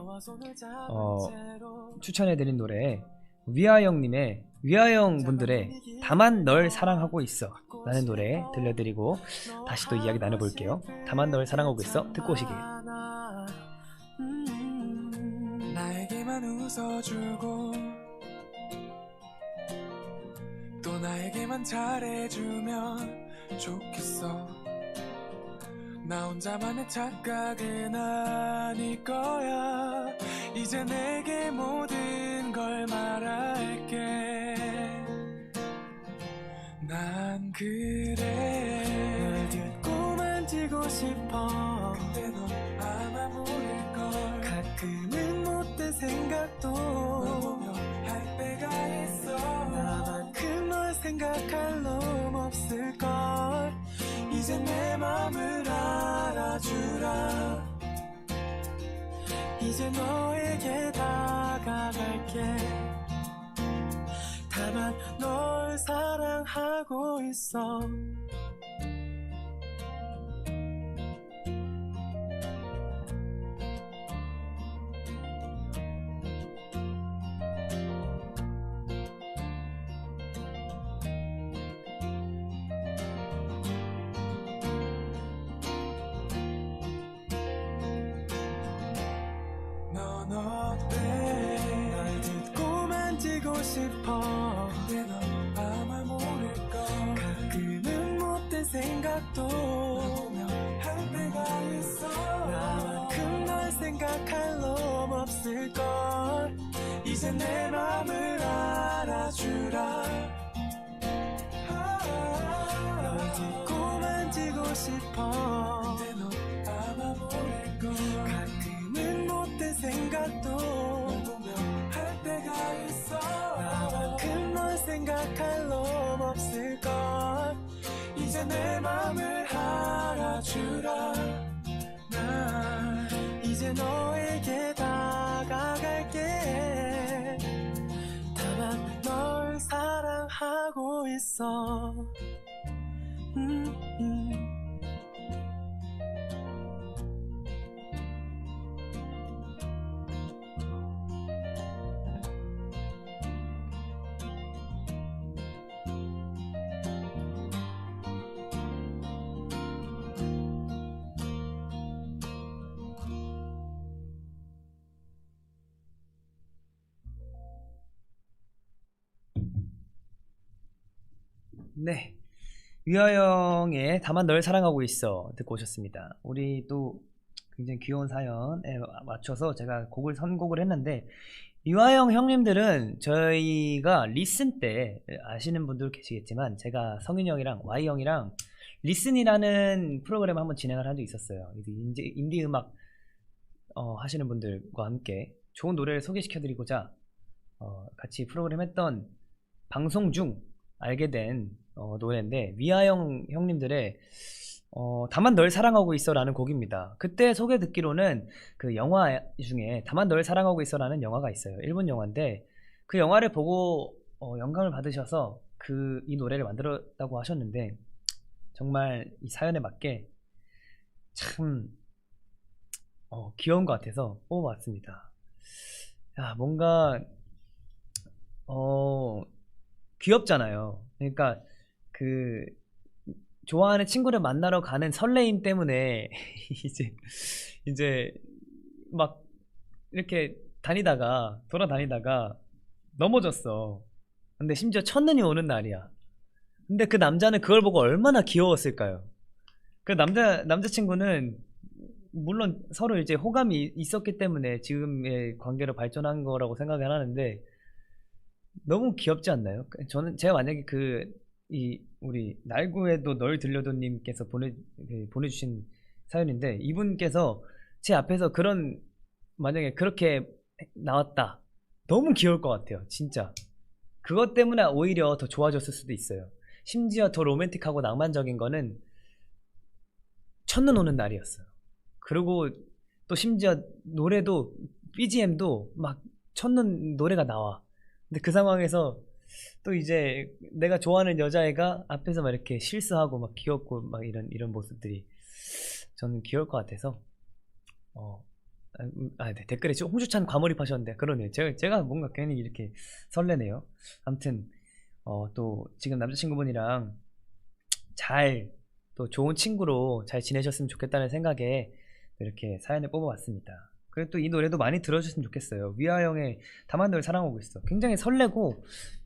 추천해드린 노래 위아영 분들의 다만 널 사랑하고 있어 라는 노래 들려드리고 다시 또 이야기 나눠볼게요. 다만 널 사랑하고 있어 듣고 오시길. 나에게만 웃어주고 또 나에게만 잘해주면 좋겠어. 나 혼자만의 착각은 아닐 거야. 이제 내게 모든 걸 말할게. 난 그래 널 듣고 만지고 싶어. 근데 넌 아마 모를걸. 가끔은 못된 생각도 널 보며 할 때가 있어. 나만큼 널 생각할 놈 없을걸. 이제 내 맘을 알아주라. 이제 너에게 다가갈게. 다만 널 사랑하고 있어. 넌 어때? 날 듣고 만지고 싶어. 근데 넌 아마 모를걸. 가끔은 못된 생각도 보며 할 때가 있어. 나만큼 널 생각할 놈 없을걸. 이제 내 맘을 알아주라. 널 듣고 만지고 싶어. 근데 넌 아마 모를걸. 가끔은 못된 생각도 널 보며 할 때가 있어. 나만큼 널 생각할 놈 없을걸. 이제 내 맘을 알아주라. 난 이제 너에게 다가갈게. 다만 널 사랑하고 있어. 네, 위아영의 다만 널 사랑하고 있어 듣고 오셨습니다. 우리 또 굉장히 귀여운 사연에 맞춰서 제가 곡을 선곡을 했는데, 위아영 형님들은 저희가 리슨 때 아시는 분들 계시겠지만, 제가 성윤이 형이랑 Y 형이랑 리슨이라는 프로그램 한번 진행을 한 적이 있었어요. 인디 음악 하시는 분들과 함께 좋은 노래를 소개시켜드리고자 같이 프로그램 했던 방송 중 알게 된 노래인데, 위아영 형님들의 다만 널 사랑하고 있어라는 곡입니다. 그때 소개 듣기로는 그 영화 중에 다만 널 사랑하고 있어라는 영화가 있어요. 일본 영화인데, 그 영화를 보고 영감을 받으셔서 이 노래를 만들었다고 하셨는데, 정말 이 사연에 맞게 참 귀여운 것 같아서 뽑아봤습니다. 야, 뭔가 귀엽잖아요. 그러니까 그 좋아하는 친구를 만나러 가는 설레임 때문에 이제 막 이렇게 돌아다니다가 넘어졌어. 근데 심지어 첫눈이 오는 날이야. 근데 그 남자는 그걸 보고 얼마나 귀여웠을까요? 그 남자친구는 물론 서로 이제 호감이 있었기 때문에 지금의 관계로 발전한 거라고 생각을 하는데, 너무 귀엽지 않나요? 제가 만약에 우리 날구에도 널 들려도님께서 보내주신 사연인데, 이분께서 제 앞에서 만약에 그렇게 나왔다, 너무 귀여울 것 같아요. 진짜 그것 때문에 오히려 더 좋아졌을 수도 있어요. 심지어 더 로맨틱하고 낭만적인 거는 첫눈 오는 날이었어요. 그리고 또 심지어 노래도 BGM도 막 첫눈 노래가 나와. 근데 그 상황에서 또 이제 내가 좋아하는 여자애가 앞에서 막 이렇게 실수하고 막 귀엽고 막 이런 모습들이 저는 귀여울 것 같아서 네, 댓글에 홍주찬 과몰입하셨는데, 그러네요. 제가 뭔가 괜히 이렇게 설레네요. 아무튼 또 지금 남자친구분이랑 잘 또 좋은 친구로 잘 지내셨으면 좋겠다는 생각에 이렇게 사연을 뽑아봤습니다. 그리고 또 이 노래도 많이 들어주셨으면 좋겠어요. 위아영의 다만 널 사랑하고 있어. 굉장히 설레고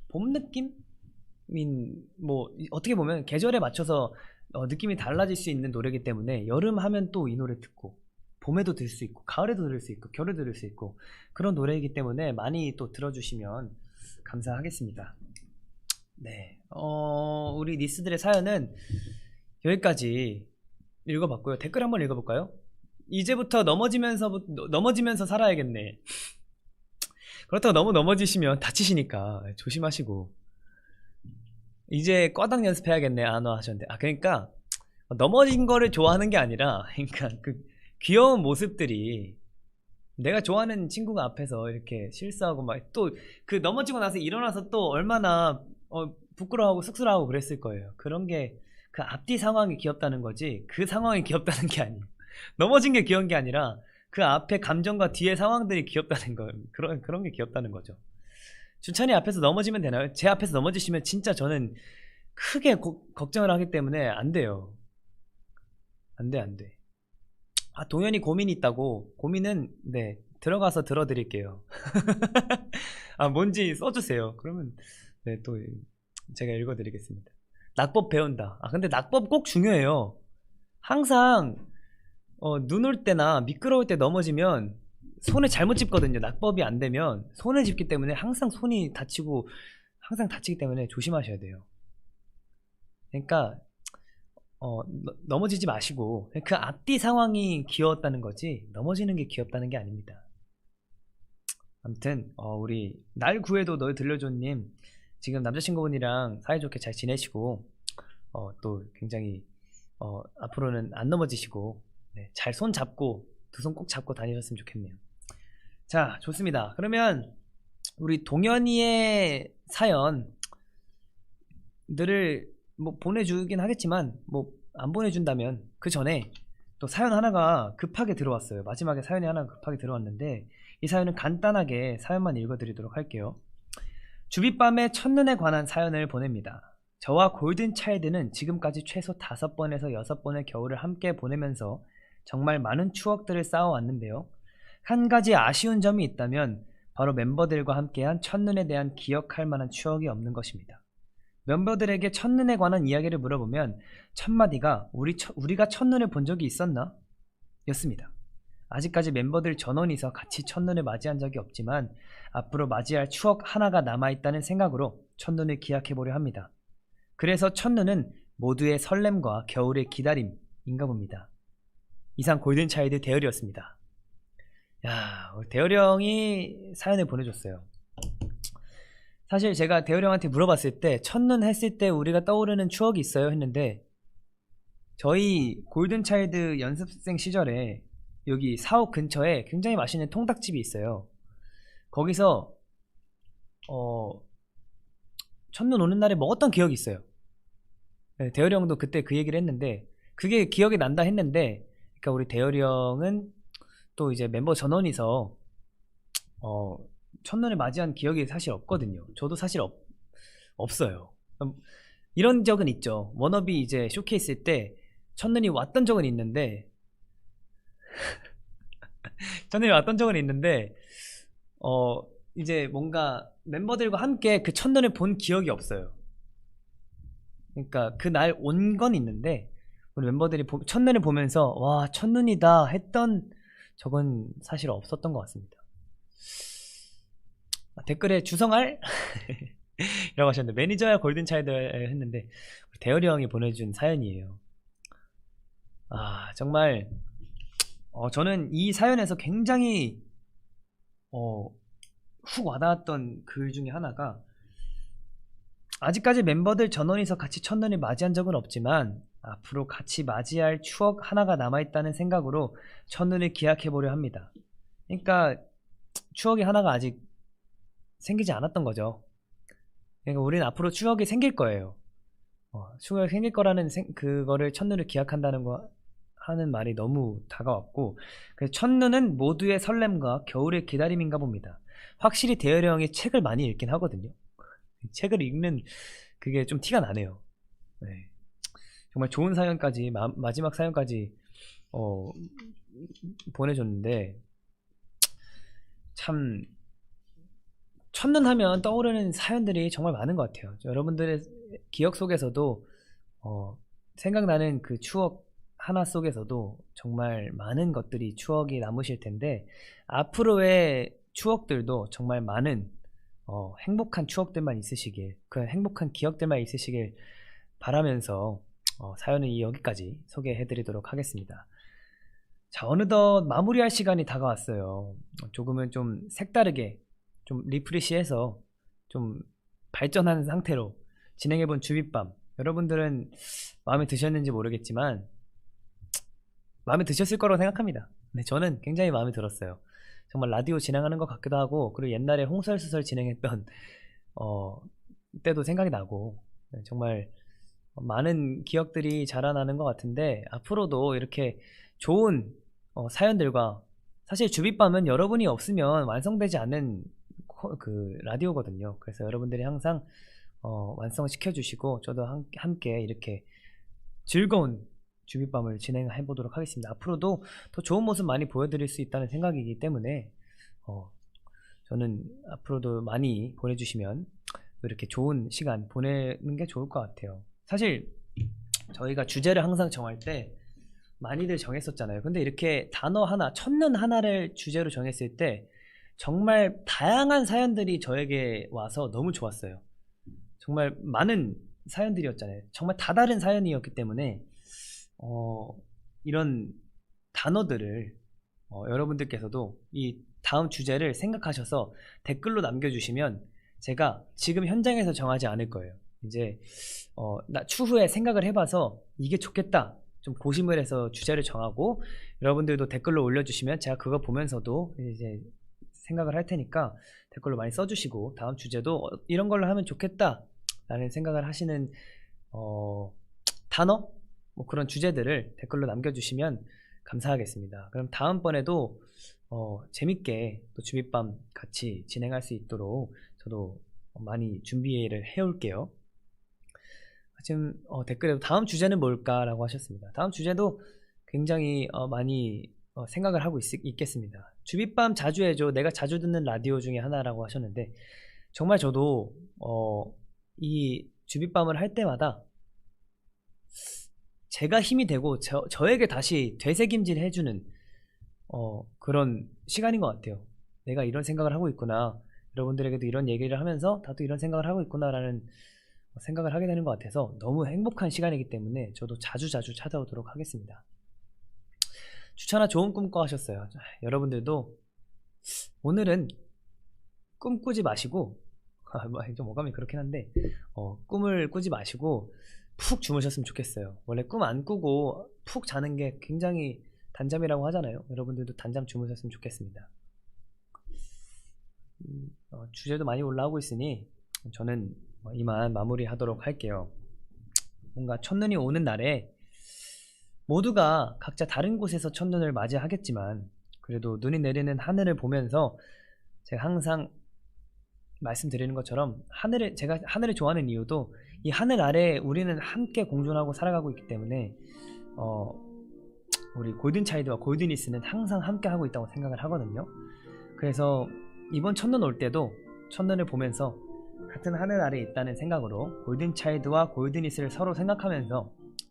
봄 느낌인, 뭐 어떻게 보면 계절에 맞춰서 느낌이 달라질 수 있는 노래이기 때문에, 여름 하면 또 이 노래 듣고 봄에도 들을 수 있고 가을에도 들을 수 있고 겨울에도 들을 수 있고 그런 노래이기 때문에 많이 또 들어주시면 감사하겠습니다. 네, 우리 니스들의 사연은 여기까지 읽어봤고요. 댓글 한번 읽어볼까요? 이제부터 넘어지면서 살아야겠네. 그렇다고 너무 넘어지시면 다치시니까 조심하시고, 이제 꽈당 연습해야겠네 안와 하셨는데, 그러니까 넘어진 거를 좋아하는 게 아니라, 그러니까 그 귀여운 모습들이, 내가 좋아하는 친구가 앞에서 이렇게 실수하고 막 또 그 넘어지고 나서 일어나서 또 얼마나 부끄러워하고 쑥스러워하고 그랬을 거예요. 그런 게 그 앞뒤 상황이 귀엽다는 거지, 그 상황이 귀엽다는 게 아니에요. 넘어진 게 귀여운 게 아니라 그 앞에 감정과 뒤에 상황들이 귀엽다는 거, 그런 게 귀엽다는 거죠. 준찬이 앞에서 넘어지면 되나요? 제 앞에서 넘어지시면 진짜 저는 크게 걱정을 하기 때문에 안 돼요. 안 돼. 동현이 고민이 있다고. 고민은 네, 들어가서 들어드릴게요. 뭔지 써주세요. 그러면 네, 또 제가 읽어드리겠습니다. 낙법 배운다. 근데 낙법 꼭 중요해요. 항상 눈 올 때나 미끄러울 때 넘어지면 손에 잘못 짚거든요. 낙법이 안 되면 손에 짚기 때문에 항상 손이 다치고 항상 다치기 때문에 조심하셔야 돼요. 그러니까 넘어지지 마시고 그 앞뒤 상황이 귀여웠다는 거지, 넘어지는 게 귀엽다는 게 아닙니다. 아무튼 우리 날 구해도 널 들려줘님, 지금 남자친구분이랑 사이좋게 잘 지내시고 또 굉장히 앞으로는 안 넘어지시고 네, 잘 손 잡고 두 손 꼭 잡고 다니셨으면 좋겠네요. 자, 좋습니다. 그러면 우리 동현이의 사연들을 뭐 보내주긴 하겠지만, 뭐 안 보내준다면 그 전에 또 사연 하나가 급하게 들어왔어요. 마지막에 사연이 하나 급하게 들어왔는데, 이 사연은 간단하게 사연만 읽어드리도록 할게요. 주빗밤의 첫눈에 관한 사연을 보냅니다. 저와 골든차일드는 지금까지 최소 5번에서 6번의 겨울을 함께 보내면서 정말 많은 추억들을 쌓아왔는데요. 한 가지 아쉬운 점이 있다면 바로 멤버들과 함께한 첫눈에 대한 기억할 만한 추억이 없는 것입니다. 멤버들에게 첫눈에 관한 이야기를 물어보면 첫 마디가 우리가 첫눈을 본 적이 있었나? 였습니다. 아직까지 멤버들 전원이서 같이 첫눈을 맞이한 적이 없지만 앞으로 맞이할 추억 하나가 남아있다는 생각으로 첫눈을 기약해보려 합니다. 그래서 첫눈은 모두의 설렘과 겨울의 기다림인가 봅니다. 이상 골든차일드 대열이었습니다. 야, 대열이 형이 사연을 보내줬어요. 사실 제가 대열이 형한테 물어봤을 때 첫눈 했을 때 우리가 떠오르는 추억이 있어요 했는데, 저희 골든차일드 연습생 시절에 여기 사옥 근처에 굉장히 맛있는 통닭집이 있어요. 거기서 첫눈 오는 날에 먹었던 기억이 있어요. 네, 대열이 형도 그때 그 얘기를 했는데 그게 기억이 난다 했는데, 그러니까 우리 대열이 형은 또 이제 멤버 전원이서 첫눈을 맞이한 기억이 사실 없거든요. 저도 사실 없어요. 이런 적은 있죠. 워너비 이제 쇼케이스 때 첫눈이 왔던 적은 있는데 첫눈이 왔던 적은 있는데 이제 뭔가 멤버들과 함께 그 첫눈을 본 기억이 없어요. 그러니까 그날 온 건 있는데 우리 멤버들이 첫눈을 보면서 와 첫눈이다 했던 적은 사실 없었던 것 같습니다. 댓글에 주성알? 이라고 하셨는데 매니저야 골든차일드 했는데 대열이 형이 보내준 사연이에요. 정말 저는 이 사연에서 굉장히 훅 와닿았던 글 중에 하나가, 아직까지 멤버들 전원이서 같이 첫눈을 맞이한 적은 없지만 앞으로 같이 맞이할 추억 하나가 남아있다는 생각으로 첫눈을 기약해보려 합니다. 그러니까 추억이 하나가 아직 생기지 않았던 거죠. 그러니까 우리는 앞으로 추억이 생길 거예요. 추억이 생길 거라는 그거를 첫눈을 기약한다는 거 하는 말이 너무 다가왔고, 그래서 첫눈은 모두의 설렘과 겨울의 기다림인가 봅니다. 확실히 대열이 형이 책을 많이 읽긴 하거든요. 책을 읽는 그게 좀 티가 나네요. 네. 정말 좋은 사연까지 마지막 사연까지 보내줬는데, 참 첫눈 하면 떠오르는 사연들이 정말 많은 것 같아요. 여러분들의 기억 속에서도 생각나는 그 추억 하나 속에서도 정말 많은 것들이 추억이 남으실 텐데, 앞으로의 추억들도 정말 많은 행복한 추억들만 있으시길, 그 행복한 기억들만 있으시길 바라면서 사연은 여기까지 소개해드리도록 하겠습니다. 자, 어느덧 마무리할 시간이 다가왔어요. 조금은 좀 색다르게 좀 리프레시해서 좀 발전한 상태로 진행해본 주빗밤, 여러분들은 마음에 드셨는지 모르겠지만 마음에 드셨을 거라고 생각합니다. 네, 저는 굉장히 마음에 들었어요. 정말 라디오 진행하는 것 같기도 하고, 그리고 옛날에 홍설수설 진행했던 때도 생각이 나고, 정말 많은 기억들이 자라나는 것 같은데, 앞으로도 이렇게 좋은 사연들과, 사실 주빗밤은 여러분이 없으면 완성되지 않는 그 라디오거든요. 그래서 여러분들이 항상 완성시켜주시고 저도 함께 이렇게 즐거운 주빗밤을 진행해 보도록 하겠습니다. 앞으로도 더 좋은 모습 많이 보여드릴 수 있다는 생각이기 때문에 저는 앞으로도 많이 보내주시면 이렇게 좋은 시간 보내는 게 좋을 것 같아요. 사실 저희가 주제를 항상 정할 때 많이들 정했었잖아요. 근데 이렇게 단어 하나, 첫눈 하나를 주제로 정했을 때 정말 다양한 사연들이 저에게 와서 너무 좋았어요. 정말 많은 사연들이었잖아요. 정말 다 다른 사연이었기 때문에 이런 단어들을 여러분들께서도 이 다음 주제를 생각하셔서 댓글로 남겨주시면 제가 지금 현장에서 정하지 않을 거예요. 이제 추후에 생각을 해봐서 이게 좋겠다 좀 고심을 해서 주제를 정하고, 여러분들도 댓글로 올려주시면 제가 그거 보면서도 이제 생각을 할 테니까 댓글로 많이 써주시고, 다음 주제도 이런 걸로 하면 좋겠다 라는 생각을 하시는 단어? 뭐 그런 주제들을 댓글로 남겨주시면 감사하겠습니다. 그럼 다음번에도 재밌게 또 주빗밤 같이 진행할 수 있도록 저도 많이 준비를 해올게요. 지금 댓글에도 다음 주제는 뭘까 라고 하셨습니다. 다음 주제도 굉장히 많이 생각을 하고 있겠습니다. 주빗밤 자주 해줘, 내가 자주 듣는 라디오 중에 하나라고 하셨는데, 정말 저도 이 주빗밤을 할 때마다 제가 힘이 되고 저에게 다시 되새김질 해주는 그런 시간인 것 같아요. 내가 이런 생각을 하고 있구나. 여러분들에게도 이런 얘기를 하면서 나도 이런 생각을 하고 있구나라는 생각을 하게 되는 것 같아서 너무 행복한 시간이기 때문에 저도 자주자주 찾아오도록 하겠습니다. 추천아 좋은 꿈 꿔 하셨어요. 자, 여러분들도 오늘은 꿈 꾸지 마시고 좀 어감이 그렇긴 한데 꿈을 꾸지 마시고 푹 주무셨으면 좋겠어요. 원래 꿈 안 꾸고 푹 자는 게 굉장히 단잠이라고 하잖아요. 여러분들도 단잠 주무셨으면 좋겠습니다. 주제도 많이 올라오고 있으니 저는 이만 마무리하도록 할게요. 뭔가 첫눈이 오는 날에 모두가 각자 다른 곳에서 첫눈을 맞이하겠지만 그래도 눈이 내리는 하늘을 보면서 제가 항상 말씀드리는 것처럼 제가 하늘을 좋아하는 이유도 이 하늘 아래에 우리는 함께 공존하고 살아가고 있기 때문에 우리 골든차일드와 골든이스는 항상 함께 하고 있다고 생각을 하거든요. 그래서 이번 첫눈 올 때도 첫눈을 보면서 같은 하늘 아래에 있다는 생각으로 골든차일드와 골든이스를 서로 생각하면서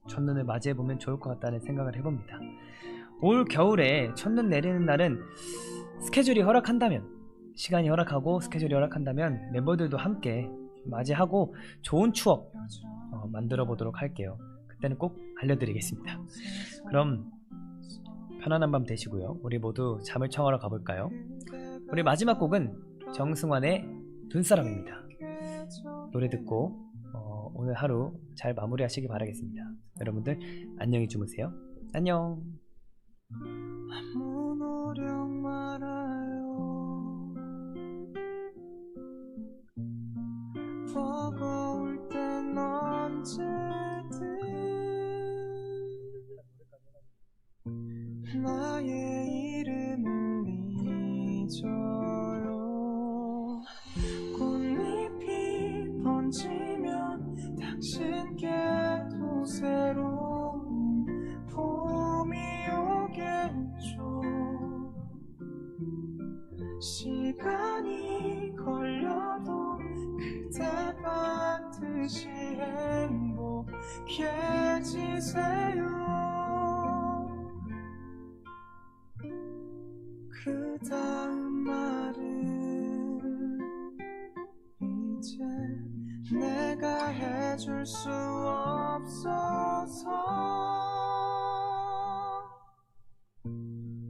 첫눈을 맞이해보면 좋을 것 같다는 생각을 해봅니다. 올 겨울에 첫눈 내리는 날은 스케줄이 허락한다면, 시간이 허락하고 스케줄이 허락한다면 멤버들도 함께 맞이하고 좋은 추억 만들어 보도록 할게요. 그때는 꼭 알려드리겠습니다. 그럼 편안한 밤 되시고요. 우리 모두 잠을 청하러 가볼까요? 우리 마지막 곡은 정승환의 눈사람입니다. 노래 듣고 오늘 하루 잘 마무리하시기 바라겠습니다. 여러분들 안녕히 주무세요. 안녕. 아무 노력 말아요. 버거울 땐 언제든 나의 이름을 잊어요. 꽃잎이 번지면 당신께도 새로운 봄이 오겠죠. 시간이 걸려도 그대 반드시 행복해지세요. 그 다음 말은 이제 내가 해줄 수 없어서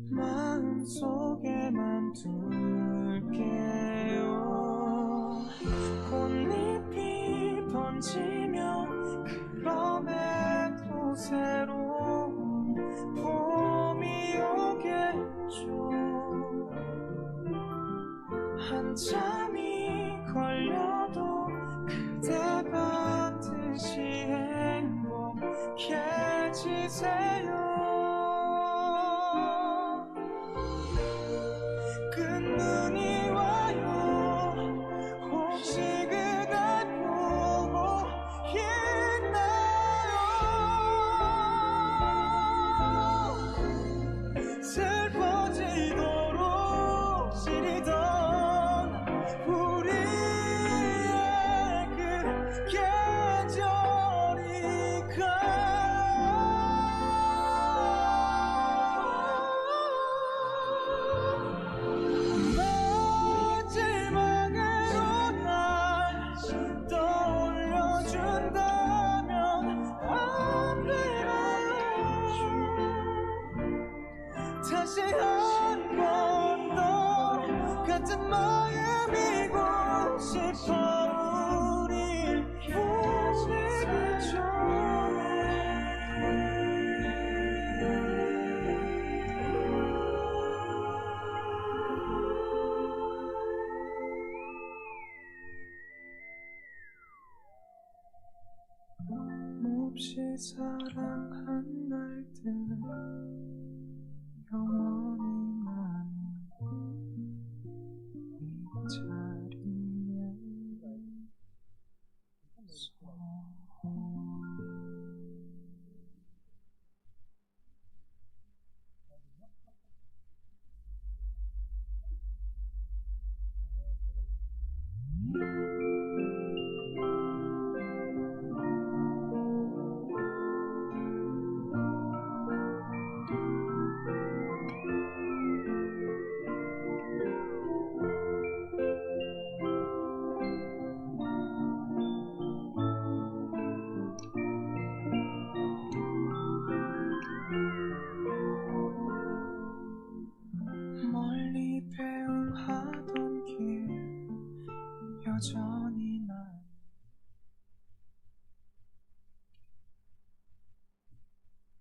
마음속에만 둘게요. 꽃잎이 번지면 그럼에도 새로운 봄이 오겠죠. 한참이 걸려도 그대 반드시 행복해지세요. 끝눈이 와요. 혹시 그댈 보고 있나요? 슬퍼지도록 시리던 우리의 그 계절이 마지막으로 날 떠올려준다면 안 되나요? 다시 한 번 더 같은 마음이고 싶어. 우리 보내기 전에 몹시 사랑한 날들 영원